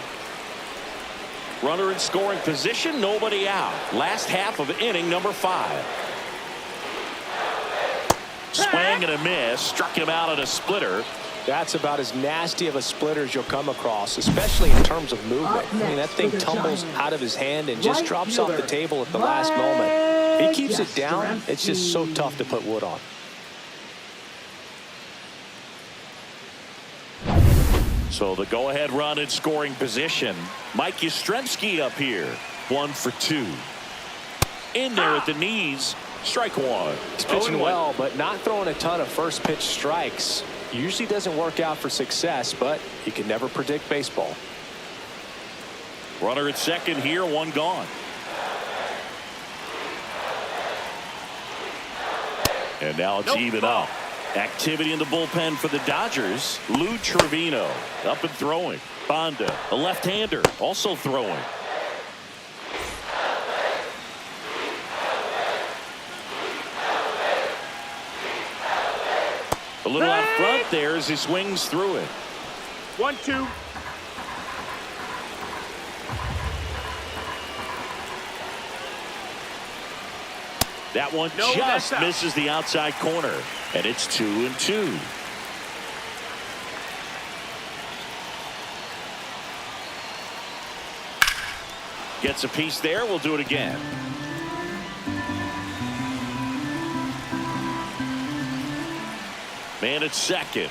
S1: Runner in scoring position, nobody out. Last half of inning number 5. Swing and a miss. Struck him out at a splitter.
S2: That's about as nasty of a splitter as you'll come across, especially in terms of movement. I mean, that thing tumbles out of his hand and just drops off the table at the last moment. If he keeps it down, it's just so tough to put wood on.
S1: So the go-ahead run in scoring position. Mike Yastrzemski up here. 1 for 2. In there at the knees. Strike 1.
S2: He's pitching well, but not throwing a ton of first pitch strikes. Usually doesn't work out for success, but you can never predict baseball.
S1: Runner at second here, 1 gone. And now it's even up. Activity in the bullpen for the Dodgers. Lou Trevino up and throwing. Bonda, a left-hander, also throwing. little out front there as he swings through it.
S4: 1-2.
S1: That one just misses the outside corner, and it's 2-2. Gets a piece there. We'll do it again. Man at second.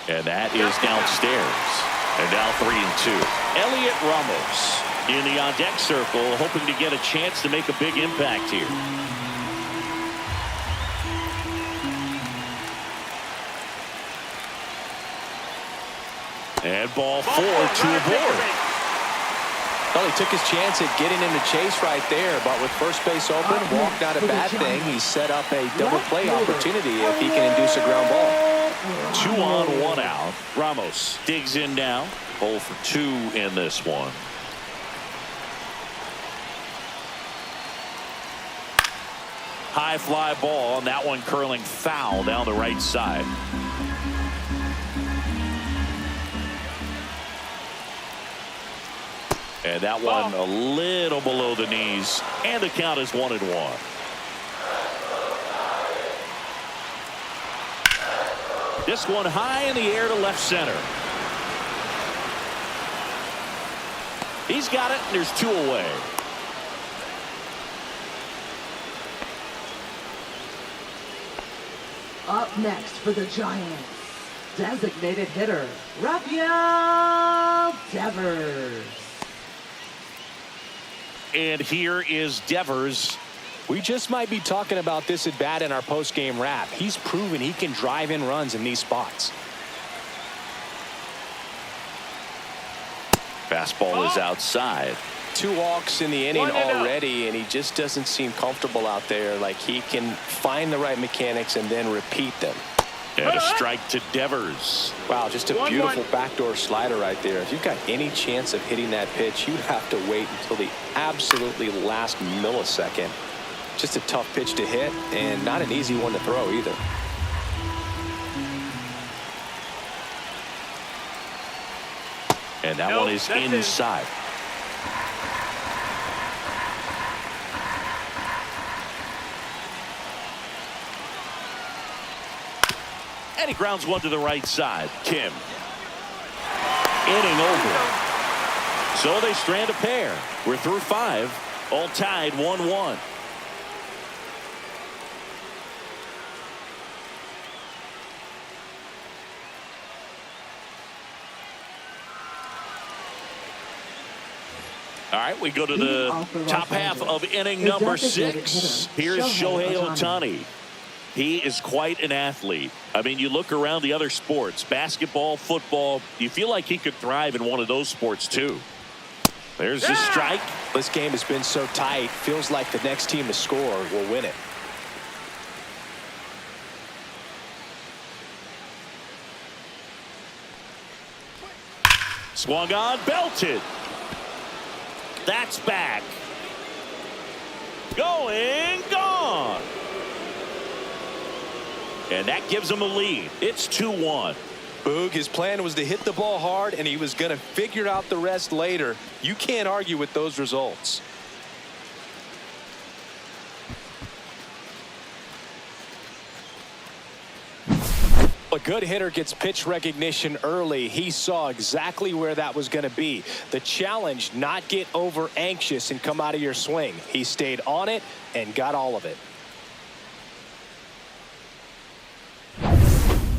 S1: And that is downstairs. And now 3-2. Elliot Ramos in the on-deck circle, hoping to get a chance to make a big impact here. And ball 4 to a board.
S2: Well, he took his chance at getting in the chase right there, but with first base open, walk not a bad thing. He set up a double play opportunity if he can induce a ground ball.
S1: 2 on, 1 out. Ramos digs in now. 0 for 2 in this one. High fly ball, and that one curling foul down the right side. And that one a little below the knees, and the count is 1-1. This one high in the air to left center. He's got it, and there's 2 away.
S3: Up next for the Giants, designated hitter, Rafael Devers.
S1: And here is Devers.
S2: We just might be talking about this at bat in our post-game wrap. He's proven he can drive in runs in these spots.
S1: Fastball is outside.
S2: 2 walks in the inning already, and he just doesn't seem comfortable out there. Like he can find the right mechanics and then repeat them.
S1: And a strike to Devers.
S2: Wow, just a beautiful backdoor slider right there. If you've got any chance of hitting that pitch, you have to wait until the absolutely last millisecond. Just a tough pitch to hit, and not an easy one to throw either.
S1: And that one is inside. And he grounds one to the right side. Kim. Inning over. So they strand a pair. We're through 5. All tied 1-1. All right, we go to the top half of inning number 6. Here's Shohei Ohtani. He is quite an athlete. I mean, you look around the other sports, basketball, football, you feel like he could thrive in one of those sports too. There's the strike.
S2: This game has been so tight. Feels like the next team to score will win it.
S1: Swung on, belted. That's back. Going, gone. And that gives him a lead. It's 2-1.
S2: Boog, his plan was to hit the ball hard, and he was going to figure out the rest later. You can't argue with those results. A good hitter gets pitch recognition early. He saw exactly where that was going to be. The challenge, not get over anxious and come out of your swing. He stayed on it and got all of it.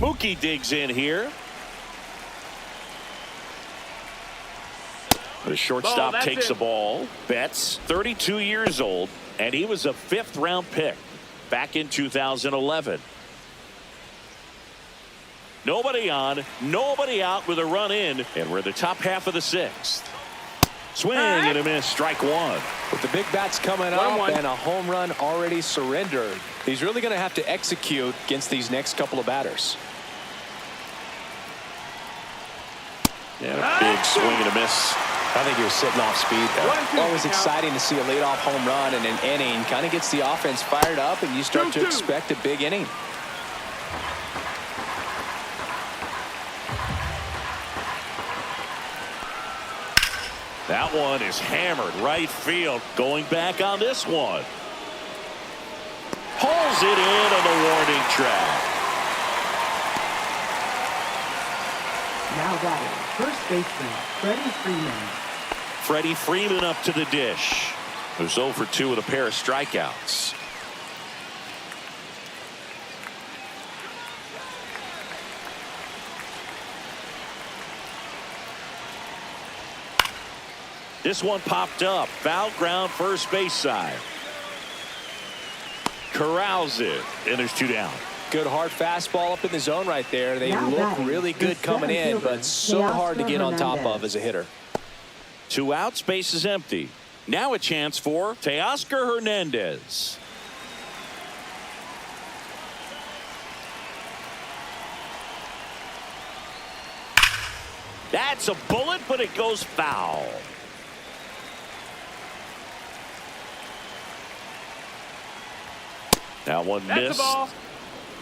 S1: Mookie digs in here. The shortstop takes the ball. Betts, 32 years old, and he was a 5th-round pick back in 2011. Nobody on, nobody out with a run in, and we're the top half of the 6th. Swing and a miss, strike 1.
S2: With the big bats coming up and a home run already surrendered, he's really going to have to execute against these next couple of batters.
S1: And a big swing and a miss.
S2: I think he was sitting off speed there. Always exciting to see a leadoff home run in an inning. Kind of gets the offense fired up, and you start to expect a big inning.
S1: That one is hammered right field. Going back on this one. Pulls it in on the warning track.
S3: Now batting, first baseman, Freddie Freeman.
S1: Freddie Freeman up to the dish. Who's 0 for 2 with a pair of strikeouts. This one popped up. Foul ground first base side. Corrals it. And there's 2 down.
S2: Good hard fastball up in the zone right there. They
S3: Now
S2: look
S3: batting,
S2: really good coming in, but so hard to get on top of as a hitter.
S1: 2 outs, base is empty. Now a chance for Teoscar Hernandez. That's a bullet, but it goes foul. Now one missed.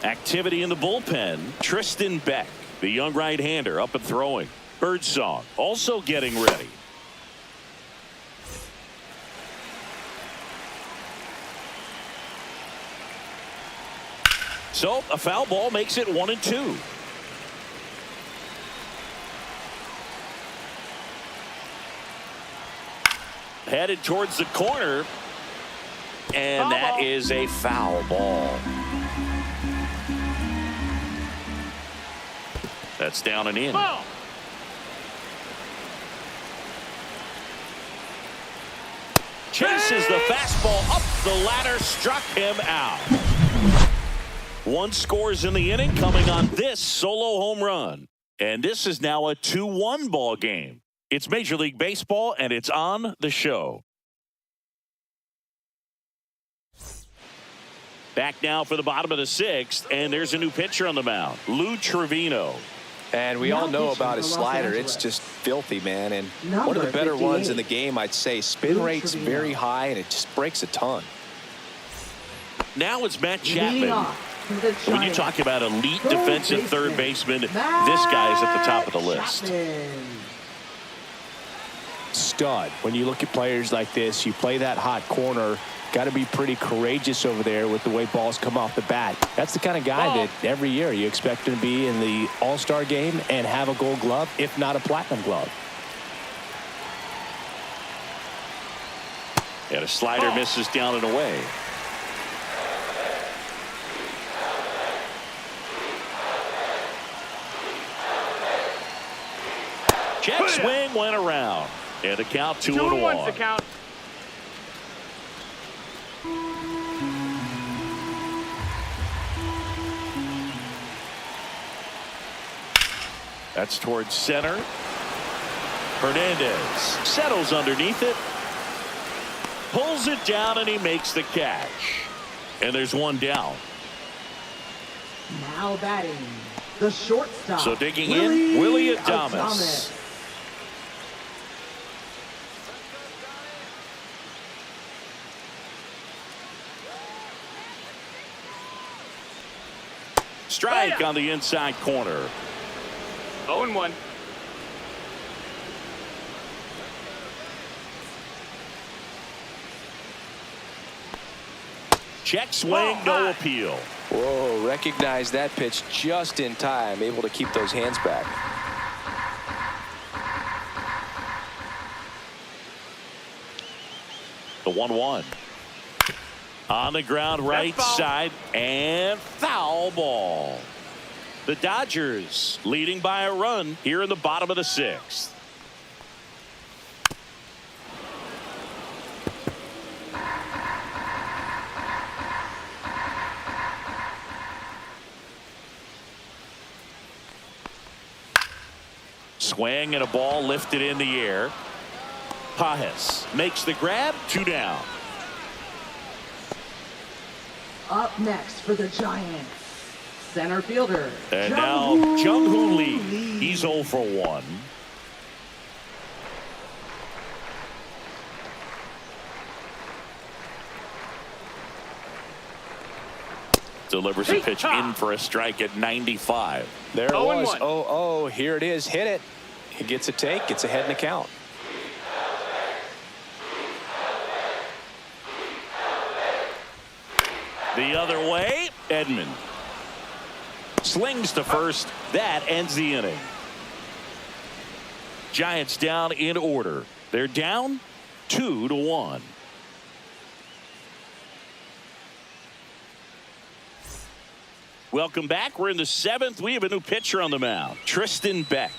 S1: Activity in the bullpen. Tristan Beck, the young right-hander, up and throwing. Birdsong also getting ready. So a foul ball makes it 1-2. Headed towards the corner. And that is a foul ball. That's down and in.
S4: Ball.
S1: Chases the fastball up the ladder, struck him out. 1 scores in the inning, coming on this solo home run. And this is now a 2-1 ball game. It's Major League Baseball, and it's on the show. Back now for the bottom of the 6th, and there's a new pitcher on the mound, Lou Trevino.
S2: And we all know about his slider. It's just filthy, man. And one of the better ones in the game, I'd say. Spin rate's very high, and it just breaks a ton.
S1: Now it's Matt Chapman. When you talk about elite defensive third baseman, this guy is at the top of the list.
S2: Stud. When you look at players like this, you play that hot corner. Got to be pretty courageous over there with the way balls come off the bat. That's the kind of guy that every year you expect him to be in the All-Star game and have a Gold Glove, if not a Platinum Glove.
S1: And a slider misses down and away. Check swing went around. And the count 2-1.
S4: The count.
S1: That's towards center. Hernandez settles underneath it. Pulls it down, and he makes the catch. And there's 1 down.
S3: Now batting, the shortstop.
S1: So digging in, Willie Adames. Strike on the inside corner.
S4: 0-1.
S1: Check swing, no appeal.
S2: Whoa, recognize that pitch just in time, able to keep those hands back.
S1: The 1-1. On the ground, right side, and foul ball. The Dodgers leading by a run here in the bottom of the 6th. Swing and a ball lifted in the air. Pajes makes the grab, 2 down.
S3: Up next for the Giants, center fielder.
S1: And now Jung-Hoo Lee. He's 0 for 1. Delivers a pitch in for a strike at 95.
S2: There it was. 0-0. Here it is. Hit it. He gets a take. Gets ahead in the count.
S1: The other way, Edman slings to first. That ends the inning. Giants down in order. They're down 2-1. Welcome back. We're in the 7th. We have a new pitcher on the mound, Tristan Beck.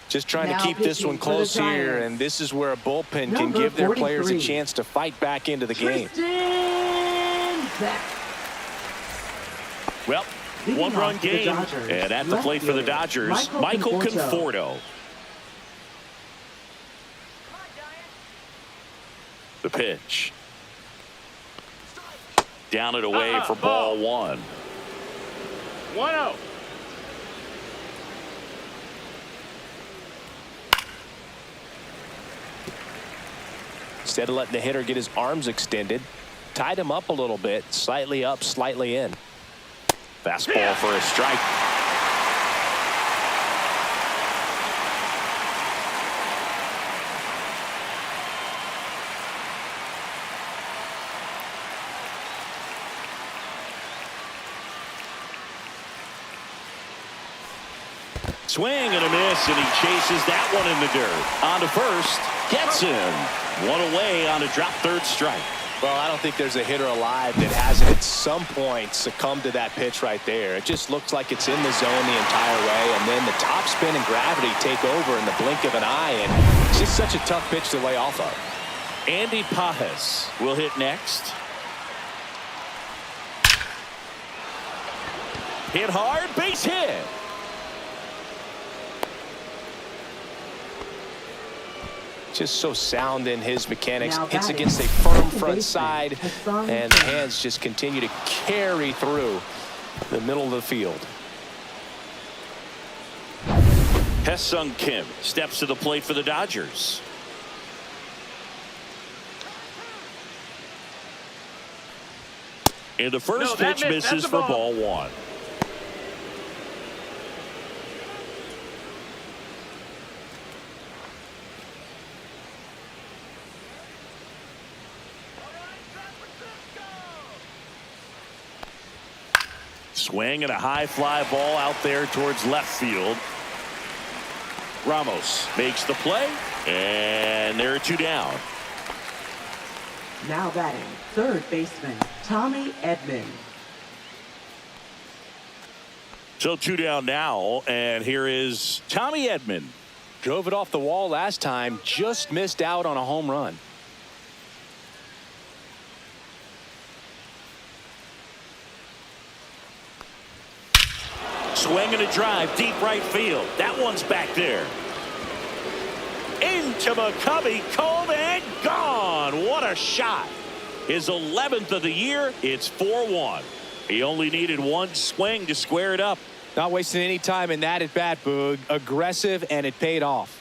S2: Just trying
S3: Now
S2: to keep this one close here,
S3: Giants.
S2: and this is where a bullpen can
S3: Number
S2: give their
S3: 43.
S2: players a chance to fight back into the game.
S3: Tristan Beck.
S1: Well,
S3: Leading
S1: one-run
S3: off for the
S1: game,
S3: Dodgers,
S1: and at the
S3: left
S1: plate for the
S3: fielder,
S1: Dodgers,
S3: Michael
S1: Michael
S3: Conforto.
S1: Conforto. The pitch. Down and away for ball one.
S4: 1-0.
S2: Instead of letting the hitter get his arms extended, tied him up a little bit, slightly up, slightly in.
S1: Fastball for a strike. Swing and a miss, and he chases that one in the dirt. On to first, gets him. One away on a drop third strike.
S2: Well, I don't think there's a hitter alive that hasn't at some point succumbed to that pitch right there. It just looks like it's in the zone the entire way, and then the top spin and gravity take over in the blink of an eye, and it's just such a tough pitch to lay off of.
S1: Andy Pajes will hit next. Hit hard, base hit.
S2: Just so sound in his mechanics.
S3: Now
S2: Hits
S3: batting,
S2: against a firm
S3: second
S2: front
S3: baseman,
S2: side,
S3: Hassan
S2: and the
S3: Kim.
S2: hands just continue to carry through the middle of the field.
S1: Hassan Kim steps to the plate for the Dodgers. And the first
S4: that
S1: pitch
S4: missed.
S1: misses
S4: That's
S1: for
S4: a ball.
S1: ball one. Swing and a high fly ball out there towards left field. Ramos makes the play, and there are two down.
S3: Now batting, third baseman, Tommy Edman.
S1: So two down now, and here is Tommy Edman.
S2: Drove it off the wall last time, just missed out on a home run.
S1: Swing and a drive, deep right field. That one's back there. Into McCovey, Cove, and gone. What a shot. His 11th of the year. It's 4-1. He only needed one swing to square it up.
S2: Not wasting any time in that at bat, Boog. Aggressive, and it paid off.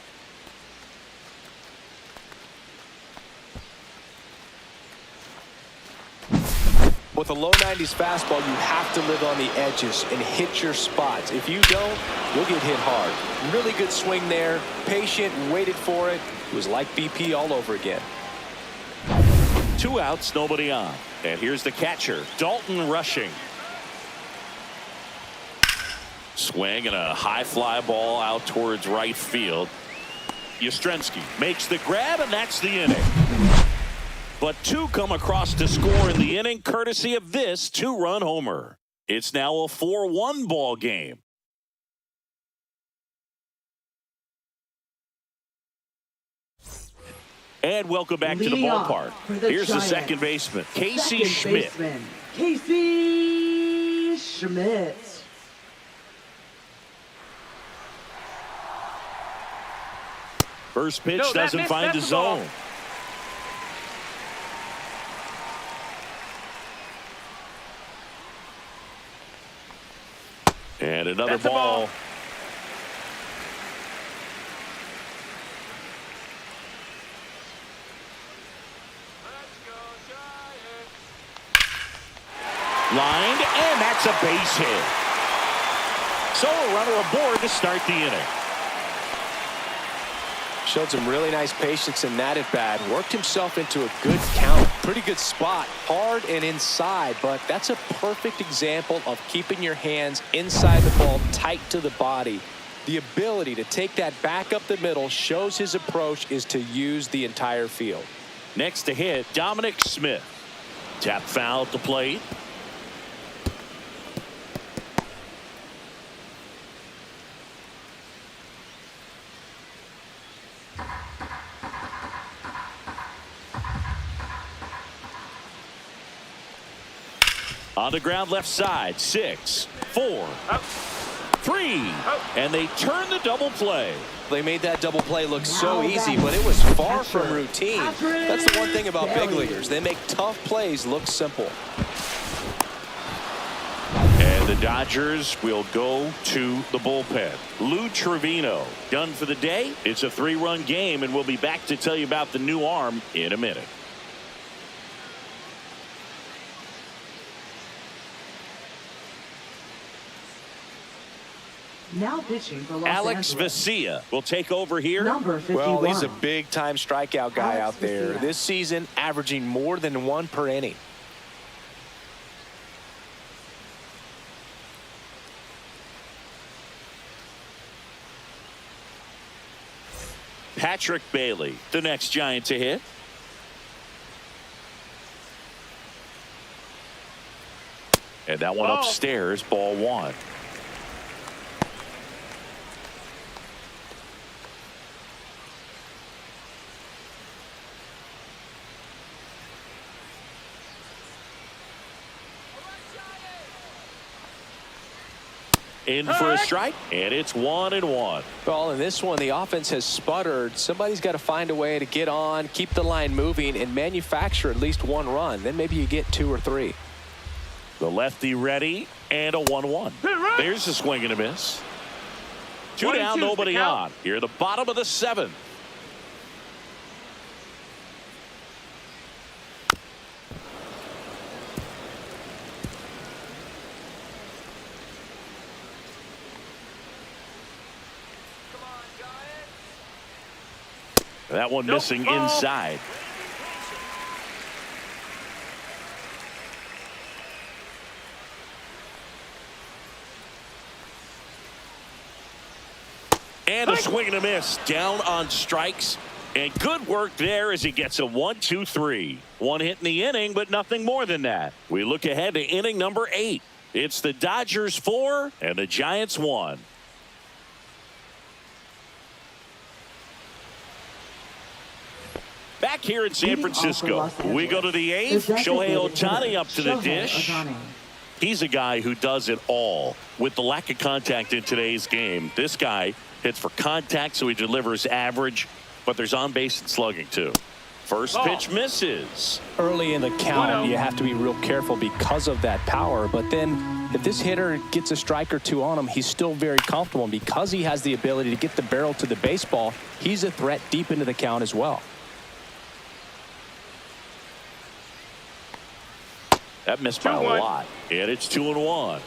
S2: With a low 90s fastball, you have to live on the edges and hit your spots. If you don't, you'll get hit hard. Really good swing there. Patient, waited for it. It was like BP all over again.
S1: 2 outs, nobody on. And here's the catcher, Dalton Rushing. Swing and a high fly ball out towards right field. Yastrzemski makes the grab, and that's the inning. But two come across to score in the inning, courtesy of this 2-run homer. It's now a 4-1 ball game. And welcome back to the
S3: Leading off
S1: ballpark.
S3: for the
S1: Here's
S3: Giants,
S1: the second baseman, Casey
S3: second
S1: Schmidt.
S3: baseman, Casey Schmidt.
S1: First pitch
S4: No, that
S1: doesn't
S4: missed.
S1: find the
S4: That's the ball.
S1: zone. And another
S4: That's a
S1: ball.
S4: ball.
S1: Lined, and that's a base hit. So a runner aboard to start the inning.
S2: Showed some really nice patience in that at bat. Worked himself into a good count. Pretty good spot. Hard and inside, but that's a perfect example of keeping your hands inside the ball, tight to the body. The ability to take that back up the middle shows his approach is to use the entire field.
S1: Next to hit, Dominic Smith. Tap foul at the plate. On the ground left side, 6, 4, 3, and they turn the double play.
S2: They made that double play look so easy, but it was far from routine. That's the one thing about big leaguers. They make tough plays look simple.
S1: And the Dodgers will go to the bullpen. Lou Trevino done for the day. It's a 3-run game, and we'll be back to tell you about the new arm in a minute.
S3: Now pitching for Los
S1: Alex
S3: Angeles.
S1: Vesia will take over here.
S3: Number 51.
S2: Well, he's a big-time strikeout guy out there.
S3: Vesia.
S2: This season, averaging more than 1 per inning.
S1: Patrick Bailey, the next Giant to hit. And that one upstairs, ball 1. In for a strike, and it's 1-1.
S2: Well, in this one, the offense has sputtered. Somebody's got to find a way to get on, keep the line moving, and manufacture at least 1 run. Then maybe you get 2 or 3.
S1: The lefty ready, and a 1-1. There's a swing and a miss. 2 down, nobody on. Here at the bottom of the 7th. That one missing inside. And a swing and a miss. Down on strikes. And good work there as he gets a 1-2-3. 1 hit in the inning, but nothing more than that. We look ahead to inning number 8. It's the Dodgers 4 and the Giants 1. Back here in San Francisco, we go to the 8th. Shohei Ohtani up to the dish. He's a guy who does it all. With the lack of contact in today's game, this guy hits for contact, so he delivers average, but there's on base and slugging too. First pitch misses.
S2: Early in the count, you have to be real careful because of that power. But then if this hitter gets a strike or 2 on him, he's still very comfortable. And because he has the ability to get the barrel to the baseball, he's a threat deep into the count as well.
S1: That missed by a lot. And it's 2-1.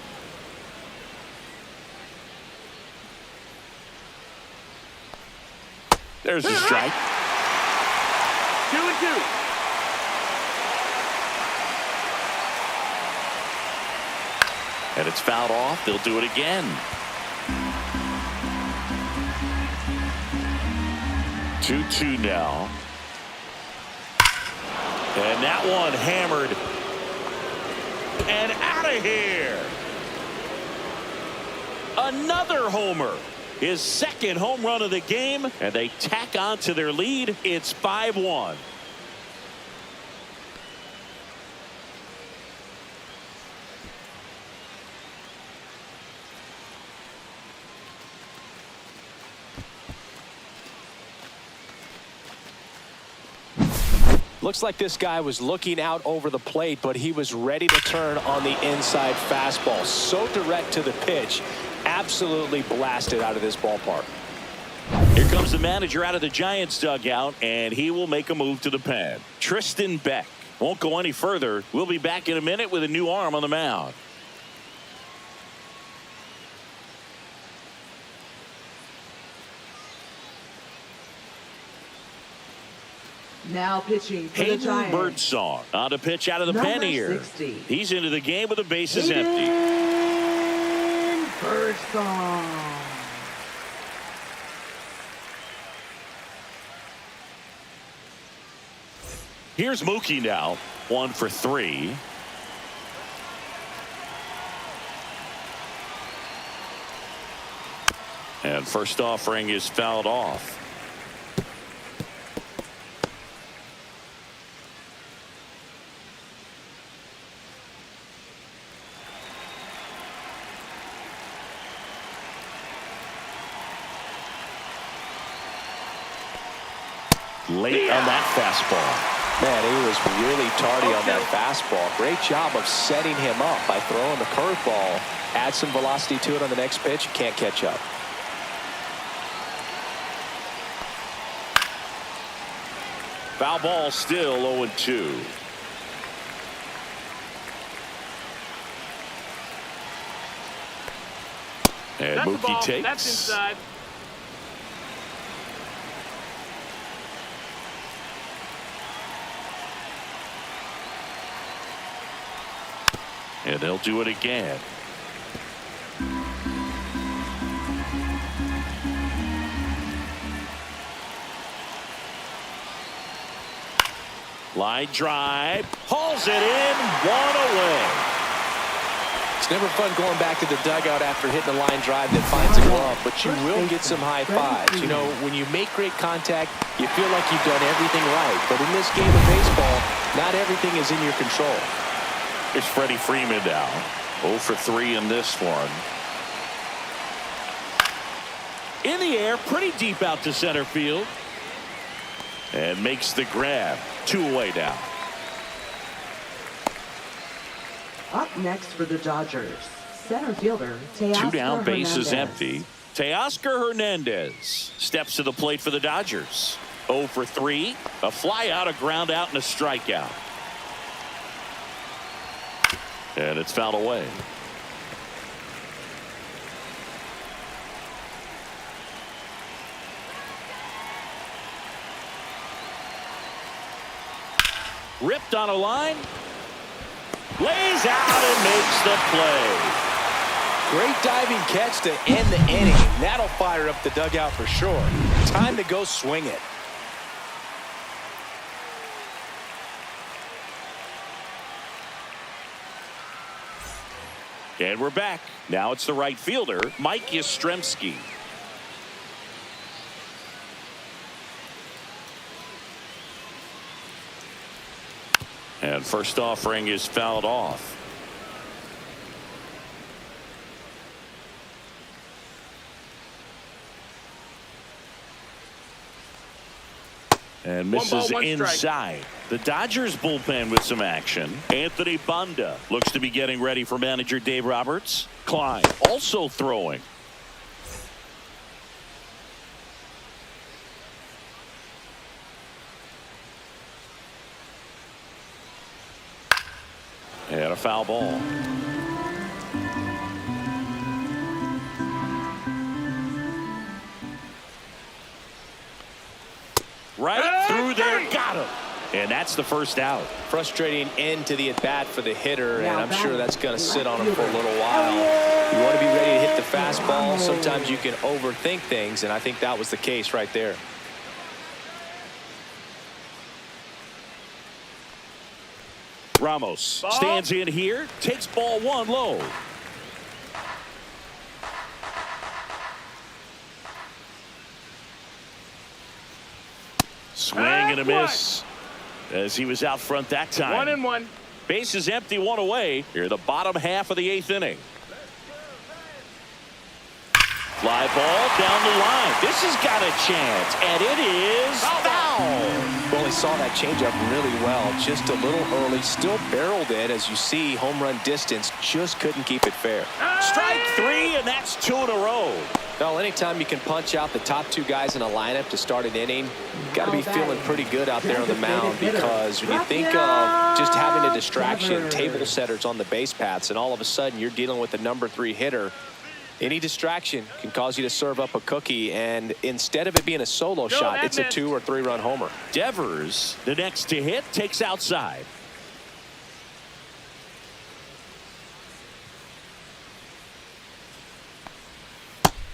S1: There's a strike.
S4: 2-2.
S1: And it's fouled off. They'll do it again. 2-2 now. And that one hammered. And out of here. Another homer. His second home run of the game, and they tack on to their lead. It's 5-1.
S2: Looks like this guy was looking out over the plate, but he was ready to turn on the inside fastball. So direct to the pitch. Absolutely blasted out of this ballpark.
S1: Here comes the manager out of the Giants dugout, and he will make a move to the pen. Tristan Beck won't go any further. We'll be back in a minute with a new arm on the mound.
S3: Now pitching for the
S1: Hayden
S3: Giants.
S1: Birdsong on to pitch out of the
S3: Number
S1: pen here.
S3: 60.
S1: He's into the game with the bases empty.
S3: Hayden Birdsong.
S1: Here's Mookie now, 1 for 3. And first offering is fouled off. Late on that fastball.
S2: Man, he was really tardy on that fastball. Great job of setting him up by throwing the curveball. Add some velocity to it on the next pitch. Can't catch up.
S1: Foul ball, still 0-2. And
S4: That's the
S1: Mookie
S4: ball.
S1: takes.
S4: That's inside.
S1: And they'll do it again. Line drive. Hauls it in. 1 away.
S2: It's never fun going back to the dugout after hitting a line drive that finds a glove, but you will get some high fives. You know, when you make great contact, you feel like you've done everything right. But in this game of baseball, not everything is in your control.
S1: Here's Freddie Freeman now. 0 for 3 in this one. In the air, pretty deep out to center field. And makes the grab. 2 away now.
S3: Up next for the Dodgers, center fielder Teoscar
S1: 2 down, bases
S3: Hernandez.
S1: empty. Teoscar Hernandez steps to the plate for the Dodgers. 0 for 3. A fly out, a ground out, and a strikeout. And it's fouled away. Ripped on a line. Lays out and makes the play.
S2: Great diving catch to end the inning. That'll fire up the dugout for sure. Time to go swing it.
S1: And we're back. Now it's the right fielder, Mike Yastrzemski. And first offering is fouled off. And misses
S4: 1 ball, 1 strike.
S1: inside. The Dodgers bullpen with some action. Anthony Banda looks to be getting ready for manager Dave Roberts. Klein also throwing. And a foul ball. Right through there, got him. And that's the first out.
S2: Frustrating end to the at-bat for the hitter, and
S3: Now
S2: I'm sure
S3: back
S2: that's going to
S3: to
S2: sit
S3: left
S2: on him for a
S3: fielder.
S2: little while. You want to be ready to hit the fastball. Sometimes you can overthink things, and I think that was the case right there.
S1: Ramos
S4: Ball.
S1: stands in here, takes ball 1 low. Swing and a miss as he was out front that time.
S4: 1-1.
S1: Base is empty, 1 away. Here the bottom half of the 8th inning. Fly ball down the line. This has got a chance, and it is foul.
S2: Well, he saw that changeup really well. Just a little early. Still barreled it. As you see, home run distance. Just couldn't keep it fair.
S1: Strike 3, and that's 2 in a row.
S2: Well, anytime you can punch out the top 2 guys in a lineup to start an inning, you've got to be feeling pretty good out there on the mound, because when you think of just having a distraction, table setters on the base paths, and all of a sudden you're dealing with the number 3 hitter, Any distraction can cause you to serve up a cookie, and instead of it being a solo shot, it's a 2- or 3-run homer.
S1: Devers, the next to hit, takes outside.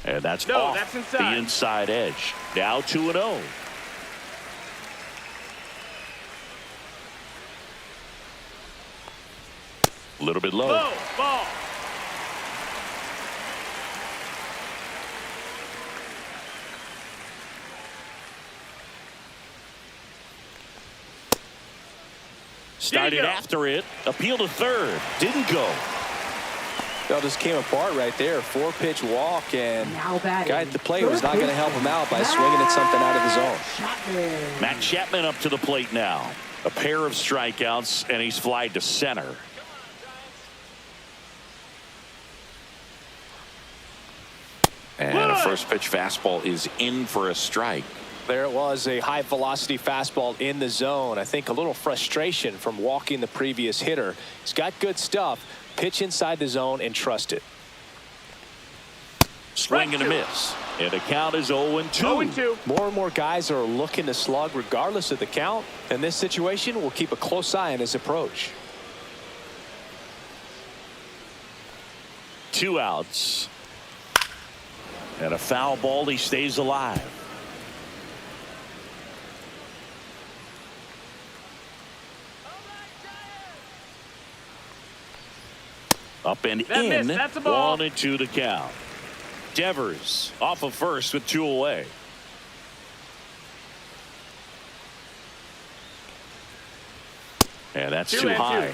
S1: And that's off the inside edge. Now 2-0. A little bit low.
S4: Ball.
S1: Started after it. Appeal to third. Didn't go.
S2: Well, just came apart right there. 4-pitch walk, and guy at the plate was not going to help him out by swinging at something out of the zone.
S1: Matt Chapman up to the plate now. A pair of strikeouts, and he's flied to center.
S5: And a first pitch fastball is in for a strike.
S2: There it was, a high velocity fastball in the zone. I think a little frustration from walking the previous hitter. He's got good stuff. Pitch inside the zone and trust it.
S1: Swing and a miss. And the count is 0-2.
S4: 0-2.
S2: More and more guys are looking to slug regardless of the count. In this situation, we'll keep a close eye on his approach.
S1: 2 outs. And a foul ball. He stays alive. Up and in. 1-2 the count. Devers off of first with 2 away. And that's too high.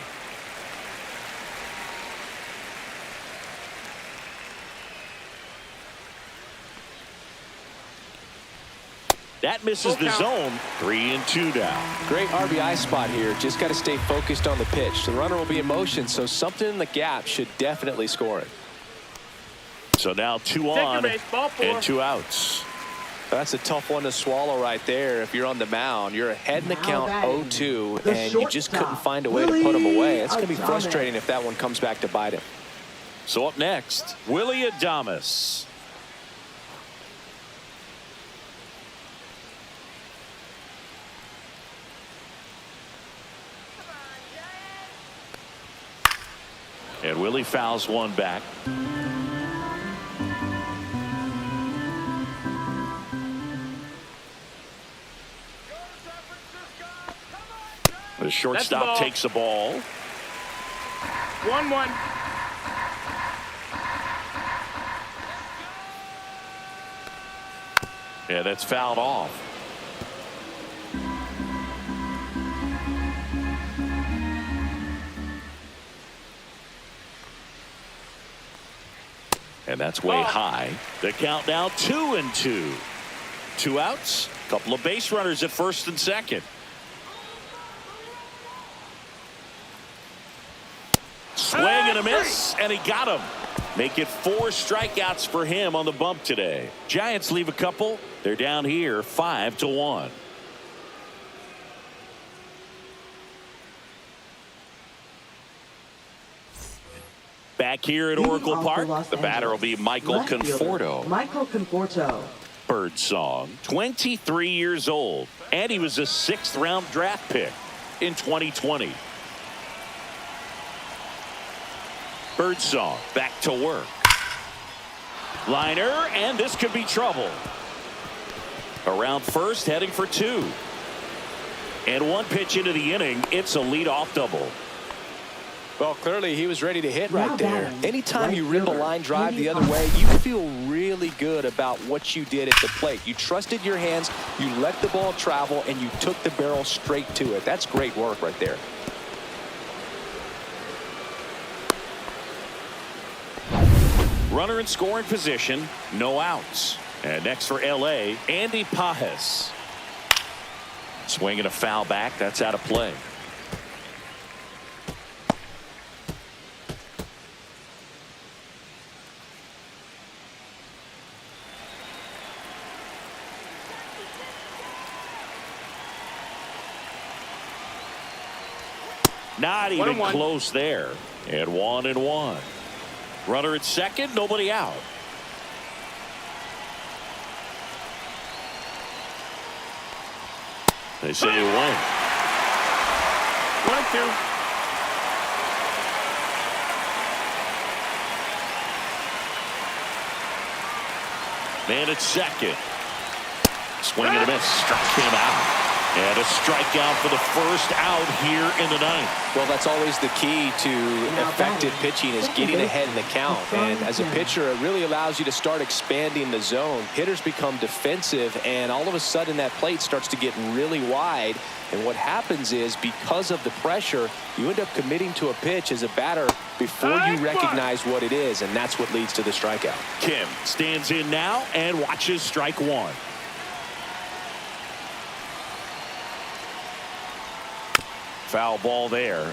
S1: That misses the zone. 3-2 now.
S2: Great RBI spot here. Just got to stay focused on the pitch. The runner will be in motion, so something in the gap should definitely score it.
S1: So now 2 on and 2 outs.
S2: That's a tough one to swallow right there. If you're on the mound, you're ahead in the count 0-2, and you just couldn't find a way to put him away. It's going to be frustrating if that one comes back to bite him.
S1: So up next, Willy Adames. And Willie fouls one back. The shortstop takes the ball.
S4: 1-1.
S1: Yeah, that's fouled off. And that's way high. The count now 2-2. 2 outs. Couple of base runners at first and second. Swing and a miss, and he got him. Make it 4 strikeouts for him on the bump today. Giants leave a couple. They're down here 5-1. Back here at Oracle Park, the batter will be Michael Conforto. Birdsong, 23 years old, and he was a 6th-round draft pick in 2020. Birdsong back to work. Liner, and this could be trouble. Around first, heading for 2. And 1 pitch into the inning, it's a leadoff double.
S2: Well, clearly he was ready to hit right there. Anytime you rip a line drive the other way, you feel really good about what you did at the plate. You trusted your hands, you let the ball travel, and you took the barrel straight to it. That's great work right there.
S1: Runner in scoring position, no outs. And next for LA, Andy Pajes. Swinging a foul back, that's out of play. Not even close there. And 1-1. Runner at second, nobody out. They say you win.
S4: 1-2.
S1: Man at second. Swing and a miss. Struck him out. And a strikeout for the first out here in the ninth.
S2: Well, that's always the key to effective pitching, is getting ahead in the count. And as a pitcher, it really allows you to start expanding the zone. Hitters become defensive, and all of a sudden that plate starts to get really wide. And what happens is, because of the pressure, you end up committing to a pitch as a batter before you recognize what it is, and that's what leads to the strikeout.
S1: Kim stands in now and watches strike one. Foul ball there.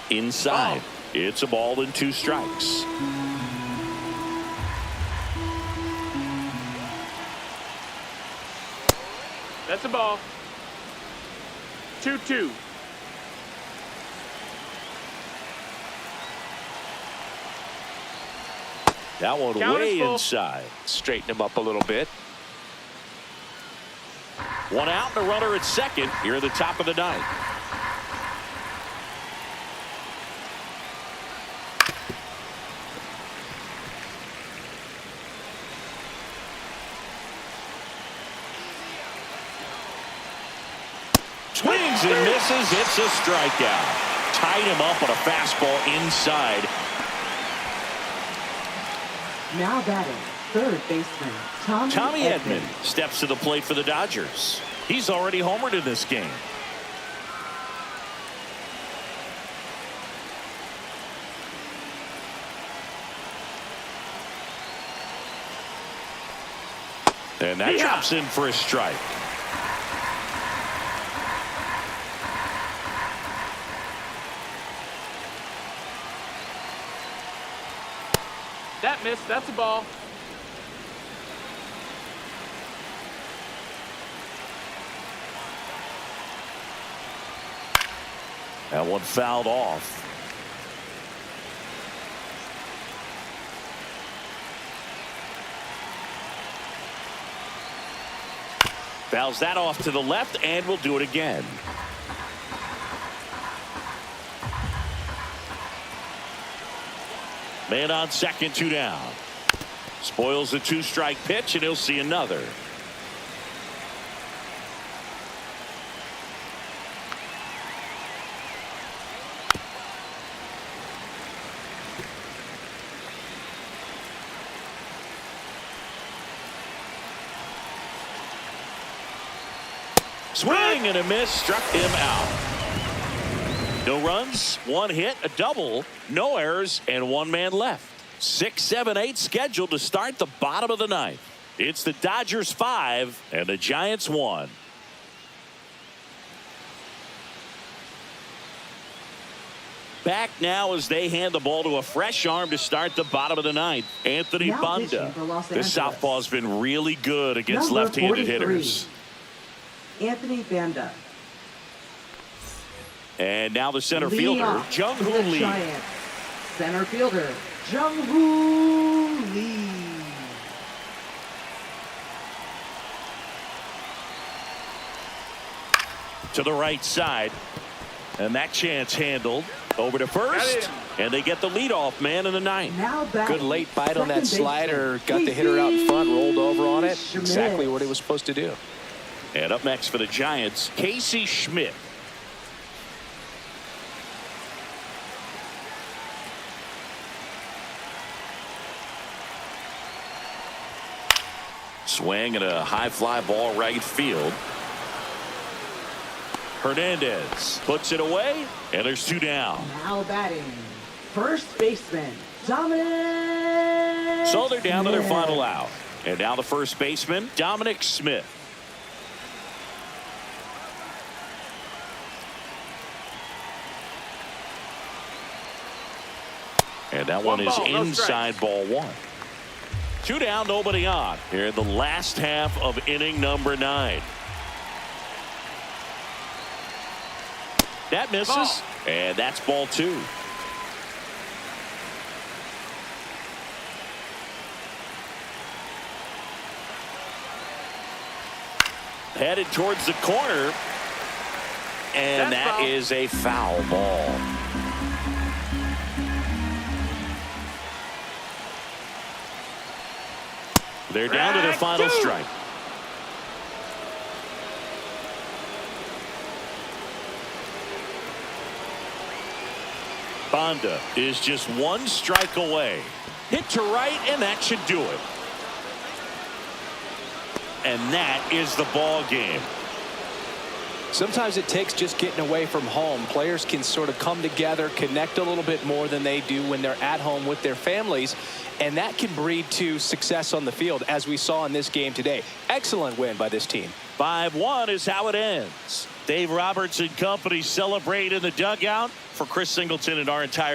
S1: Inside. It's a ball and 2 strikes.
S4: That's a ball. 2-2.
S1: That one
S4: Count
S1: way
S4: is full.
S1: inside.
S2: Straighten him up a little bit.
S1: One out and a runner at second here at the top of the ninth. Swings and misses. It's a strikeout. Tied him up on a fastball inside.
S3: Now batting, third baseman,
S1: Tommy Edman steps to the plate for the Dodgers. He's already homered in this game. And that drops in for a strike.
S4: That missed. That's a ball.
S1: That one fouled off. Fouls that off to the left, and we'll do it again. Man on second, 2 down. Spoils the 2-strike pitch, and he'll see another. Swing and a miss, struck him out. No runs, 1 hit, a double, no errors, and 1 man left. 6, 7, 8 scheduled to start the bottom of the ninth. It's the Dodgers 5 and the Giants 1. Back now as they hand the ball to a fresh arm to start the bottom of the ninth. Anthony
S3: Now
S1: Banda.
S3: pitching for Los
S1: This
S3: Angeles.
S1: southpaw's been really good against
S3: Number
S1: left-handed
S3: 43.
S1: hitters.
S3: Anthony Banda.
S1: And now the center
S3: Lead
S1: fielder,
S3: off
S1: Jung
S3: for
S1: Hoo
S3: the
S1: Lee.
S3: Giants. Center fielder, Jung Hoo Lee.
S1: To the right side. And that chance handled. Over to first. And they get the leadoff man in the ninth.
S3: Now back.
S2: Good late bite on that
S3: Second
S2: slider.
S3: baseman,
S2: Got the hitter out in front, rolled over on it.
S3: Schmidt.
S2: Exactly what he was supposed to do.
S1: And up next for the Giants, Casey Schmidt. Swing and a high fly ball right field. Hernandez puts it away, and there's 2 down.
S3: Now batting, first baseman, Dominic.
S1: So they're down to their
S3: Smith.
S1: final out. And now the first baseman, Dominic Smith. And that one is
S4: ball, no
S1: inside
S4: strikes.
S1: ball 1. 2 down, nobody on here in the last half of inning number 9. That misses,
S4: Ball.
S1: and that's ball 2. Headed towards the corner. And that is a foul ball. They're down to their final strike. Bonda is just one strike away. Hit to right, and that should do it. And that is the ball game.
S2: Sometimes it takes just getting away from home. Players can sort of come together, connect a little bit more than they do when they're at home with their families, and that can breed to success on the field, as we saw in this game today. Excellent win by this team.
S1: 5-1 is how it ends. Dave Roberts and company celebrate in the dugout. For Chris Singleton and our entire